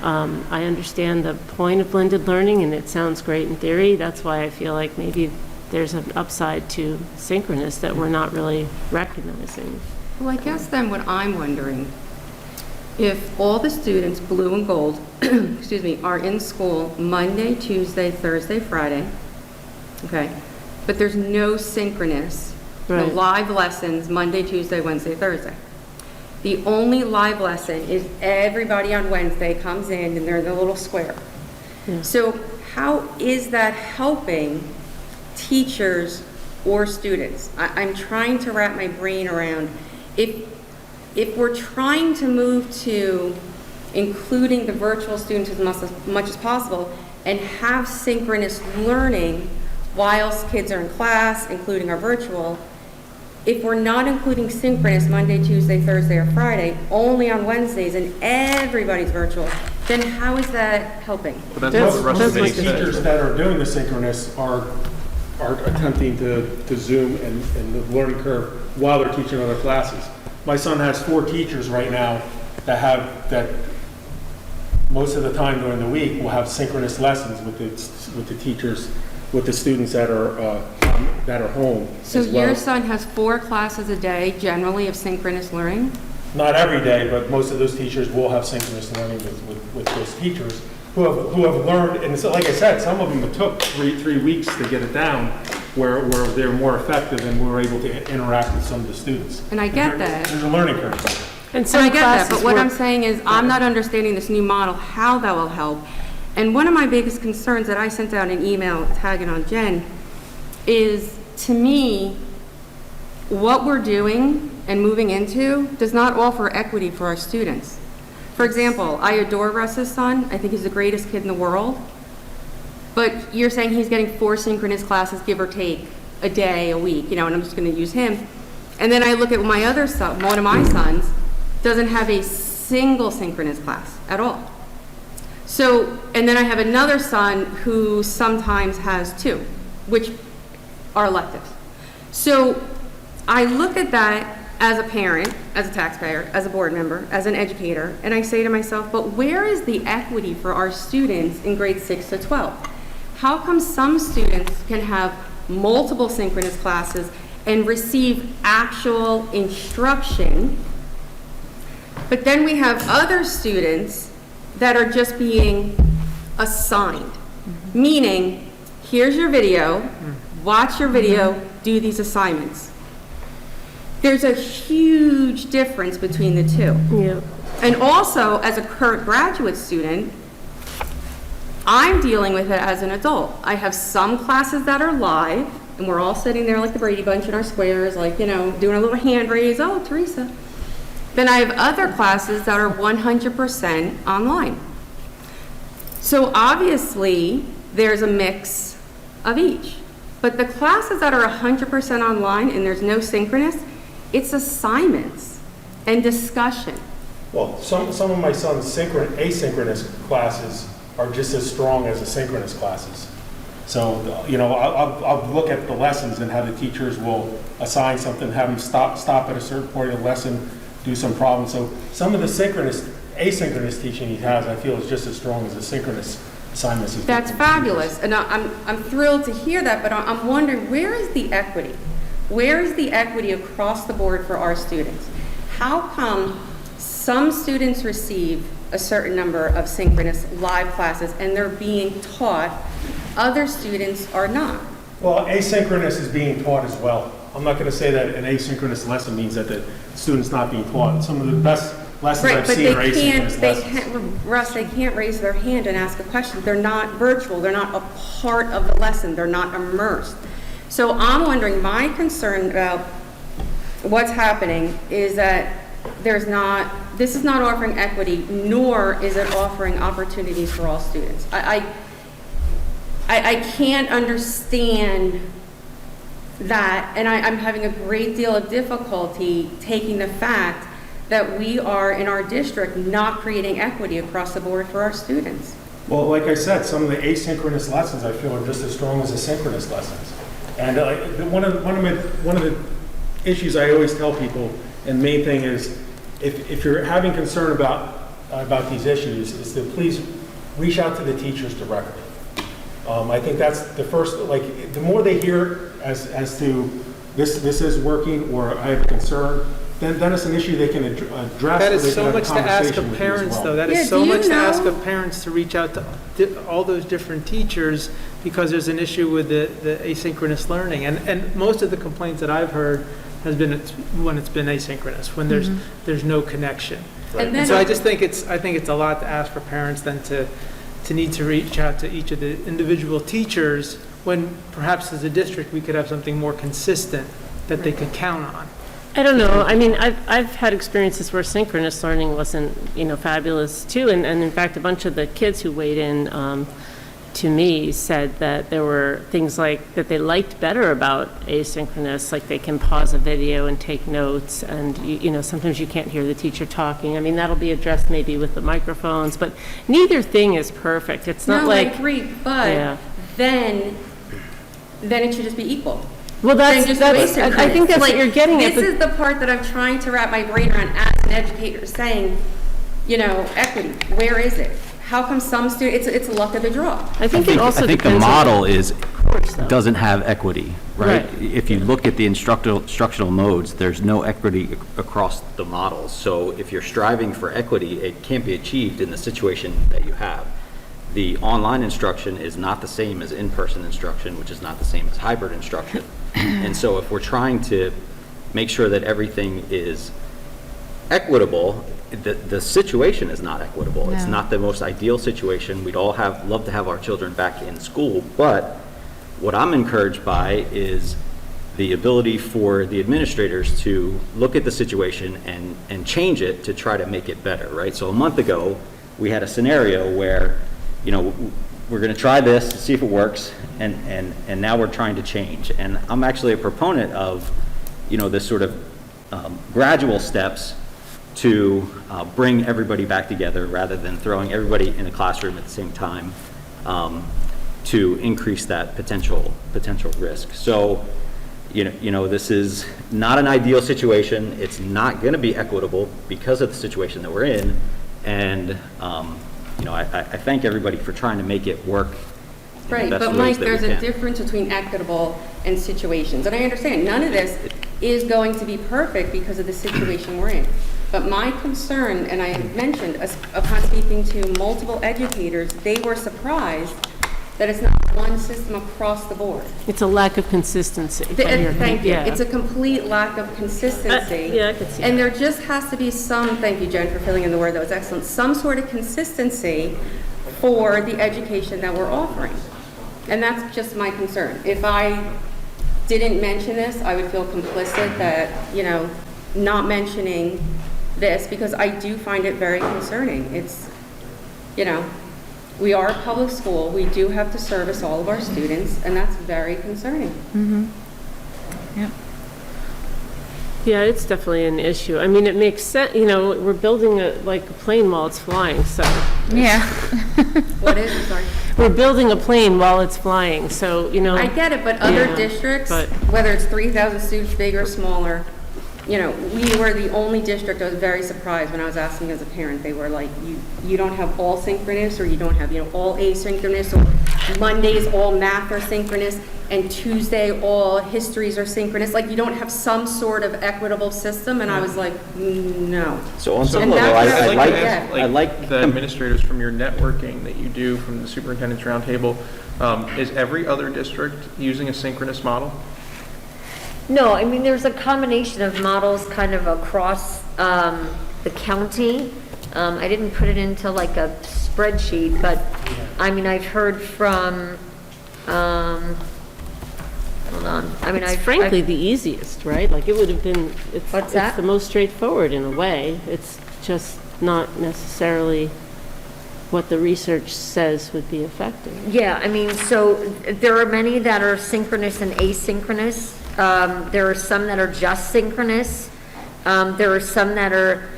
I understand the point of blended learning and it sounds great in theory, that's why I feel like maybe there's an upside to synchronous that we're not really recognizing. Well, I guess then what I'm wondering, if all the students, blue and gold, excuse me, are in school Monday, Tuesday, Thursday, Friday, okay, but there's no synchronous, no Right. live lessons Monday, Tuesday, Wednesday, Thursday. The only live lesson is everybody on Wednesday comes in and they're in the little square. Yeah. So how is that helping teachers or students? I'm trying to wrap my brain around, if we're trying to move to including the virtual students as much as possible and have synchronous learning whilst kids are in class, including our virtual, if we're not including synchronous Monday, Tuesday, Thursday, or Friday, only on Wednesdays, and everybody's virtual, then how is that helping? But that's what the rest of the Most meeting teachers said. that are doing the synchronous are attempting to Zoom and the learning curve while they're teaching other classes. My son has 4 teachers right now that most of the time during the week will have synchronous lessons with the teachers, with the students that are home So as well. your son has 4 classes a day generally of synchronous learning? Not every day, but most of those teachers will have synchronous learning with those teachers who have learned, and so, like I said, some of them it took three weeks to get it down, where they're more effective and we're able to interact with some of the students. And I get that. There's a learning curve. And So I get that, but classes what work I'm saying is, I'm not understanding this new model, how that will help. And one of my biggest concerns that I sent out an email tagging on Jen is, to me, what we're doing and moving into does not offer equity for our students. For example, I adore Russ's son. I think he's the greatest kid in the world. But you're saying he's getting 4 synchronous classes, give or take, a day, a week, and I'm just going to use him. And then I look at my other son, one of my sons, doesn't have a single synchronous class at all. So, and then I have another son who sometimes has 2, which are electives. So I look at that as a parent, as a taxpayer, as a board member, as an educator, and I say to myself, but where is the equity for our students in grades 6 to 12? How come some students can have multiple synchronous classes and receive actual instruction, but then we have other students that are just being assigned? Meaning, here's your video, watch your video, do these assignments. There's a huge difference between the two. Yeah. And also, as a current graduate student, I'm dealing with it as an adult. I have some classes that are live, and we're all sitting there like the Brady Bunch in our squares, like, doing a little hand raise, oh, Teresa. Then I have other classes that are 100% online. So obviously, there's a mix of each. But the classes that are 100% online and there's no synchronous, it's assignments and discussion. Well, some of my son's asynchronous classes are just as strong as the synchronous classes. So, I'll look at the lessons and how the teachers will assign something, have them stop at a certain point of the lesson, do some problems. So some of the asynchronous teaching he has, I feel, is just as strong as the synchronous assignments. That's fabulous, and I'm thrilled to hear that, but I'm wondering, where is the equity? Where is the equity across the board for our students? How come some students receive a certain number of synchronous live classes and they're being taught, other students are not? Well, asynchronous is being taught as well. I'm not going to say that an asynchronous lesson means that the student's not being taught. Some of the best lessons Right, I've but seen they are can't, asynchronous they lessons. can't, Russ, they can't raise their hand and ask a question. They're not virtual, they're not a part of the lesson, they're not immersed. So I'm wondering, my concern about what's happening is that this is not offering equity, nor is it offering opportunities for all students. I can't understand that, and I'm having a great deal of difficulty taking the fact that we are, in our district, not creating equity across the board for our students. Well, like I said, some of the asynchronous lessons I feel are just as strong as the synchronous lessons. And one of the issues I always tell people, and main thing is, if you're having concern about these issues, is to please reach out to the teachers directly. I think that's the first, like, the more they hear as to this is working, or I have a concern, then it's an issue they can address. That or they is can so have a much to ask conversation of with you as parents, well. though. That is Yeah, so do you much to ask know- of parents to reach out to all those different teachers because there's an issue with the asynchronous learning. And most of the complaints that I've heard has been when it's been asynchronous, when there's no connection. And then And so I think it's a lot to ask for parents then to need to reach out to each of the individual teachers when perhaps as a district we could have something more consistent that they could count on. I don't know. I mean, I've had experiences where synchronous learning wasn't, fabulous too. And in fact, a bunch of the kids who weighed in to me said that there were things like that they liked better about asynchronous, like they can pause a video and take notes, and sometimes you can't hear the teacher talking. I mean, that'll be addressed maybe with the microphones, but neither thing is perfect. It's not No, I like agree, but Yeah. then it should just be equal. Well, Then just do I asynchronous. think that's what Like, you're getting at. This but- is the part that I'm trying to wrap my brain around as an educator, saying, equity, where is it? How come some students, it's luck of the draw. I think it also I think the depends on- model is, course, though. doesn't have equity, right? Right. If you look at the instructional modes, there's no equity across the models. So if you're striving for equity, it can't be achieved in the situation that you have. The online instruction is not the same as in-person instruction, which is not the same as hybrid instruction. And so if we're trying to make sure that everything is equitable, the situation is not equitable. It's No. not the most ideal situation. We'd all love to have our children back in school, but what I'm encouraged by is the ability for the administrators to look at the situation and change it to try to make it better, right? So a month ago, we had a scenario where, we're going to try this to see if it works, and now we're trying to change. And I'm actually a proponent of, this sort of gradual steps to bring everybody back together rather than throwing everybody in a classroom at the same time to increase that potential risk. So, this is not an ideal situation. It's not going to be equitable because of the situation that we're in. And, I thank everybody for trying to make it work in Right, the best but ways Mike, that we there's a can. difference between equitable and situations. And I understand, none of this is going to be perfect because of the situation we're in. But my concern, and I had mentioned, upon speaking to multiple educators, they were surprised that it's not one system across the board. It's a lack of consistency. Thank you. Yeah. It's a complete lack of consistency. Yeah, I could see And that. there just has to be some, thank you, Jen, for filling in the word, that was excellent, some sort of consistency for the education that we're offering. And that's just my concern. If I didn't mention this, I would feel complicit that, not mentioning this, because I do find it very concerning. It's, we are a public school, we do have to service all of our students, and that's very concerning. Yeah, it's definitely an issue. I mean, it makes sense, we're building a plane while it's flying, so. Yeah. What is it, sorry? We're building a plane while it's flying, so, I get it, but other Yeah, districts, but- whether it's 3,000 students, big or smaller, we were the only district. I was very surprised when I was asking as a parent. They were like, you don't have all synchronous, or you don't have, all asynchronous, or Mondays all math are synchronous. and Tuesday all histories are synchronous, like you don't have some sort of equitable system, and I was like, no. So on some And level, that's I what like, to ask, I like The administrators from your networking that you do from the superintendent's roundtable, is every other district using a synchronous model? No, I mean, there's a combination of models kind of across the county. I didn't put it into like a spreadsheet, but I mean, I've heard from, hold on, I mean, It's frankly the easiest, right? Like, it would have been, it's What's that? the most straightforward in a way. It's just not necessarily what the research says would be effective. Yeah, I mean, so there are many that are synchronous and asynchronous. There are some that are just synchronous. There are some that are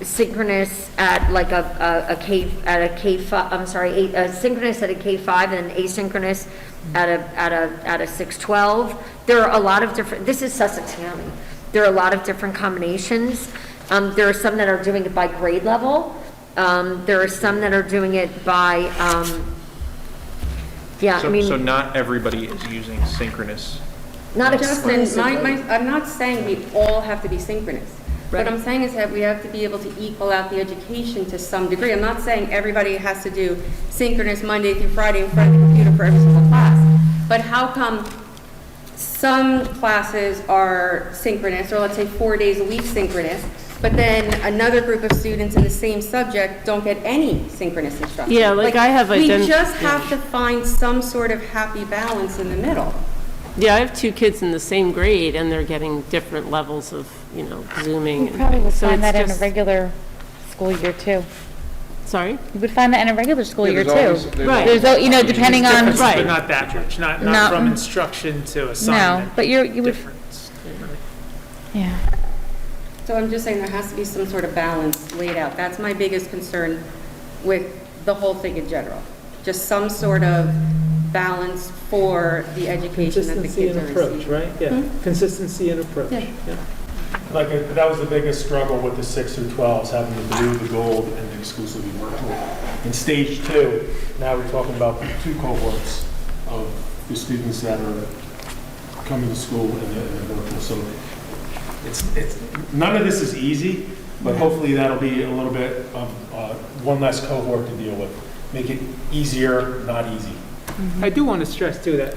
synchronous at like a K5, I'm sorry, synchronous at a K5 and asynchronous at a 612. There are a lot of different, this is Sussex County. There are a lot of different combinations. There are some that are doing it by grade level. There are some that are doing it by, So not everybody is using synchronous. not Justin, exclusively. I'm not saying we all have to be synchronous. Right. What I'm saying is that we have to be able to equal out the education to some degree. I'm not saying everybody has to do synchronous Monday through Friday in front of the computer for every single class. But how come some classes are synchronous, or let's say 4 days a week synchronous, but then another group of students in the same subject don't get any synchronous instruction? Yeah, like I have We ident- just have to find some sort of happy balance in the middle. Yeah, I have two kids in the same grade, and they're getting different levels of, Zooming. You probably would So find it's that in a just- regular school year too. Sorry? You would find that in a regular school year there's always- too. there's Right. There's, depending on, Differences, but not that much, not No. from instruction to no, assignment. but you would, Difference. yeah. So I'm just saying there has to be some sort of balance laid out. That's my biggest concern with the whole thing in general. Just some sort of balance for the education that the Consistency kids and are approach, receiving. right? Yeah, consistency and approach. Yeah. Yeah. Like, that was the biggest struggle with the 6 through 12s, having the blue, the gold, and the exclusively virtual. In stage 2, now we're talking about 2 cohorts of the students that are coming to school in the virtual. So it's none of this is easy, but hopefully that'll be a little bit of one less cohort to deal with. Make it easier, not easy. I do want to stress too that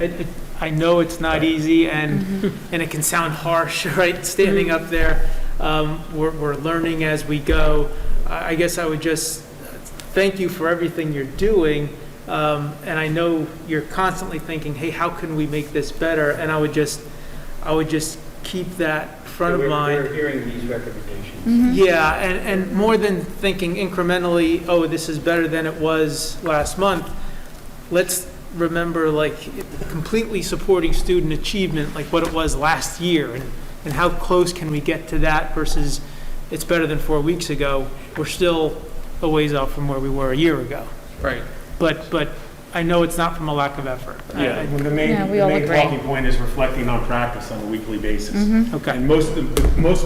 I know it's not easy, and it can sound harsh, right? Standing up there, we're learning as we go. I guess I would just thank you for everything you're doing, and I know you're constantly thinking, hey, how can we make this better? And I would just keep that front of mind. We're hearing these recommendations. Yeah, and more than thinking incrementally, oh, this is better than it was last month, let's remember, like, completely supporting student achievement, like what it was last year, and how close can we get to that versus it's better than 4 weeks ago. We're still a ways off from where we were a year ago. Right. But I know it's not from a lack of effort. When the main, Yeah, we the all main agree. talking point is reflecting on practice on a weekly basis. Okay. And most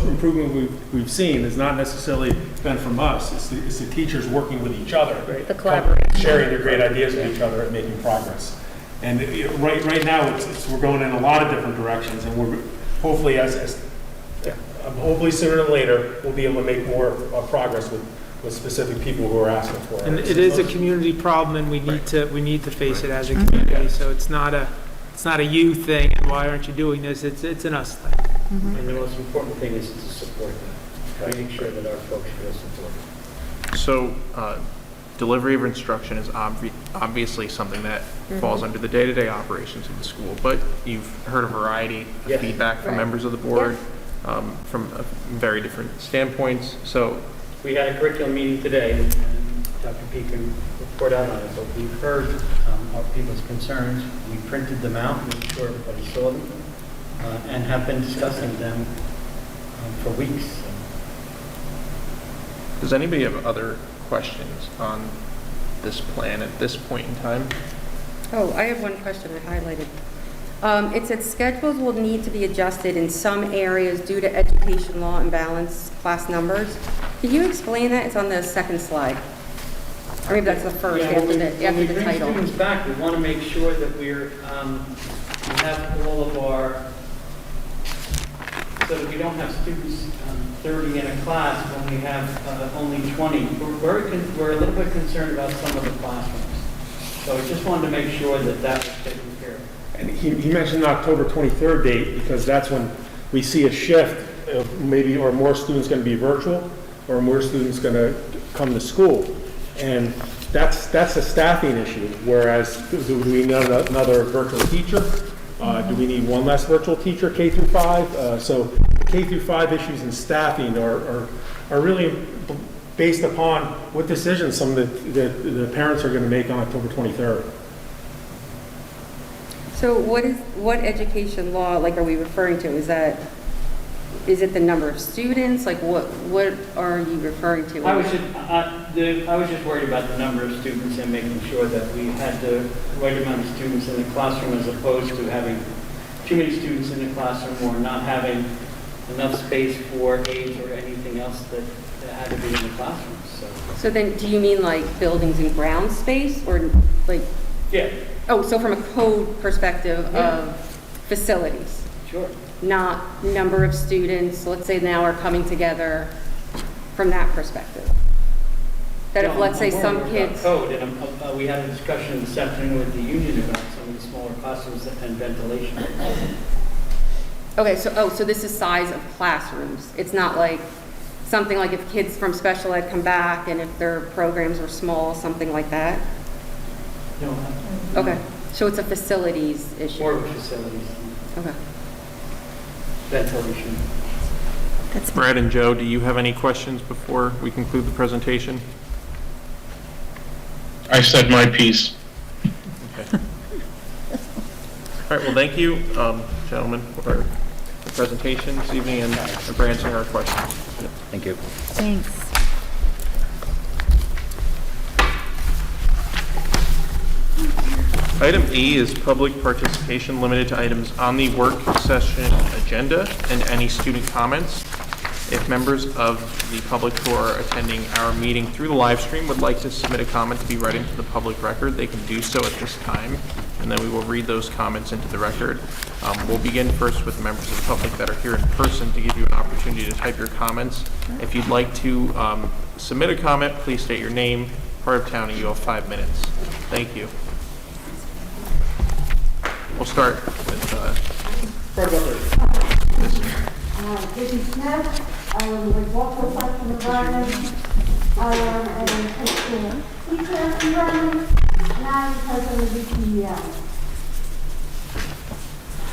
improvement we've seen has not necessarily been from us. It's the teachers working with each other. The collaboration. Sharing their great ideas with each other and making progress. And right now, we're going in a lot of different directions, and we're hopefully, hopefully sooner than later, we'll be able to make more progress with specific people who are asking for it. And it is a community problem, and we need to face it as a community. So it's not a you thing, and why aren't you doing this? It's an us thing. And the most important thing is to support them, making sure that our folks feel supported. So, delivery of instruction is obviously something that falls under the day-to-day operations of the school, but you've heard a variety of Yes. feedback from Right. members of the board from very different standpoints. So, We had a curriculum meeting today, and Dr. P can report out on it, but we've heard our people's concerns. We printed them out, made sure everybody saw them, and have been discussing them for weeks. does anybody have other questions on this plan at this point in time? Oh, I have one question I highlighted. It said schedules will need to be adjusted in some areas due to education law imbalance class numbers. Can you explain that? It's on the second slide. Or maybe that's the first Yeah, after when the we bring title. students back, we want to make sure that we have all of our, so that we don't have students 30 in a class when we have only 20. We're a little bit concerned about some of the classrooms. So I just wanted to make sure that that was taken care of. And he mentioned the October 23rd date because that's when we see a shift of maybe, or more students going to be virtual, or more students going to come to school. And that's a staffing issue, whereas do we need another virtual teacher? Do we need one less virtual teacher, K through 5? So the K through 5 issues in staffing are really based upon what decisions some of the parents are going to make on October 23rd. So what education law, like, are we referring to? Is it the number of students? Like, what are you referring to? I was just worried about the number of students and making sure that we had the right amount of students in the classroom as opposed to having too many students in the classroom or not having enough space for aides or anything else that had to be in the classroom. So then, do you mean like buildings and ground space, or like? Yeah. Oh, so from a code perspective of facilities? Sure. Not number of students, let's say now are coming together from that perspective? That if, let's say, some kids... Code, and we had a discussion this afternoon with the union about some of the smaller classrooms and ventilation. Okay, so this is size of classrooms. It's not like something like if kids from special ed come back and if their programs are small, something like that? No. Okay, so it's a facilities issue? More of a facilities. Okay. Ventilation. Brad and Joe, do you have any questions before we conclude the presentation? I said my piece. Okay. All right, well, thank you, gentlemen, for the presentation this evening and for answering our questions. Thank you. Thanks. Item E is public participation limited to items on the work session agenda and any student comments. If members of the public who are attending our meeting through the live stream would like to submit a comment to be read into the public record, they can do so at this time, and then we will read those comments into the record. We'll begin first with members of the public that are here in person to give you an opportunity to type your comments. If you'd like to submit a comment, please state your name, part of town, and you have 5 minutes. Thank you. We'll start with Vicky Smith, I am with Walpole Section Environment. I am a high school teacher environment, and I am president of the PEL.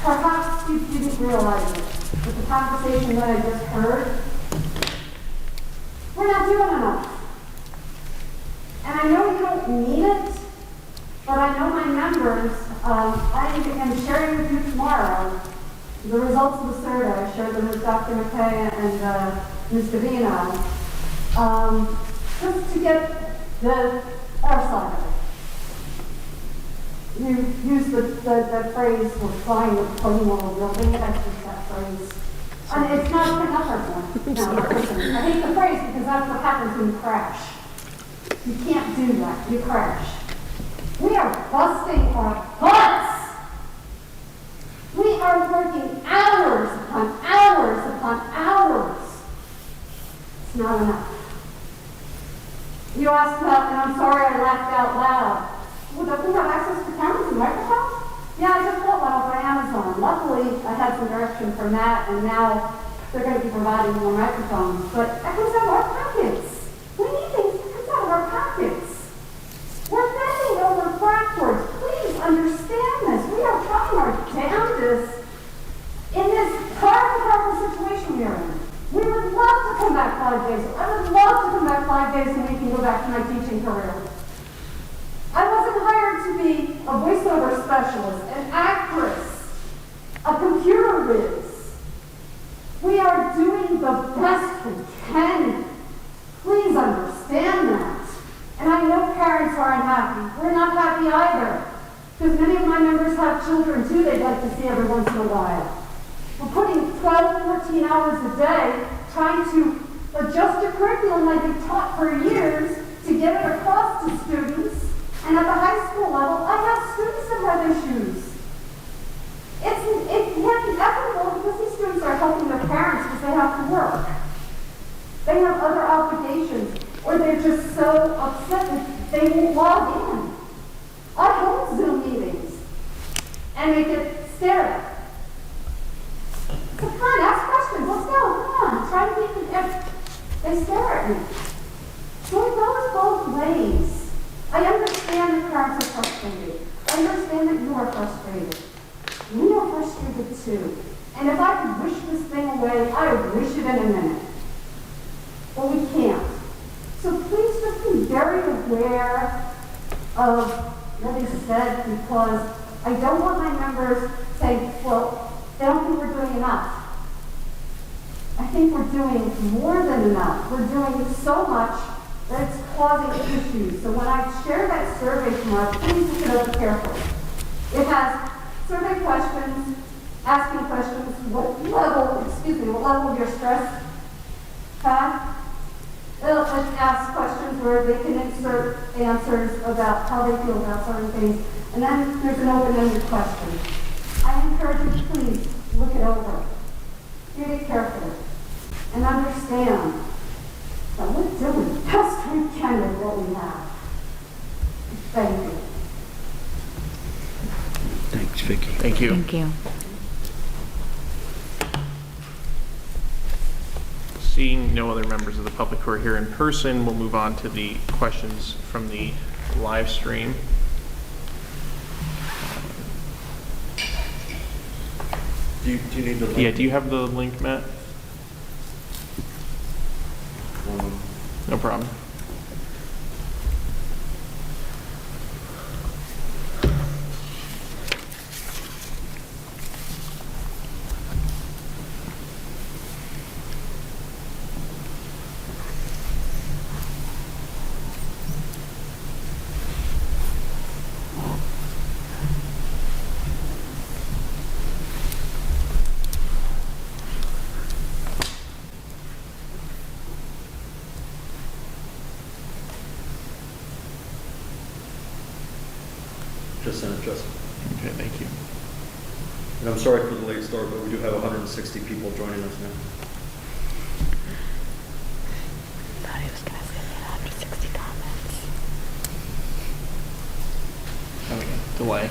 Perhaps you didn't realize it, but the conversation that I just heard, we're not doing enough. And I know you don't mean it, but I know my members, I am sharing with you tomorrow the results of the survey. I shared them with Dr. McKay and Ms. Davino, just to get our side of it. You used the phrase, we're flying with plane while we're building it. I use that phrase. And it's not a pick up everyone. No, listen, I hate the phrase because that's what happens when you crash. You can't do that. You crash. We are busting our butts. We are working hours upon hours upon hours. It's not enough. You asked about, and I'm sorry I laughed out loud. Well, don't we have access to cameras and microphones? Yeah, I just bought one off of Amazon. Luckily, I had some direction from that, and now they're going to be providing more microphones. But that comes out of our pockets. We need things that comes out of our pockets. We're bending over backwards. Please understand this. We are trying our damnedest in this horrible situation we are in. We would love to come back 5 days. I would love to come back 5 days and we can go back to my teaching career. I wasn't hired to be a voiceover specialist, an actress, a computer whiz. We are doing the best we can. Please understand that. And I know parents are unhappy. We're not happy either. Because many of my members have children too they'd like to see every once in a while. We're putting 12, 14 hours a day trying to adjust a curriculum like we've taught for years to get it across to students. And at the high school level, I have students that wear their shoes. It can't be equitable because these students are helping their parents because they have to work. They have other obligations, or they're just so upset that they won't log in. I hold Zoom meetings, and they get stared at. So come on, ask questions. Let's go. Come on. Try to keep it. They stare at me. So it goes both ways. I understand that parents are frustrated. I understand that you are frustrated. We are frustrated too. And if I could wish this thing away, I would wish it in a minute. But we can't. So please just be very aware of what is said, because I don't want my members saying, well, they don't think we're doing enough. I think we're doing more than enough. We're doing so much that it's causing issues. So when I share that survey tomorrow, please look it over carefully. It has survey questions, asking questions, what level of your stress had. It'll ask questions where they can insert answers about how they feel about certain things. And then there's an open-ended question. I encourage you to please look it over. Read it carefully. And understand that we're doing the best we can with what we have. Thank you. Thanks, Vicki. Thank you. Thank you. Seeing no other members of the public who are here in person, we'll move on to the questions from the live stream. Do you need the link? Yeah, do you have the link, Matt? No problem. Just sent it, Justin. Okay, thank you. And I'm sorry for the late start, but we do have 160 people joining us now. Thought he was going to say they had 160 comments. Oh, yeah, delay.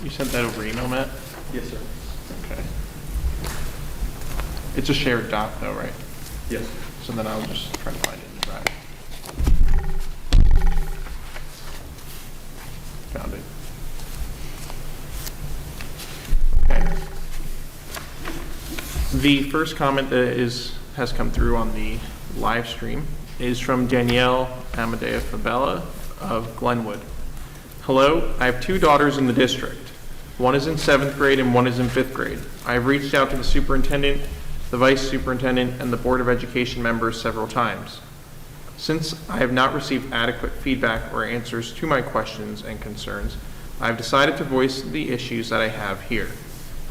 You sent that over email, Matt? Yes, sir. Okay. It's a shared doc though, right? Yes. So then I'll just try to find it in the drive. Found it. Okay. The first comment that has come through on the live stream is from Danielle Amadea Fabella of Glenwood. Hello, I have two daughters in the district. One is in 7th grade and one is in 5th grade. I have reached out to the superintendent, the vice superintendent, and the Board of Education members several times. Since I have not received adequate feedback or answers to my questions and concerns, I have decided to voice the issues that I have here.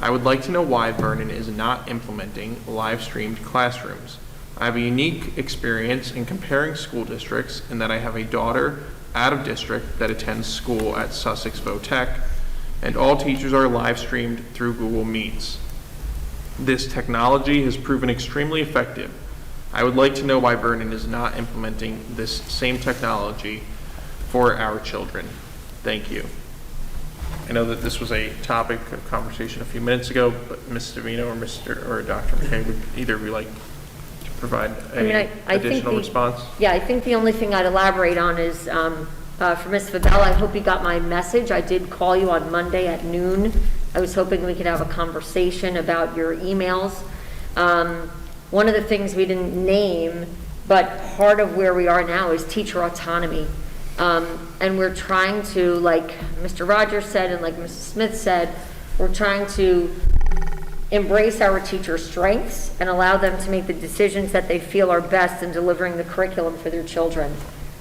I would like to know why Vernon is not implementing live-streamed classrooms. I have a unique experience in comparing school districts in that I have a daughter out of district that attends school at Sussex Vo-Tech, and all teachers are live streamed through Google Meets. This technology has proven extremely effective. I would like to know why Vernon is not implementing this same technology for our children. Thank you. I know that this was a topic of conversation a few minutes ago, but Ms. Savino or Dr. McKay, would either of you like to provide an additional response? Yeah, I think the only thing I'd elaborate on is for Ms. Fabella, I hope you got my message. I did call you on Monday at noon. I was hoping we could have a conversation about your emails. One of the things we didn't name, but part of where we are now is teacher autonomy. And we're trying to, like Mr. Rogers said and like Mrs. Smith said, we're trying to embrace our teachers' strengths and allow them to make the decisions that they feel are best in delivering the curriculum for their children.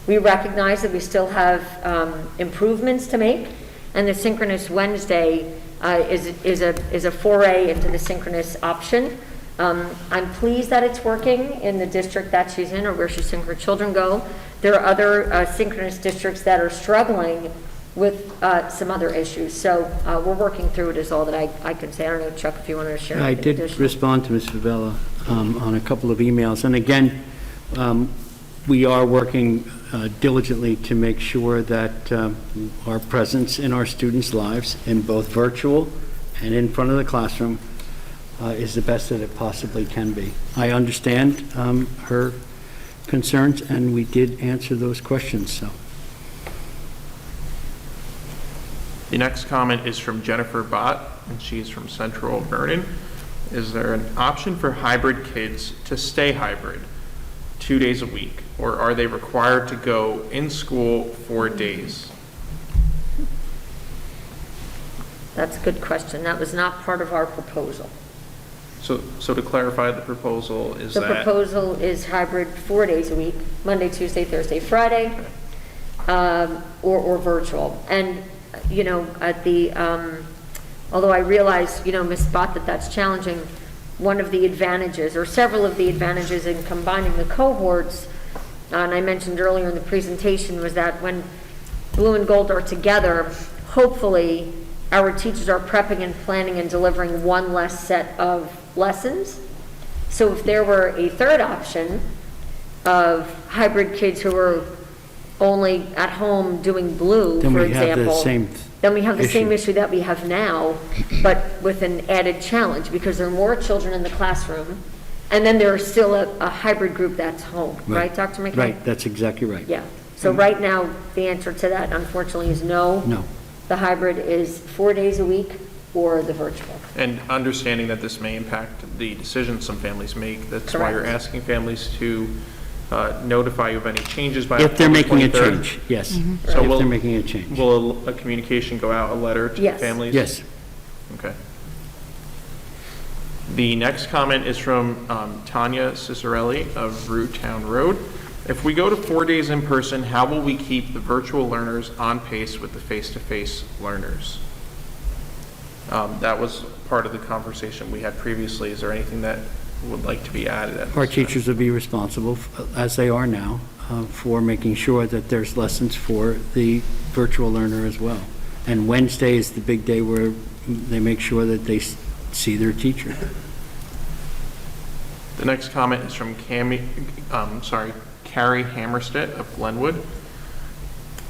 We recognize that we still have improvements to make, and the Synchronous Wednesday is a foray into the synchronous option. I'm pleased that it's working in the district that she's in, or where she's seeing her children go. There are other synchronous districts that are struggling with some other issues. So we're working through it is all that I can say. I don't know, Chuck, if you want to share I anything did additional. respond to Ms. Favela on a couple of emails. And again, we are working diligently to make sure that our presence in our students' lives, in both virtual and in front of the classroom, is the best that it possibly can be. I understand her concerns, and we did answer those questions, so. The next comment is from Jennifer Bott, and she's from Central Vernon. Is there an option for hybrid kids to stay hybrid 2 days a week, or are they required to go in school 4 days? That's a good question. That was not part of our proposal. So to clarify, the proposal is The that... proposal is hybrid 4 days a week, Monday, Tuesday, Thursday, Friday, or virtual. And, you know, at the, although I realize, you know, Ms. Bott, that that's challenging, one of the advantages, or several of the advantages in combining the cohorts, and I mentioned earlier in the presentation, was that when blue and gold are together, hopefully our teachers are prepping and planning and delivering one less set of lessons. So if there were a third option of hybrid kids who are only at home doing blue, Then for we have the example, same then we have the same issue. issue that we have now, but with an added challenge, because there are more children in the classroom, and then there is still a hybrid group that's home, right, Dr. McKay? Right, that's exactly right. Yeah. So right now, the answer to that, unfortunately, is no. No. The hybrid is 4 days a week or the virtual. And understanding that this may impact the decisions some families make, that's why you're Correct. asking families to notify you of any changes by If they're October making a 23rd? change, yes. So If will, they're making a change. will a communication go out, a letter to the Yes. families? Yes. Okay. The next comment is from Tanya Cicerelli of Root Town Road. If we go to 4 days in person, how will we keep the virtual learners on pace with the face-to-face learners? That was part of the conversation we had previously. Is there anything that would like to be added at this Our time? teachers will be responsible, as they are now, for making sure that there's lessons for the virtual learner as well. And Wednesday is the big day where they make sure that they see their teacher. The next comment is from Carrie Hammerstedt of Glenwood.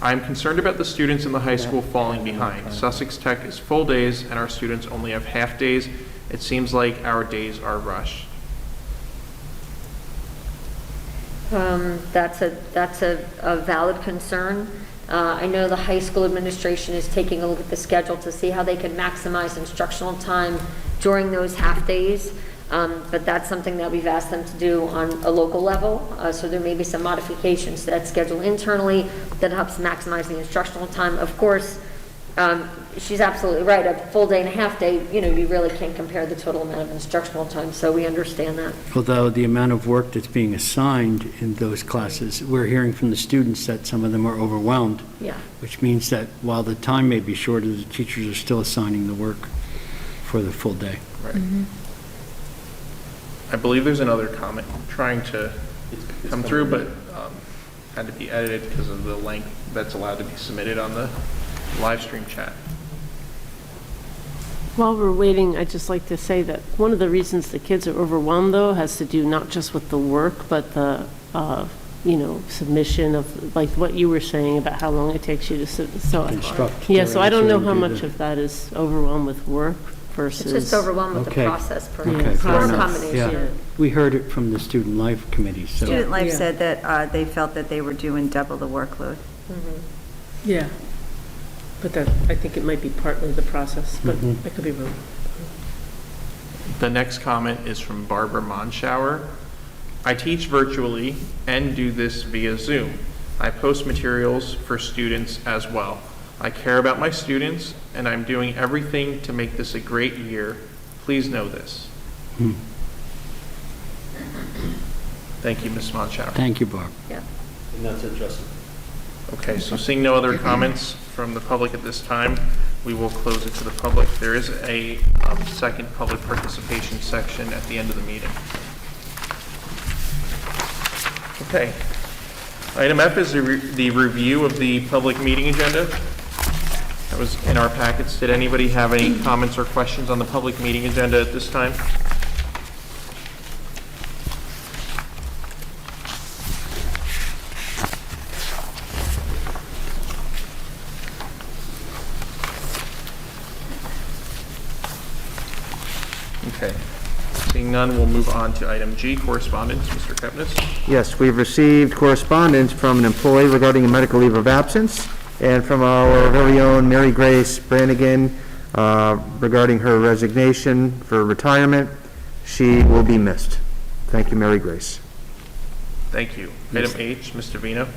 I'm concerned about the students in the high school falling behind. Sussex Tech is full days and our students only have half days. It seems like our days are rushed. That's a valid concern. I know the high school administration is taking a look at the schedule to see how they can maximize instructional time during those half days. But that's something that we've asked them to do on a local level. So there may be some modifications to that schedule internally that helps maximize the instructional time. Of course, she's absolutely right. A full day and a half day, you know, you really can't compare the total amount of instructional time. So we understand that. Although the amount of work that's being assigned in those classes, we're hearing from the students that some of them are overwhelmed. Yeah. Which means that while the time may be shorter, the teachers are still assigning the work for the full day. Right. I believe there's another comment trying to come through, but had to be edited because of the length that's allowed to be submitted on the live stream chat. While we're waiting, I'd just like to say that one of the reasons the kids are overwhelmed, though, has to do not just with the work, but the, submission of, like what you were saying about how long it takes you to, Construct Yeah, so I don't know their how answer and much do of that is overwhelmed with work versus. It's just overwhelmed with the Okay. process, Okay, perhaps, fair or a enough. combination. Yeah. We heard it from the Student Life Committee, so. Student Life said that they felt that they were doing double the workload. Yeah. But that, I think it might be partly the process, but I could be wrong. The next comment is from Barbara Monschauer. I teach virtually and do this via Zoom. I post materials for students as well. I care about my students and I'm doing everything to make this a great year. Please know this. Thank you, Ms. Monschauer. Thank you, Barb. Yeah. And that's it, Justin. Okay, so seeing no other comments from the public at this time, we will close it to the public. There is a second public participation section at the end of the meeting. Okay. Item F is the review of the public meeting agenda. That was in our packets. Did anybody have any comments or questions on the public meeting agenda at this time? Okay. Seeing none, we'll move on to item G, correspondence. Mr. Kepnes. Yes, we've received correspondence from an employee regarding a medical leave of absence, and from our very own Mary Grace Brannigan regarding her resignation for retirement. She will be missed. Thank you, Mary Grace. Thank you. Item H, Mr. Vino.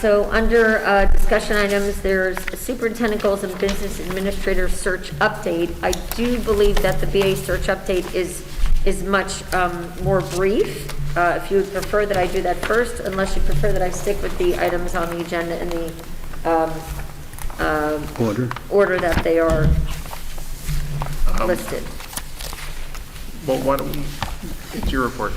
So under discussion items, there's superintendent goals and business administrator search update. I do believe that the BA search update is much more brief. If you would prefer that I do that first, unless you prefer that I stick with the items on the agenda in the order that they are listed. Well, why don't we, it's your report.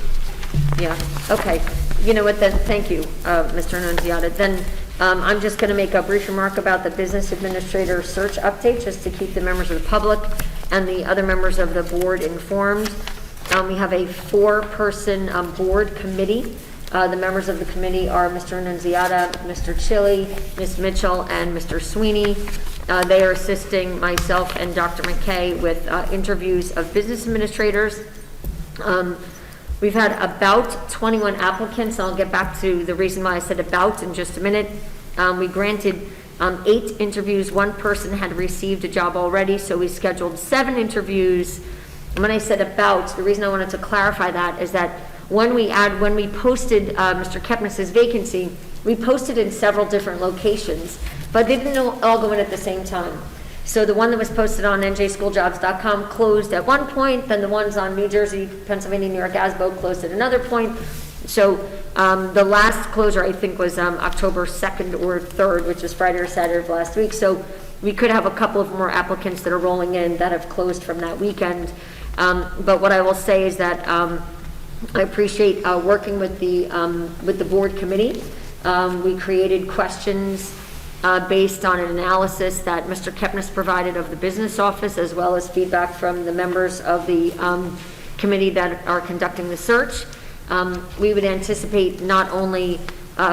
Yeah, okay. You know what, then, thank you, Mr. Annunziata. Then I'm just going to make a brief remark about the business administrator search update, just to keep the members of the public and the other members of the board informed. We have a 4-person board committee. The members of the committee are Mr. Annunziata, Mr. Chili, Ms. Mitchell, and Mr. Sweeney. They are assisting myself and Dr. McKay with interviews of business administrators. We've had about 21 applicants. I'll get back to the reason why I said about in just a minute. We granted 8 interviews. 1 person had received a job already, so we scheduled 7 interviews. And when I said about, the reason I wanted to clarify that is that when we posted Mr. Kepnes's vacancy, we posted in several different locations, but they didn't all go in at the same time. So the one that was posted on njschooljobs.com closed at one point, then the ones on New Jersey, Pennsylvania, New York, ASBO closed at another point. So the last closure, I think, was October 2nd or 3rd, which is Friday or Saturday of last week. So we could have a couple of more applicants that are rolling in that have closed from that weekend. But what I will say is that I appreciate working with the board committee. We created questions based on an analysis that Mr. Kepnes provided of the business office, as well as feedback from the members of the committee that are conducting the search. We would anticipate not only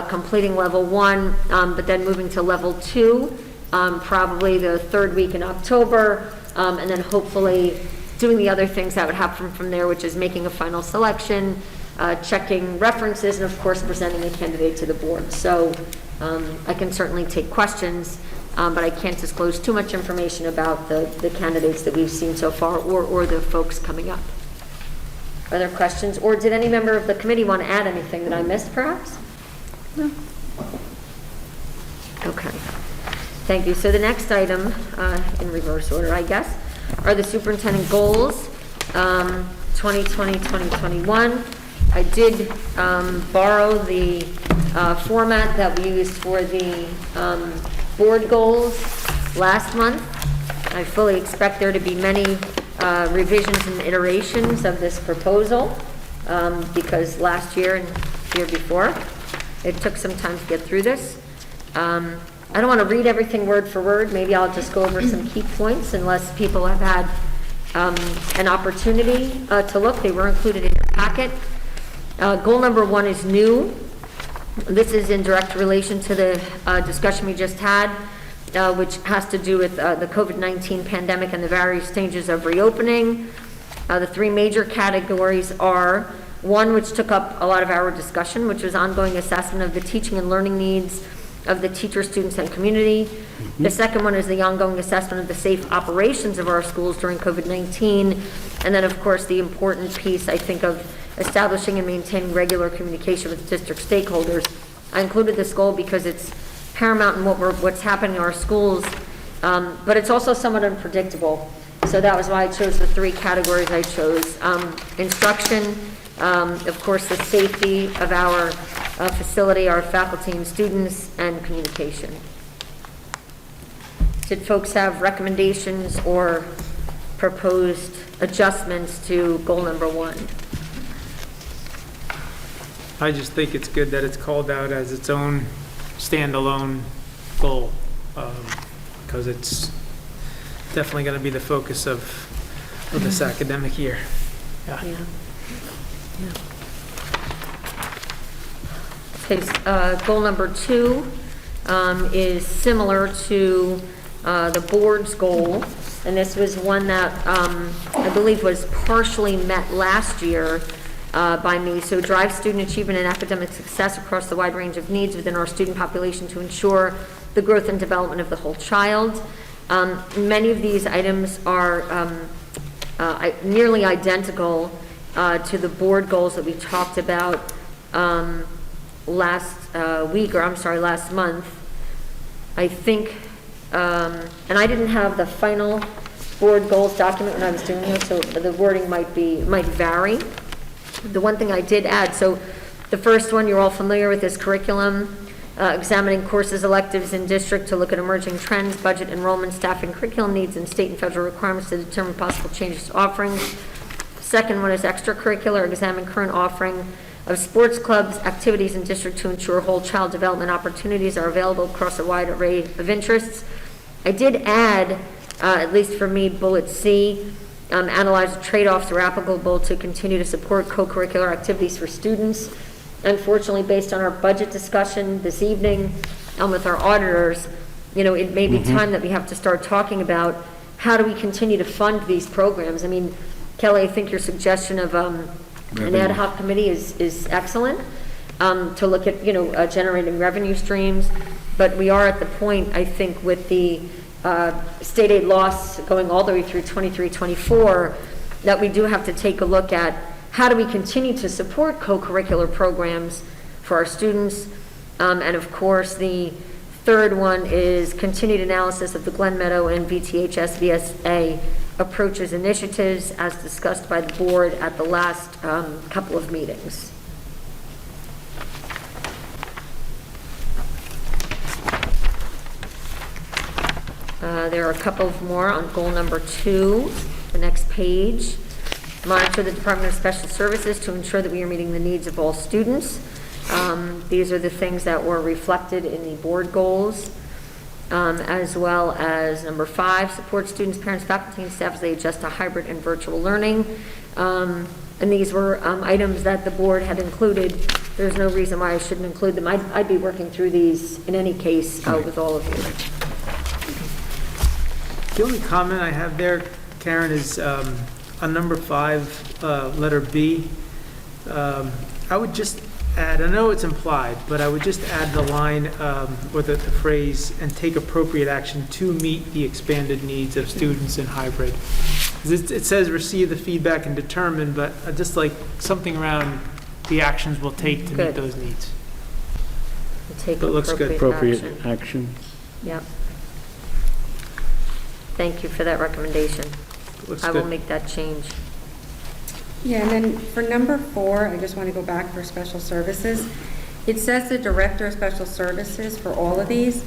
completing level 1, but then moving to level 2, probably the 3rd week in October, and then hopefully doing the other things that would happen from there, which is making a final selection, checking references, and of course presenting a candidate to the board. So I can certainly take questions, but I can't disclose too much information about the candidates that we've seen so far, or the folks coming up. Are there questions? Or did any member of the committee want to add anything that I missed, perhaps? No. Okay. Thank you. So the next item, in reverse order, I guess, are the superintendent goals, 2020-2021. I did borrow the format that we used for the board goals last month. I fully expect there to be many revisions and iterations of this proposal because last year and the year before, it took some time to get through this. I don't want to read everything word for word. Maybe I'll just go over some key points unless people have had an opportunity to look. They were included in your packet. Goal number 1 is new. This is in direct relation to the discussion we just had, which has to do with the COVID-19 pandemic and the various stages of reopening. The 3 major categories are: 1, which took up a lot of our discussion, which was ongoing assessment of the teaching and learning needs of the teachers, students, and community. The second one is the ongoing assessment of the safe operations of our schools during COVID-19. And then, of course, the important piece, I think, of establishing and maintaining regular communication with district stakeholders. I included this goal because it's paramount in what's happening in our schools, but it's also somewhat unpredictable. So that was why I chose the 3 categories I chose. Instruction, of course, the safety of our facility, our faculty and students, and communication. Did folks have recommendations or proposed adjustments to goal number 1? I just think it's good that it's called out as its own standalone goal, because it's definitely going to be the focus of this academic year. Yeah. Okay, goal number 2 is similar to the board's goal, and this was one that I believe was partially met last year by me. So drive student achievement and academic success across the wide range of needs within our student population to ensure the growth and development of the whole child. Many of these items are nearly identical to the board goals that we talked about last month. I think, and I didn't have the final board goals document when I was doing it, so the wording might vary. The one thing I did add, so the first one you're all familiar with is curriculum, examining courses, electives in district to look at emerging trends, budget, enrollment, staffing, curriculum needs, and state and federal requirements to determine possible changes to offerings. Second one is extracurricular, examine current offering of sports clubs, activities in district to ensure whole child development opportunities are available across a wide array of interests. I did add, at least for me, bullet C, analyze the trade-offs are applicable to continue to support co-curricular activities for students. Unfortunately, based on our budget discussion this evening and with our auditors, it may be time that we have to start talking about how do we continue to fund these programs. I mean, Kelly, I think your suggestion of an ad hoc committee is excellent to look at, generating revenue streams. But we are at the point, I think, with the state aid loss going all the way through 23-24, that we do have to take a look at how do we continue to support co-curricular programs for our students. And of course, the third one is continued analysis of the Glen Meadow and VTHS VSA approaches initiatives as discussed by the board at the last couple of meetings. There are a couple of more on goal number 2, the next page. Monitor the Department of Special Services to ensure that we are meeting the needs of all students. These are the things that were reflected in the board goals, as well as number 5, support students, parents, faculty, and staff as they adjust to hybrid and virtual learning. And these were items that the board had included. There's no reason why I shouldn't include them. I'd be working through these in any case with all of you. The only comment I have there, Karen, is on number 5, letter B. I would just add, I know it's implied, but I would just add the line or the phrase, and take appropriate action to meet the expanded needs of students in hybrid. It says receive the feedback and determine, but I just like something around the actions we'll take to meet those needs. Take It looks good. Appropriate action. Yep. Thank you for that recommendation. Looks I will good. make that change. Yeah, and then for number 4, I just want to go back for special services. It says the Director of Special Services for all of these.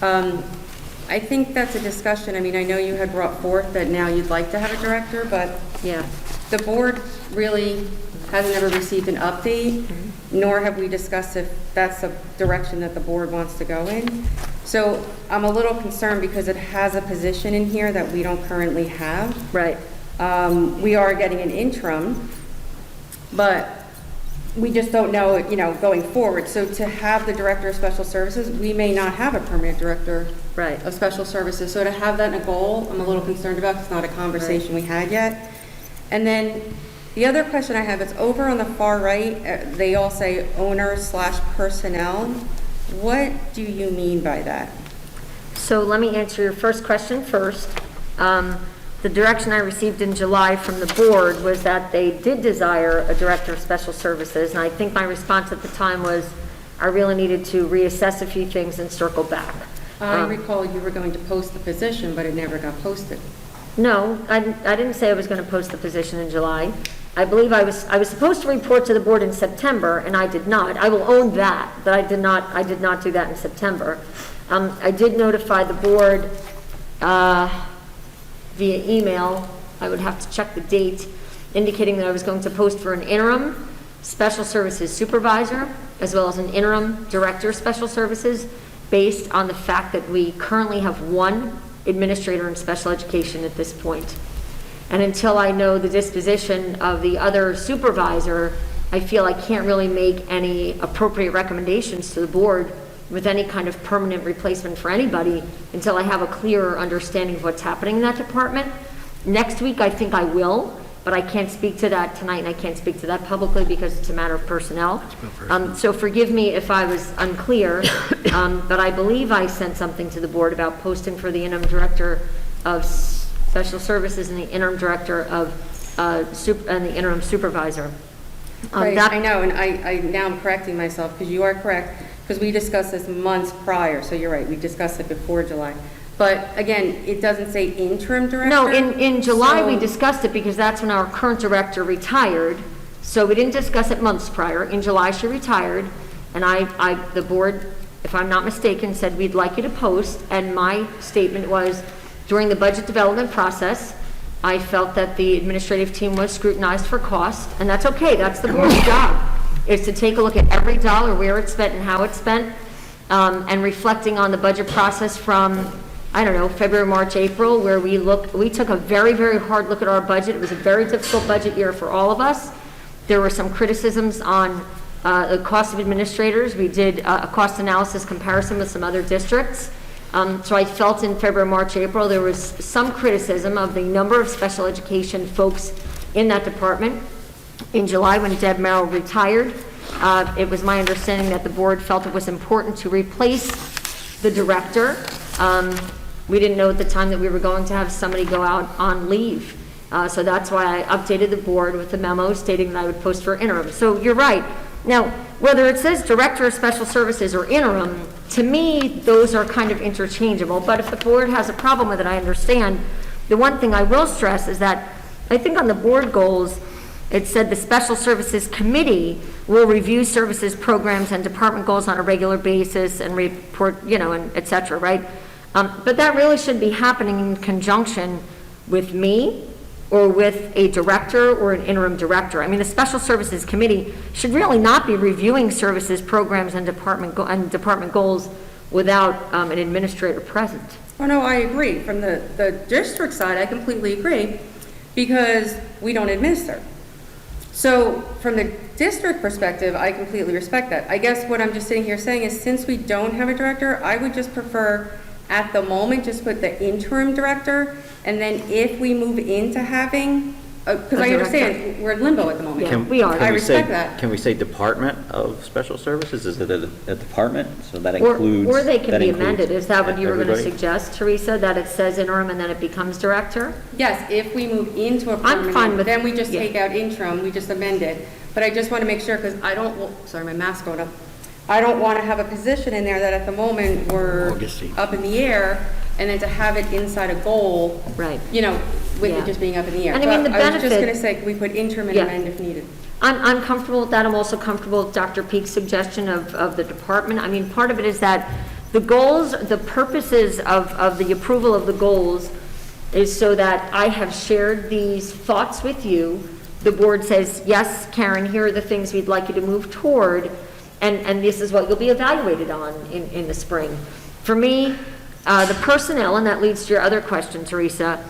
I think that's a discussion. I mean, I know you had brought forth that now you'd like to have a director, but yeah, the board really hasn't ever received an update, nor have we discussed if that's the direction that the board wants to go in. So I'm a little concerned because it has a position in here that we don't currently have. Right. We are getting an interim, but we just don't know, going forward. So to have the Director of Special Services, we may not have a permanent Director of Special Services. So to have that in a goal, I'm a little concerned about. It's not a conversation we had yet. And then the other question I have is over on the far right, they all say owner/personnel. What do you mean by that? So let me answer your first question first. The direction I received in July from the board was that they did desire a Director of Special Services, and I think my response at the time was I really needed to reassess a few things and circle back. I recall you were going to post the position, but it never got posted. No, I didn't say I was going to post the position in July. I believe I was supposed to report to the board in September, and I did not. I will own that I did not do that in September. I did notify the board via email, I would have to check the date, indicating that I was going to post for an interim special services supervisor, as well as an interim director of special services, based on the fact that we currently have one administrator in special education at this point. And until I know the disposition of the other supervisor, I feel I can't really make any appropriate recommendations to the board with any kind of permanent replacement for anybody until I have a clearer understanding of what's happening in that department. Next week, I think I will, but I can't speak to that tonight, and I can't speak to that publicly because it's a matter of personnel. So forgive me if I was unclear, but I believe I sent something to the board about posting for the interim director of special services and the interim director of, and the interim supervisor. Right, I know, and now I'm correcting myself, because you are correct, because we discussed this months prior, so you're right, we discussed it before July. But again, it doesn't say interim director? No, in July we discussed it because that's when our current director retired. So we didn't discuss it months prior. In July she retired, and the board, if I'm not mistaken, said we'd like you to post, and my statement was, during the budget development process, I felt that the administrative team was scrutinized for cost, and that's okay, that's the board's job, is to take a look at every dollar, where it's spent and how it's spent, and reflecting on the budget process from, I don't know, February, March, April, where we took a very, very hard look at our budget. It was a very difficult budget year for all of us. There were some criticisms on the cost of administrators. We did a cost analysis comparison with some other districts. So I felt in February, March, April, there was some criticism of the number of special education folks in that department. In July, when Deb Merrill retired, it was my understanding that the board felt it was important to replace the director. We didn't know at the time that we were going to have somebody go out on leave. So that's why I updated the board with the memo stating that I would post for interim. So you're right. Now, whether it says Director of Special Services or interim, to me, those are kind of interchangeable. But if the board has a problem with it, I understand. The one thing I will stress is that I think on the board goals, it said the Special Services Committee will review services, programs, and department goals on a regular basis and report, and et cetera, right? But that really should be happening in conjunction with me or with a director or an interim director. I mean, the Special Services Committee should really not be reviewing services, programs, and department goals without an administrator present. Oh, no, I agree. From the district side, I completely agree, because we don't administer. So from the district perspective, I completely respect that. I guess what I'm just sitting here saying is, since we don't have a director, I would just prefer, at the moment, just put the interim director, and then if we move into having, because I understand, we're in limbo at the moment. Yeah, we are. I respect that. Can we say Department of Special Services? Is it a department? So that includes... Or they can be amended. Is that what you were going to everybody? suggest, Teresa, that it says interim and then it becomes director? Yes, if we move into a I'm fine permanent, with- then we just yeah. take out interim, we just amend it. But I just want to make sure, because I don't, sorry, my mask's going up. I don't want to have a position in there that at the moment we're up in the air, and then to have it inside a goal, right? With Yeah. it just being up in the air. And I mean, the But I was just benefit- going to say, can we put interim and Yeah. amend if needed? I'm comfortable with that. I'm also comfortable with Dr. Peak's suggestion of the department. I mean, part of it is that the goals, the purposes of the approval of the goals is so that I have shared these thoughts with you. The board says, yes, Karen, here are the things we'd like you to move toward, and this is what you'll be evaluated on in the spring. For me, the personnel, and that leads to your other question, Teresa,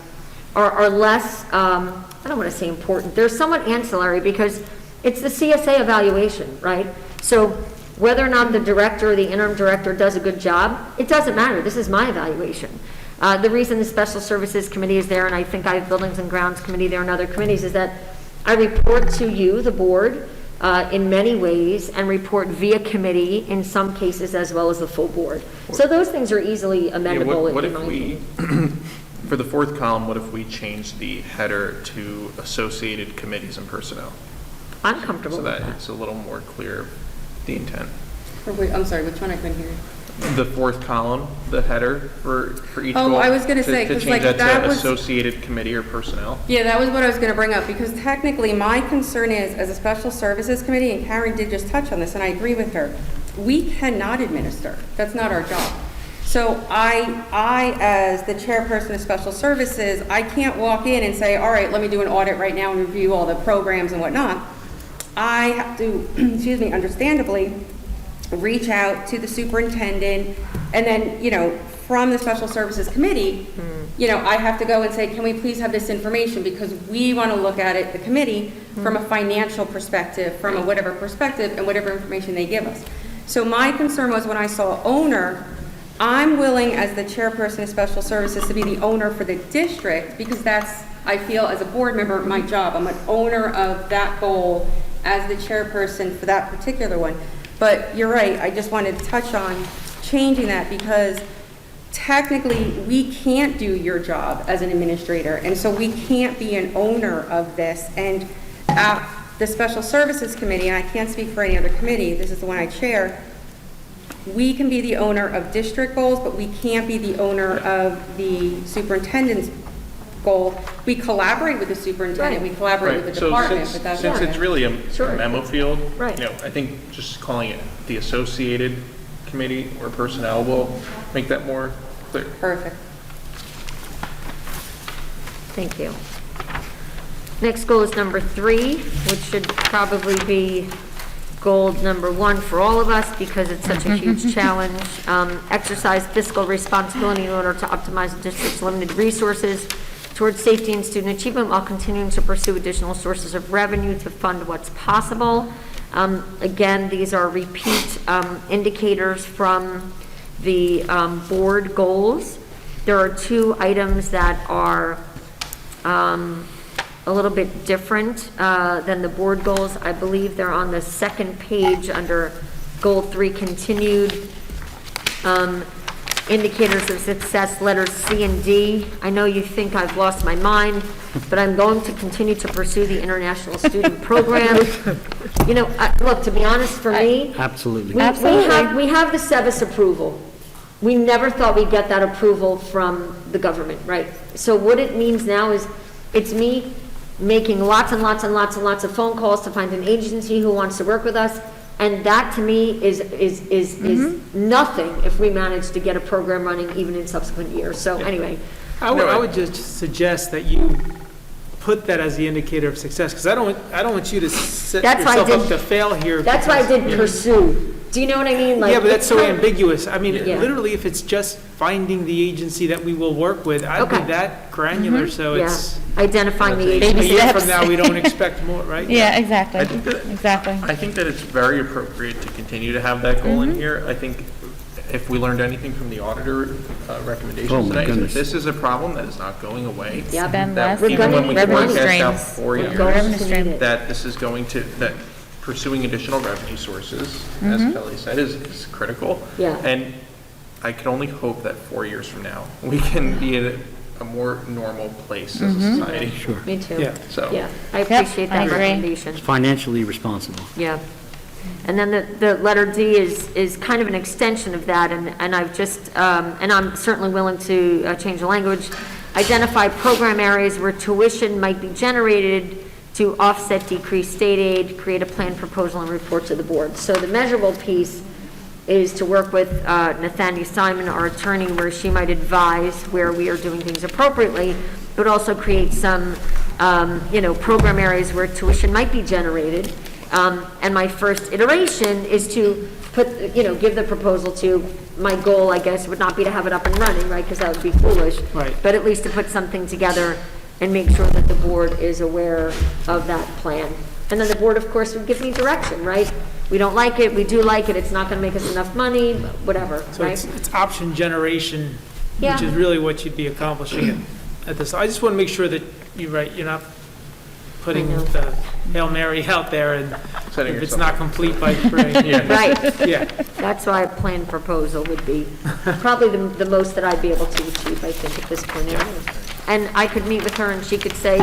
are less, I don't want to say important, they're somewhat ancillary because it's the CSA evaluation, right? So whether or not the director or the interim director does a good job, it doesn't matter. This is my evaluation. The reason the Special Services Committee is there, and I think I have Buildings and Grounds Committee there and other committees, is that I report to you, the board, in many ways, and report via committee in some cases as well as the full board. So those things are easily amendable. What in if my we, opinion. for the fourth column, what if we change the header to associated committees and personnel? I'm comfortable So with that that. it's a little more clear, the intent. Or wait, I'm sorry, which one I couldn't hear? The fourth column, the header for each Oh, goal. I was gonna say, to 'cause, change like, that that to was- associated committee or personnel. Yeah, that was what I was gonna bring up, because technically, my concern is, as a special services committee, and Karen did just touch on this, and I agree with her, we cannot administer. That's not our job. So I, as the chairperson of special services, I can't walk in and say, all right, let me do an audit right now and review all the programs and whatnot. I have to, excuse me, understandably, reach out to the superintendent, and then, you know, from the special services committee, you know, I have to go and say, can we please have this information, because we want to look at it, the committee, from a financial perspective, from a whatever perspective, and whatever information they give us. So my concern was, when I saw owner, I'm willing, as the chairperson of special services, to be the owner for the district, because that's, I feel, as a board member, my job. I'm an owner of that goal as the chairperson for that particular one. But you're right, I just wanted to touch on changing that, because technically, we can't do your job as an administrator, and so we can't be an owner of this. And the Special Services Committee, and I can't speak for any other committee, this is the one I chair, we can be the owner of district goals, but we can't be the owner of the superintendent's goal. We collaborate with the superintendent, we collaborate with the department, but that's Since not it's it. really a memo field, Right. you know, I think just calling it the associated committee or personnel will make that more clear. Perfect. Thank you. Next goal is number 3, which should probably be goal number 1 for all of us, because it's such a huge challenge. Exercise fiscal responsibility in order to optimize the district's limited resources towards safety and student achievement, while continuing to pursue additional sources of revenue to fund what's possible. Again, these are repeat indicators from the board goals. There are 2 items that are a little bit different than the board goals. I believe they're on the second page under goal 3, continued. Indicators of success, letters C and D. I know you think I've lost my mind, but I'm going to continue to pursue the international student program. You know, look, to be honest, for me, Absolutely. we have the SEVIS approval. We never thought we'd get that approval from the government, right? So what it means now is, it's me making lots and lots and lots and lots of phone calls to find an agency who wants to work with us. And that, to me, is nothing if we manage to get a program running even in subsequent years. So anyway. I would just suggest that you put that as the indicator of success, because I don't want you to set yourself up to fail here. That's why I did pursue. Do you know what I mean? Like, yeah, but that's so ambiguous. I mean, Yeah. literally, if it's just finding the agency that we will work with, I'd be that granular, so Yeah. it's. Identifying the A agency. year from now, we don't expect more, right? exactly. I think that it's very appropriate to continue to have that goal in here. I think if we learned anything from the auditor recommendations Oh, my tonight, is that goodness. this is a problem that is not going away. Yep. Spend That less even when we revenue forecast out streams. 4 We're years, going to need it. that this is going to, that pursuing additional revenue sources, as Kelly said, is critical. Yeah. And I could only hope that 4 years from now, we can be in a more normal place as a society. Sure. Me too. Yeah. So. Yeah, I appreciate I that agree. recommendation. It's financially responsible. Yeah. And then the letter D is kind of an extension of that, and I've just, and I'm certainly willing to change the language. Identify program areas where tuition might be generated to offset decreased state aid, create a plan, proposal, and report to the board. So the measurable piece is to work with Nathaniel Simon, our attorney, where she might advise where we are doing things appropriately, but also create some, program areas where tuition might be generated. And my first iteration is to put, give the proposal to, my goal, I guess, would not be to have it up and running, right, because that would be foolish. Right. But at least to put something together and make sure that the board is aware of that plan. And then the board, of course, would give me direction, right? We don't like it, we do like it, it's not gonna make us enough money, whatever, So right? it's option generation, Yeah. which is really what you'd be accomplishing at this. I just want to make sure that you're not putting I know. the Hail Mary out there, and Setting if it's yourself not up. complete by spring. Right. Yeah. That's why a plan proposal would be probably the most that I'd be able to achieve, I think, at this point anyway. And I could meet with her and she could say,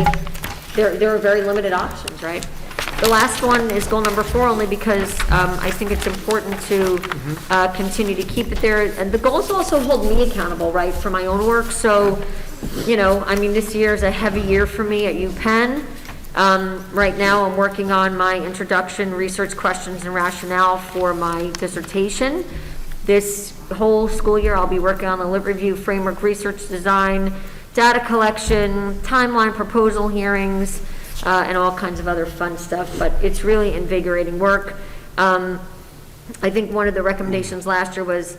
there are very limited options, right? The last one is goal number 4, only because I think it's important to continue to keep it there. And the goals also hold me accountable, right, for my own work. So, you know, I mean, this year is a heavy year for me at UPenn. Right now, I'm working on my introduction, research questions, and rationale for my dissertation. This whole school year, I'll be working on the lit review framework, research design, data collection, timeline, proposal hearings, and all kinds of other fun stuff, but it's really invigorating work. I think one of the recommendations last year was,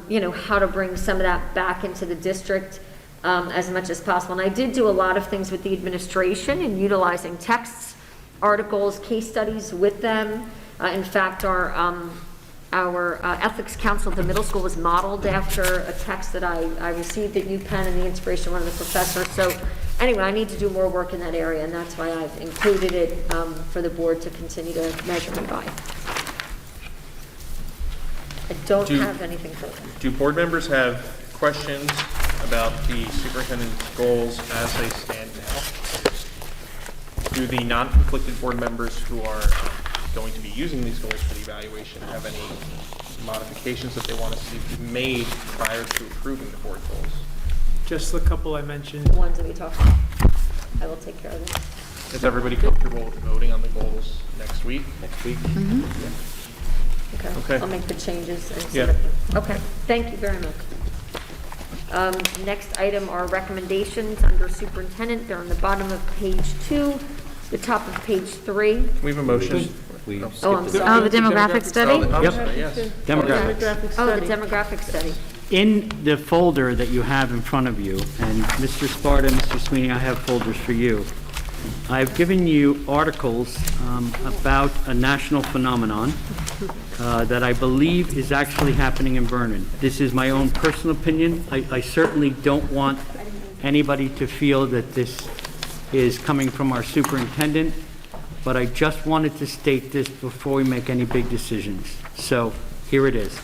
you know, how to bring some of that back into the district as much as possible. And I did do a lot of things with the administration in utilizing texts, articles, case studies with them. In fact, our ethics council at the middle school was modeled after a text that I received at UPenn and the inspiration of one of the professors. So anyway, I need to do more work in that area, and that's why I've included it for the board to continue to measure me by. I don't have anything further. Do board members have questions about the superintendent's goals as they stand now? Do the non-conflicted board members who are going to be using these goals for the evaluation have any modifications that they want to see made prior to approving the board goals? Just the couple I mentioned. The ones that we talked about. I will take care of them. Is everybody comfortable with voting on the goals next week? Okay. I'll make the changes and Yeah. submit them. Okay, thank you very much. Next item are recommendations under superintendent. They're on the bottom of page 2, the top of page 3. We have a motion. We I'm skipped sorry. Oh, the demographic study? I'm Yep. sorry, yes. Demographics. Oh, the demographic study. In the folder that you have in front of you, and Mr. Sparta, Mr. Sweeney, I have folders for you. I've given you articles about a national phenomenon that I believe is actually happening in Vernon. This is my own personal opinion. I certainly don't want anybody to feel that this is coming from our superintendent, but I just wanted to state this before we make any big decisions. So here it is.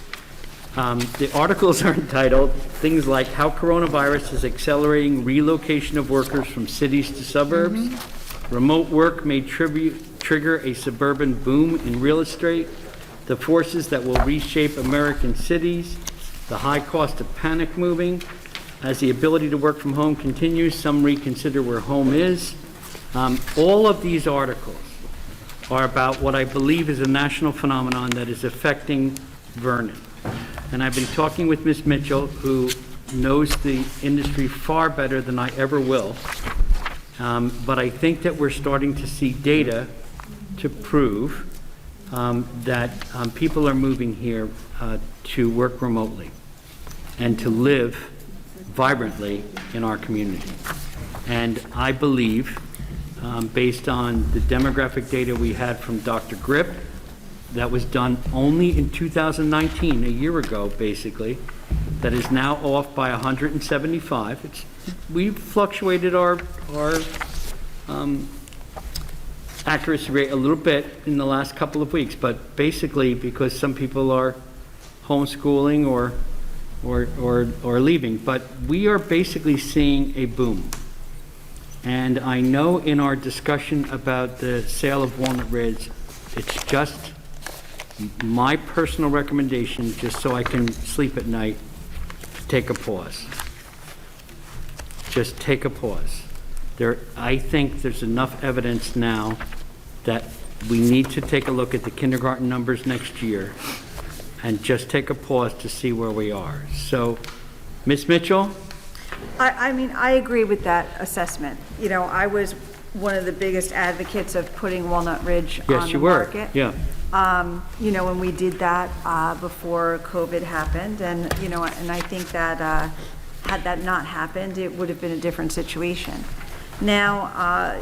The articles are entitled things like how coronavirus is accelerating relocation of workers from cities to suburbs, remote work may trigger a suburban boom in real estate, the forces that will reshape American cities, the high cost of panic moving, as the ability to work from home continues, some reconsider where home is. All of these articles are about what I believe is a national phenomenon that is affecting Vernon. And I've been talking with Ms. Mitchell, who knows the industry far better than I ever will. But I think that we're starting to see data to prove that people are moving here to work remotely and to live vibrantly in our community. And I believe, based on the demographic data we had from Dr. Grip, that was done only in 2019, a year ago, basically, that is now off by 175. We've fluctuated our accuracy rate a little bit in the last couple of weeks, but basically because some people are homeschooling or leaving. But we are basically seeing a boom. And I know in our discussion about the sale of Walnut Ridge, it's just my personal recommendation, just so I can sleep at night, take a pause. Just take a pause. I think there's enough evidence now that we need to take a look at the kindergarten numbers next year and just take a pause to see where we are. So, Ms. Mitchell? I mean, I agree with that assessment. You know, I was one of the biggest advocates of putting Walnut Ridge on the market. Yes, you were. Yeah. You know, when we did that before COVID happened, and, you know, and I think that had that not happened, it would have been a different situation. Now,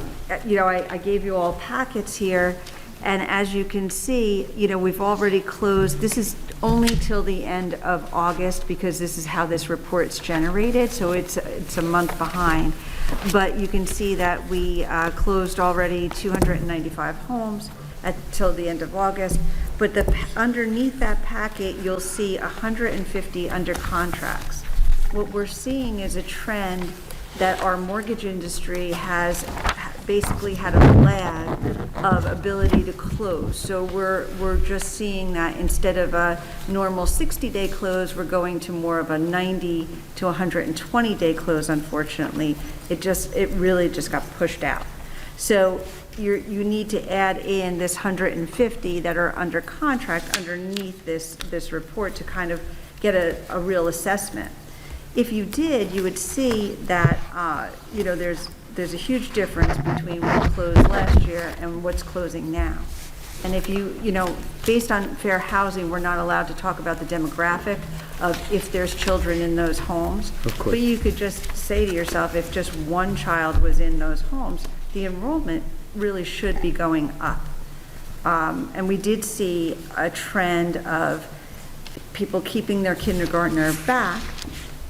you know, I gave you all packets here, and as you can see, you know, we've already closed. This is only till the end of August because this is how this report's generated, so it's a month behind. But you can see that we closed already 295 homes till the end of August. But underneath that packet, you'll see 150 under contracts. What we're seeing is a trend that our mortgage industry has basically had a lag of ability to close. So we're just seeing that instead of a normal 60-day close, we're going to more of a 90 to 120-day close, unfortunately. It really just got pushed out. So you need to add in this 150 that are under contract underneath this report to kind of get a real assessment. If you did, you would see that, there's a huge difference between what closed last year and what's closing now. And if based on fair housing, we're not allowed to talk about the demographic of if there's children in those homes. Of course. But you could just say to yourself, if just one child was in those homes, the enrollment really should be going up. And we did see a trend of people keeping their kindergartner back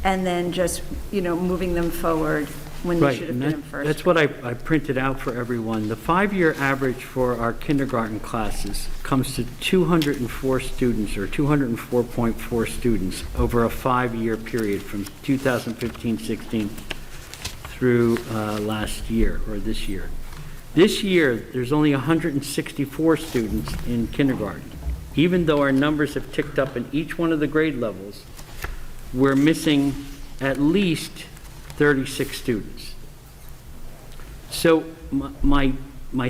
and then just, moving them forward when they Right, should have and been in first. that's what I printed out for everyone. The 5-year average for our kindergarten classes comes to 204 students, or 204.4 students, over a 5-year period from 2015-16 through last year, or this year. This year, there's only 164 students in kindergarten. Even though our numbers have ticked up in each one of the grade levels, we're missing at least 36 students. So my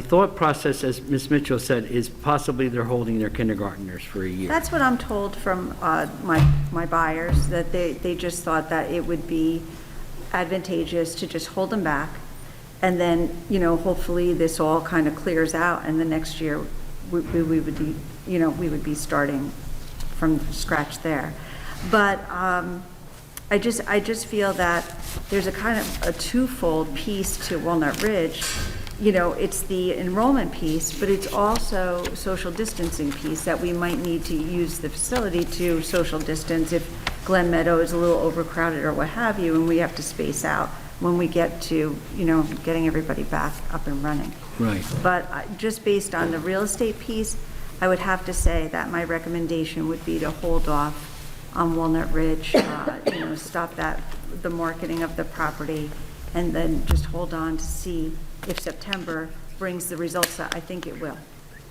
thought process, as Ms. Mitchell said, is possibly they're holding their kindergartners for a year. That's what I'm told from my buyers, that they just thought that it would be advantageous to just hold them back. And then, hopefully this all kind of clears out, and the next year we would be, we would be starting from scratch there. But I just feel that there's a kind of a twofold piece to Walnut Ridge. It's the enrollment piece, but it's also social distancing piece that we might need to use the facility to social distance if Glen Meadow is a little overcrowded or what have you, and we have to space out when we get to, getting everybody back up and running. Right. But just based on the real estate piece, I would have to say that my recommendation would be to hold off on Walnut Ridge, stop the marketing of the property, and then just hold on to see if September brings the results that I think it will.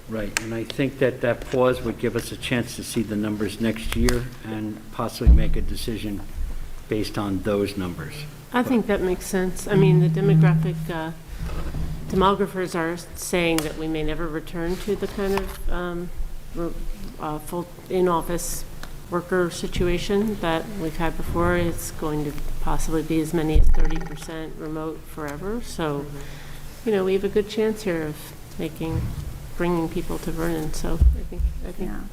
Right, and I think that pause would give us a chance to see the numbers next year and possibly make a decision based on those numbers. I think that makes sense. I mean, the demographic, demographers are saying that we may never return to the kind of full in-office worker situation that we've had before. It's going to possibly be as many as 30% remote forever. So, we have a good chance here of bringing people to Vernon. So I think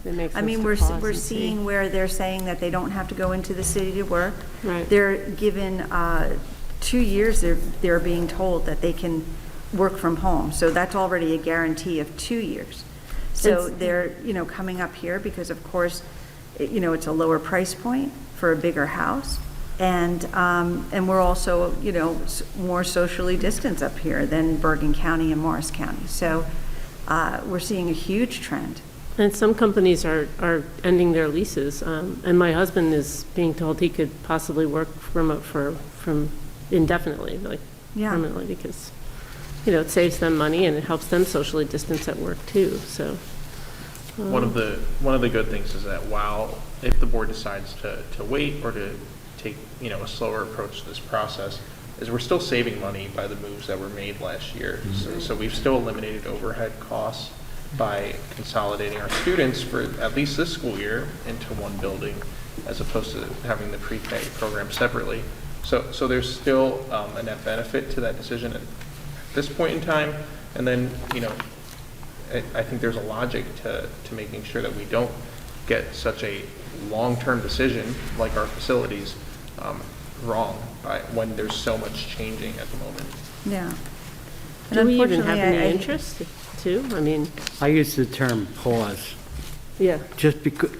it makes sense. I mean, we're seeing where they're saying that they don't have to go into the city to work. Right. They're given 2 years. They're being told that they can work from home. So that's already a guarantee of 2 years. So they're coming up here because, of course, it's a lower price point for a bigger house, and we're also more socially distanced up here than Bergen County and Morris County. So we're seeing a huge trend. And some companies are ending their leases, and my husband is being told he could possibly work remote from indefinitely, permanently, because it saves them money and it helps them socially distance at work too. So. One of the good things is that if the board decides to wait or to take a slower approach to this process, is we're still saving money by the moves that were made last year. So we've still eliminated overhead costs by consolidating our students for at least this school year into one building, as opposed to having the pre-K program separately. So there's still a net benefit to that decision at this point in time, and then I think there's a logic to making sure that we don't get such a long-term decision like our facilities wrong when there's so much changing at the moment. Yeah. Do we even have any interest too? I mean, I use the term pause. Yeah. Just because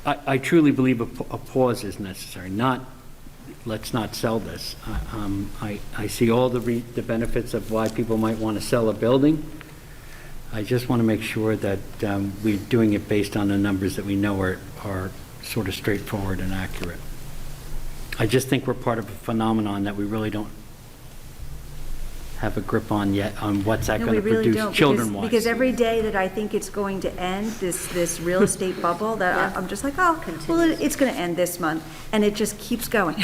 I truly believe a pause is necessary. Not let's not sell this. I see all the benefits of why people might want to sell a building. I just want to make sure that we're doing it based on the numbers that we know are sort of straightforward and accurate. I just think we're part of a phenomenon that we really don't have a grip on yet, on what's that No, going we to really produce don't, children-wise. because every day that I think it's going to end, this real estate bubble, that I'm just like, oh, well, it's going to end this month, and it just keeps going.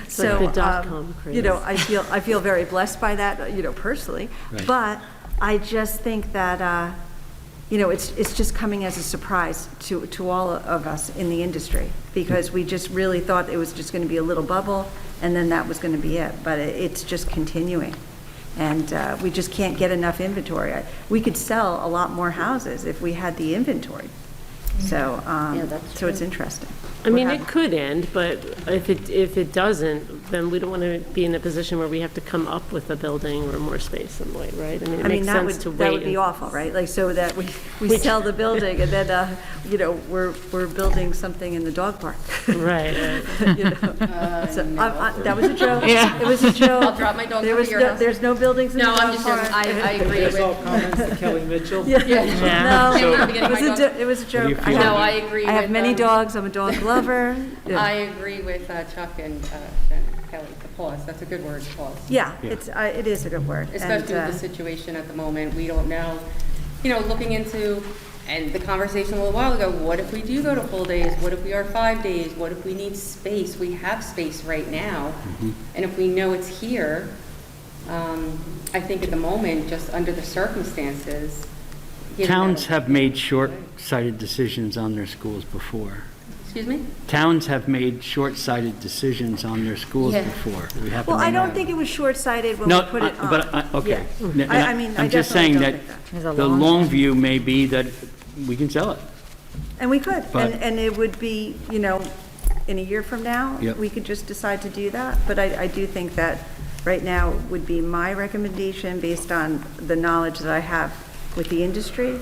So, the dot-com craze. you know, I feel very blessed by that, you know, personally, Right. but I just think that, you know, it's just coming as a surprise to all of us in the industry, because we just really thought it was just going to be a little bubble, and then that was going to be it, but it's just continuing. And we just can't get enough inventory. We could sell a lot more houses if we had the inventory. So, so it's interesting. I mean, it could end, but if it doesn't, then we don't want to be in a position where we have to come up with a building or more space some way, right? I mean, it makes sense to wait. That would be awful, right? Like, so that we sell the building, and then, you know, we're building something in the dog park. Right. You know? So, that was a joke. Yeah. It was a joke. I'll drop my dog off at your house. There's no buildings in the No, dog I'm just park. joking. I agree There's all with, comments to Kelly Mitchell. Yeah. Yeah. No, I'm getting my dog. it was a joke. feel? No, I agree I have with, many dogs. I'm a dog lover. Yeah. I agree with Chuck and Kelly, the pause, that's a good word, pause. Yeah, it is a good word. Especially with the situation at the moment, we don't know, you know, looking into, and the conversation a little while ago, what if we do go to full days? What if we are 5 days? What if we need space? We have space right now. And if we know it's here, I think at the moment, just under the circumstances. given Towns that- have made short-sighted decisions on their schools before. Excuse me? Towns have made short-sighted decisions on their schools Yeah. before. We have to Well, I remember don't think it was short-sighted when No, we put it on. okay. Yeah. I mean, I I'm just definitely saying don't that think that. There's a the long long view may be that we can sell it. And we could, But- and it would be, you know, in a year from now, Yep. we could just decide to do that. But I do think that right now would be my recommendation, based on the knowledge that I have with the industry,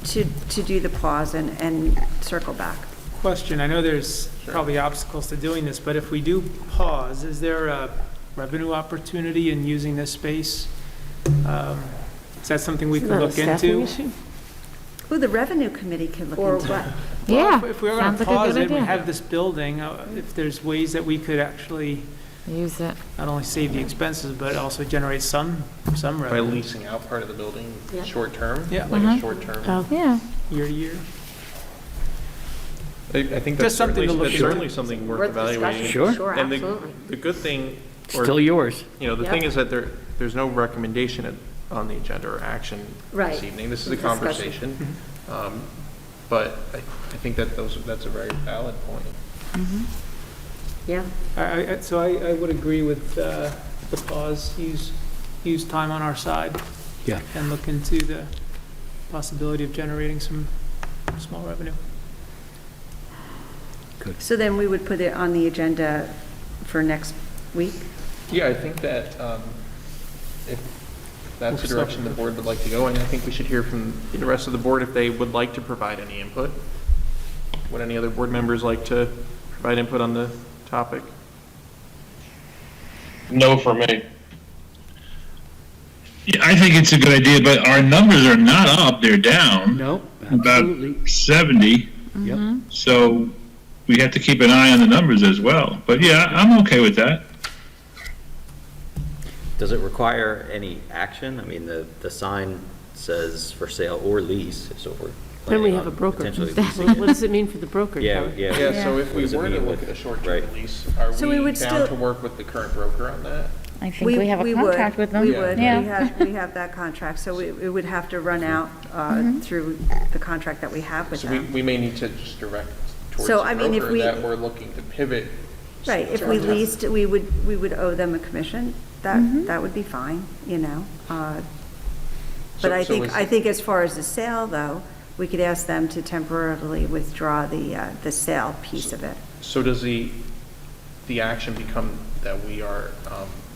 to do the pause and circle back. Question, I know there's probably obstacles to doing this, but if we do pause, is there a revenue opportunity in using this space? Is that something we Isn't could that a look staffing into? issue? Well, the revenue committee can look Or into what? it. Yeah, If we were going sounds to like a pause good it, we idea. have this building, if there's ways that we could actually Use it. not only save the expenses, but also generate some By revenue, leasing out part of the building, Yeah. short-term? Yeah. Like a short-term? Oh. Yeah. year to year. I think that's Just something to certainly, look that's into. certainly something worth Worth evaluating. discussion. Sure. Sure, And absolutely. the good thing, or, Still yours. you know, the Yep. thing is that there's no recommendation on the agenda or action Right. this evening. This is a Discussion. conversation. But I think that that's a very valid point. Yeah. So I would agree with the pause, use time on our side. Yeah. And look into the possibility of generating some small revenue. So then we would put it on the agenda for next week? Yeah, I think that if that's the direction the board would like to go, and I think we should hear from the rest of the board if they would like to provide any input. Would any other board members like to provide input on the topic? No for me. Yeah, I think it's a good idea, but our numbers are not up, they're down. No, About absolutely. 70, Yep. so we have to keep an eye on the numbers as well. But yeah, I'm okay with that. Does it require any action? I mean, the sign says for sale or lease, so we're Then we planning have a on broker. potentially What leasing it. does it mean for the broker, Yeah, Kelly? Yeah, so if What we does it were to mean look with- at a short-term right. lease, are So we we would down still- to work with the current broker on that? I think we have a contract with them. We would, Yeah. we have that contract, so it would have to run out through the contract that we have with So them. we may need to just direct towards So, the I mean, if broker we- that we're looking to pivot. Right, if we leased, we would owe them a commission, that would be fine, you know. But I think as far as the sale, though, we could ask them to temporarily withdraw the sale piece of it. So does the action become that we are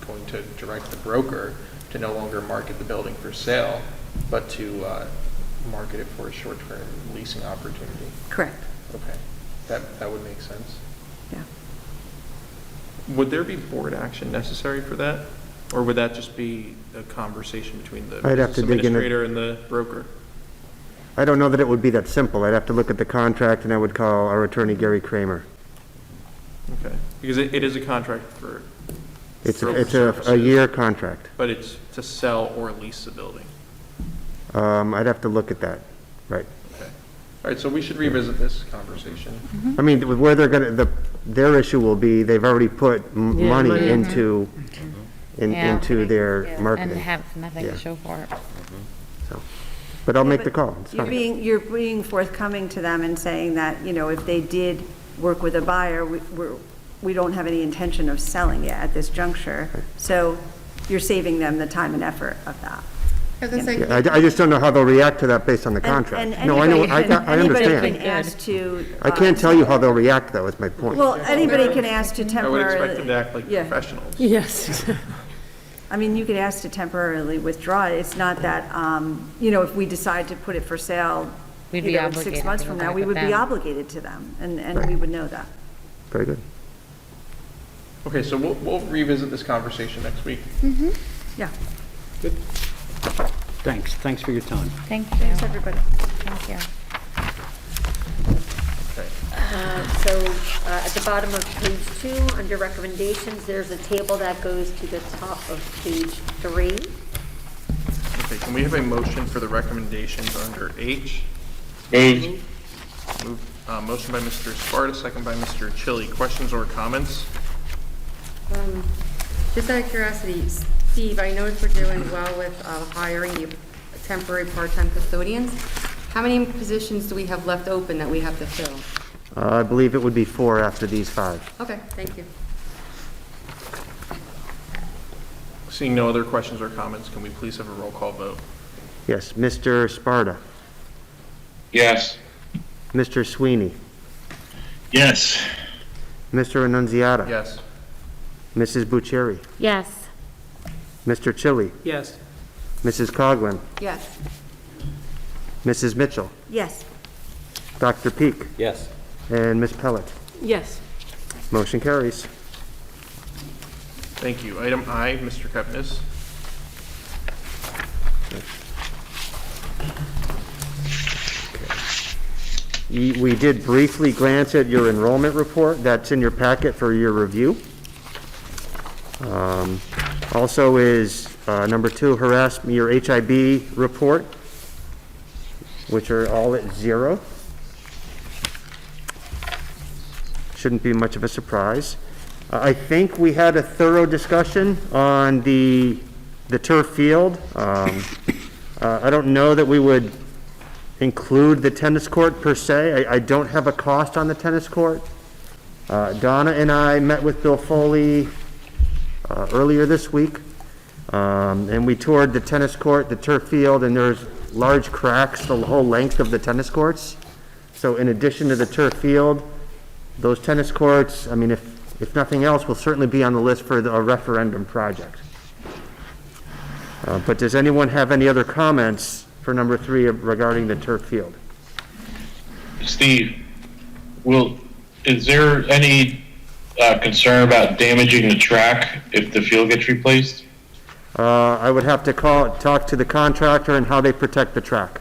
going to direct the broker to no longer market the building for sale, but to market it for a short-term leasing opportunity? Correct. Okay, that would make sense. Yeah. Would there be board action necessary for that? Or would that just be a conversation between the I'd have business to dig in it. administrator and the broker? I don't know that it would be that simple. I'd have to look at the contract, and I would call our attorney, Gary Kramer. Okay, because it is a contract for It's a year contract. But it's to sell or lease the building. I'd have to look at that, right. Okay. All right, so we should revisit this conversation. I mean, where they're gonna, their issue will be, they've already put Yeah, money money. into, Yeah. into their And marketing. have nothing Yeah. to show for it. So, but I'll make Yeah, the but call. It's fine. You're being forthcoming to them and saying that, if they did work with a buyer, we don't have any intention of selling it at this juncture. So you're saving them the time and effort of that. I was gonna say, Yeah, I just don't know how they'll react to that based on the contract. And No, I know, anybody can- I Anybody can understand. ask to. I can't tell you how they'll react, though, is my point. Well, anybody can ask to I would temporarily. expect them to act like Yeah. professionals. Yes. I mean, you could ask to temporarily withdraw it. It's not that, if we decide to put it for sale, We'd be in obligated 6 months to go from now, back we with would be them. obligated to them, and we would know that. Very good. Okay, so we'll revisit this conversation next week. Yeah. Thanks for your time. Thank you. Thanks, everybody. Thank you. Okay. So at the bottom of page 2, under recommendations, there's a table that goes to the top of page 3. Okay, can we have a motion for the recommendations under H? Moved. Motion by Mr. Sparta, second by Mr. Chili. Questions or comments? just out of curiosity, Steve, I noticed we're doing well with hiring the temporary part-time custodians. How many positions do we have left open that we have to fill? I believe it would be 4 after these 5. Okay, thank you. Seeing no other questions or comments, can we please have a roll call vote? Yes, Mr. Sparta, Yes. Mr. Sweeney, Yes. Mr. Annunziata. Yes. Mrs. Bucieri, Yes. Mr. Chili, Yes. Mrs. Coughlin, Yes. Mrs. Mitchell, Yes. Dr. Peak, Yes. and Ms. Pellet. Yes. Motion carries. Thank you. Item I, Mr. Kepnes. We did briefly glance at your enrollment report. That's in your packet for your review. Also is number 2, your HIB report, which are all at 0. Shouldn't be much of a surprise. I think we had a thorough discussion on the turf field. I don't know that we would include the tennis court per se. I don't have a cost on the tennis court. Donna and I met with Bill Foley earlier this week, and we toured the tennis court, the turf field, and there's large cracks the whole length of the tennis courts. So in addition to the turf field, those tennis courts, I mean, if nothing else, will certainly be on the list for a referendum project. But does anyone have any other comments for number 3 regarding the turf field? Steve, is there any concern about damaging the track if the field gets replaced? I would have to talk to the contractor and how they protect the track.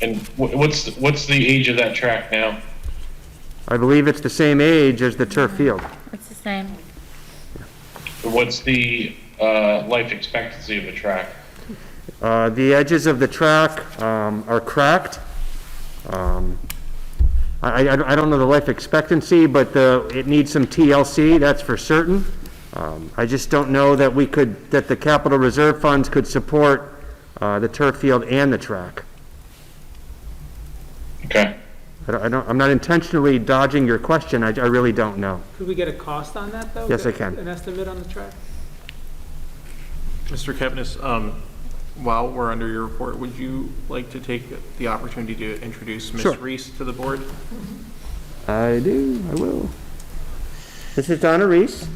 And what's the age of that track now? I believe it's the same age as the turf field. It's the same. What's the life expectancy of the track? The edges of the track are cracked. I don't know the life expectancy, but it needs some TLC, that's for certain. I just don't know that that the capital reserve funds could support the turf field and the track. Okay. I'm not intentionally dodging your question, I really don't know. Could we get a cost on that, though? Yes, I can. An estimate on the track? Mr. Kepnes, while we're under your report, would you like to take the opportunity to introduce Ms. Sure. Reese to the board? I will. This is Donna Reese.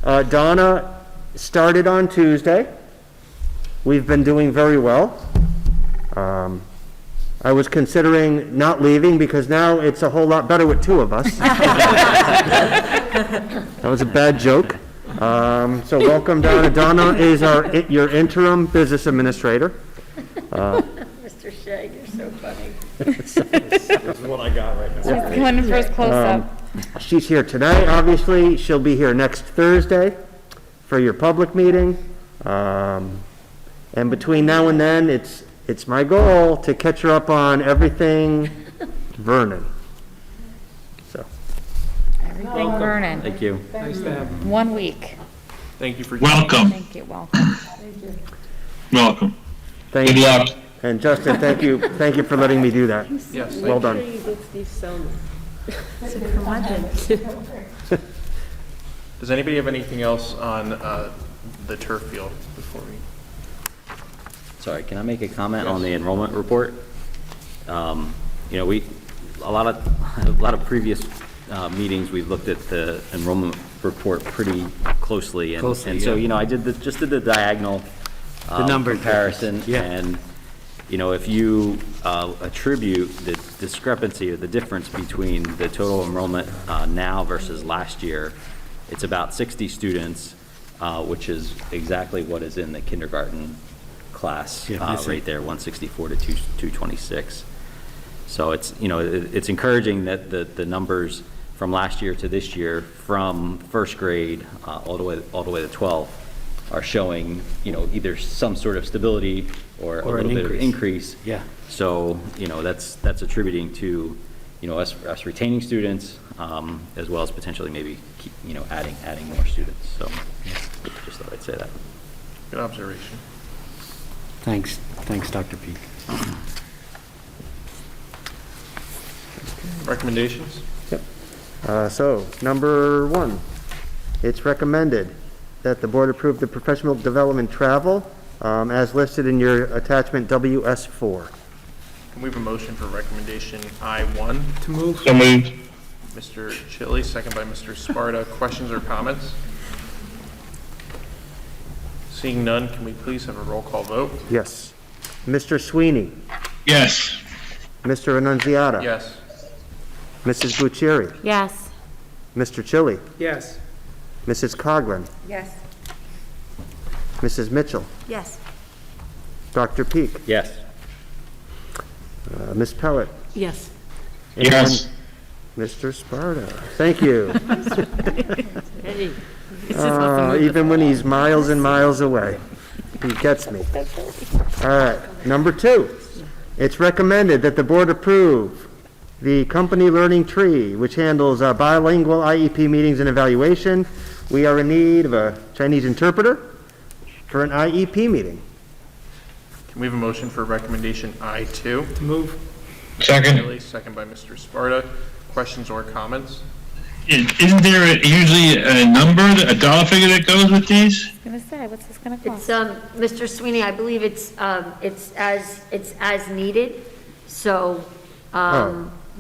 Donna started on Tuesday. We've been doing very well. I was considering not leaving because now it's a whole lot better with 2 of us. That was a bad joke. So welcome, Donna. Donna is your interim business administrator. Mr. Shea, you're so funny. This is what I got right now. She's going for his close-up. She's here tonight, obviously. She'll be here next Thursday for your public meeting. And between now and then, it's my goal to catch her up on everything Vernon. So, Everything Vernon. Thank you. Nice to have you. 1 week. Thank you for. Welcome, Thank you, welcome. welcome. thank Good you. luck. And Justin, thank you for letting me do that. Yes. Well done. Make sure you get Steve Selman. Does anybody have anything else on the turf field before we? Sorry, can I make a comment on the enrollment report? You know, a lot of previous meetings, we've looked at the enrollment report pretty closely. And so, you know, I just did the diagonal comparison. Yeah. And, you know, if you attribute the discrepancy or the difference between the total enrollment now versus last year, it's about 60 students, which is exactly what is in the kindergarten class right there, 164 to 226. So it's, you know, it's encouraging that the numbers from last year to this year, from first grade all the way to 12, are showing, you know, either some sort of stability or a little bit of increase. Yeah. So, you know, that's attributing to, you know, us retaining students, as well as potentially maybe keep, you know, adding more students. So just thought I'd say that. Good observation. Thanks, Dr. Peak. Recommendations? So, number 1, it's recommended that the board approve the professional development travel as listed in your attachment WS4. Can we have a motion for recommendation I1? To move. So moved. Mr. Chili, second by Mr. Sparta. Questions or comments? Seeing none, can we please have a roll call vote? Yes. Mr. Sweeney? Yes, Mr. Annunziata? Yes. Mrs. Bucieri? Yes. Mr. Chili? Yes. Mrs. Coughlin? Yes. Mrs. Mitchell? Yes. Dr. Peak? Yes. Ms. Pellet? Yes. Yes. Mr. Sparta? Thank you. Hey. Even when he's miles and miles away, he gets me. All right, number 2, it's recommended that the board approve the company Learning Tree, which handles bilingual IEP meetings and evaluation. We are in need of a Chinese interpreter for an IEP meeting. Can we have a motion for recommendation I2? To move. Second. Chili, second by Mr. Sparta. Questions or comments? isn't there usually a number, a dollar figure that goes with these? I was gonna say, what's this gonna cost? It's, Mr. Sweeney, I believe it's as needed, so,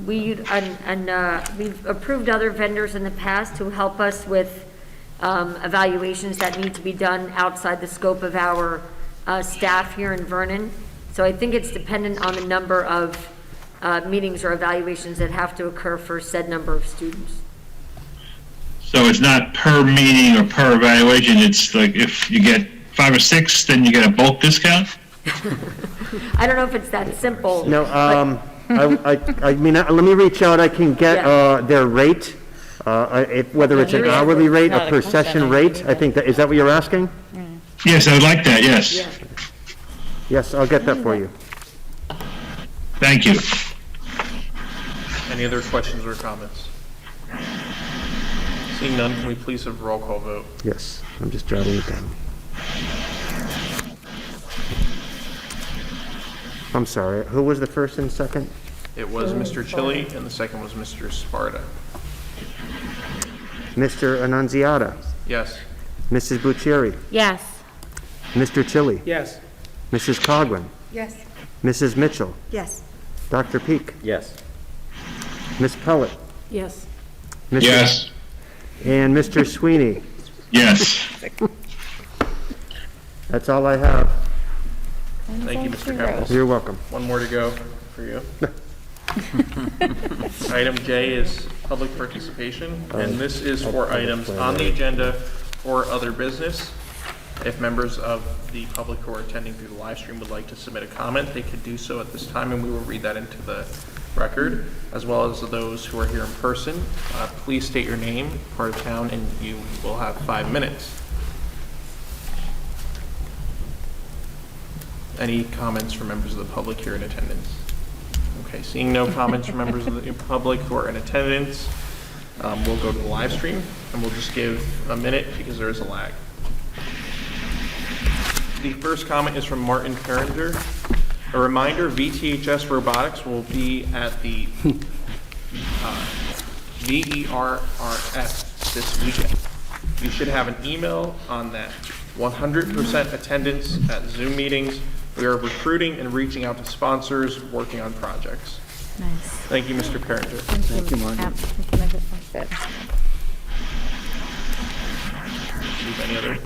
we've approved other vendors in the past to help us with, evaluations that need to be done outside the scope of our, staff here in Vernon. So I think it's dependent on the number of, meetings or evaluations that have to occur for said number of students. So it's not per meeting or per evaluation, it's like if you get 5 or 6, then you get a bulk discount? I don't know if it's that simple. No, I mean, let me reach out, I can get their rate, whether it's an hourly rate or per session rate, I think that, is that what you're asking? Yes, I would like that, yes. Yes, I'll get that for you. Thank you. Any other questions or comments? Seeing none, can we please have a roll call vote? Yes, I'm just jotting it down. I'm sorry, who was the first and second? It was Mr. Chili, and the second was Mr. Sparta. Mr. Annunziata? Yes. Mrs. Bucieri? Yes. Mr. Chili? Yes. Mrs. Coughlin? Yes. Mrs. Mitchell? Yes. Dr. Peak? Yes. Ms. Pellet? Yes. Mr. Yes. And Mr. Sweeney? Yes. That's all I have. Thank you, Mr. Keppels. You're welcome. One more to go for you. Item J is public participation, and this is for items on the agenda or other business. If members of the public who are attending through the live stream would like to submit a comment, they could do so at this time, and we will read that into the record, as well as those who are here in person. Please state your name, part of town, and you will have 5 minutes. Any comments from members of the public here in attendance? Okay, seeing no comments from members of the public who are in attendance, we'll go to the live stream, and we'll just give a minute because there is a lag. The first comment is from Martin Perringer. A reminder, VTHS Robotics will be at the VERRF this weekend. You should have an email on that. 100% attendance at Zoom meetings. We are recruiting and reaching out to sponsors, working on projects. Nice. Thank you, Mr. Perringer. Thank you, Martin. We can make it like that. See if any other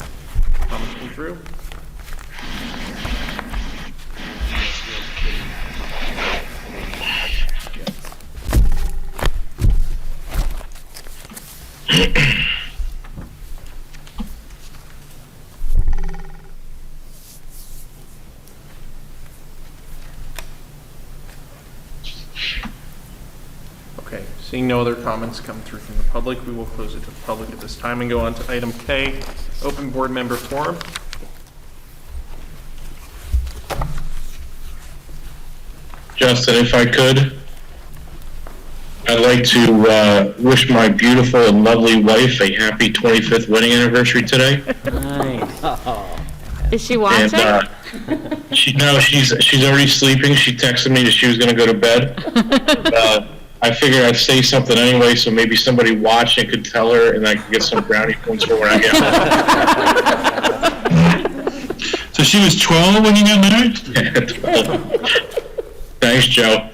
comments come through. Okay, seeing no other comments come through from the public, we will close it to the public at this time and go on to item K, open board member forum. Justin, if I could, I'd like to wish my beautiful and lovely wife a happy 25th wedding anniversary today. Is she watching? And she's already sleeping. She texted me that she was going to go to bed. I figured I'd say something anyway, so maybe somebody watching could tell her, and I could get some brownie points for when I get home. So she was 12 when you got married? Yeah, 12. Thanks, Joe.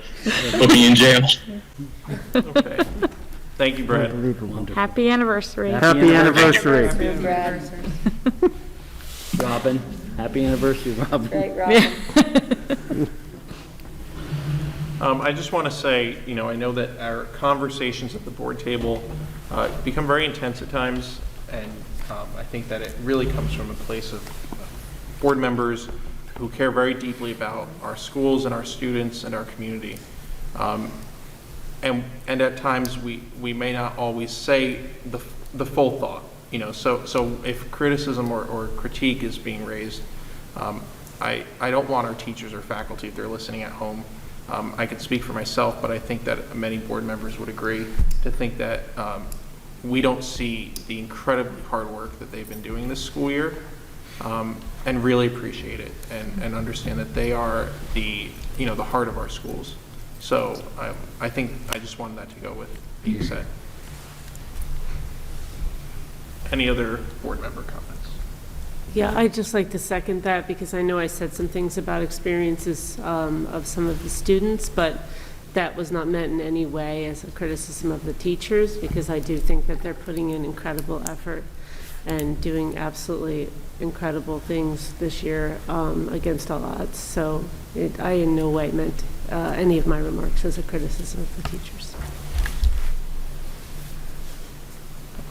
Put me in jail. Okay. Thank you, Brad. Happy anniversary. Happy anniversary. Robin, happy anniversary, Robin. Great, Robin. I just want to say, I know that our conversations at the board table become very intense at times, and I think that it really comes from a place of board members who care very deeply about our schools and our students and our community. And at times we may not always say the full thought, so if criticism or critique is being raised, I don't want our teachers or faculty, if they're listening at home, I can speak for myself, but I think that many board members would agree to think that we don't see the incredibly hard work that they've been doing this school year, and really appreciate it and understand that they are the heart of our schools. So I think I just wanted that to go with being said. Any other board member comments? Yeah, I'd just like to second that because I know I said some things about experiences of some of the students, but that was not meant in any way as a criticism of the teachers, because I do think that they're putting in incredible effort and doing absolutely incredible things this year against all odds. So I in no way meant any of my remarks as a criticism of the teachers.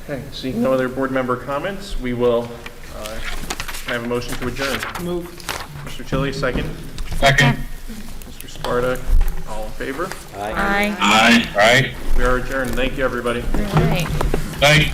Okay, seeing no other board member comments, we will have a motion to adjourn. Move. Mr. Chili, second. Second. Mr. Sparta, all in favor? Aye. Aye. We are adjourned. Thank you, everybody. All right. Aye.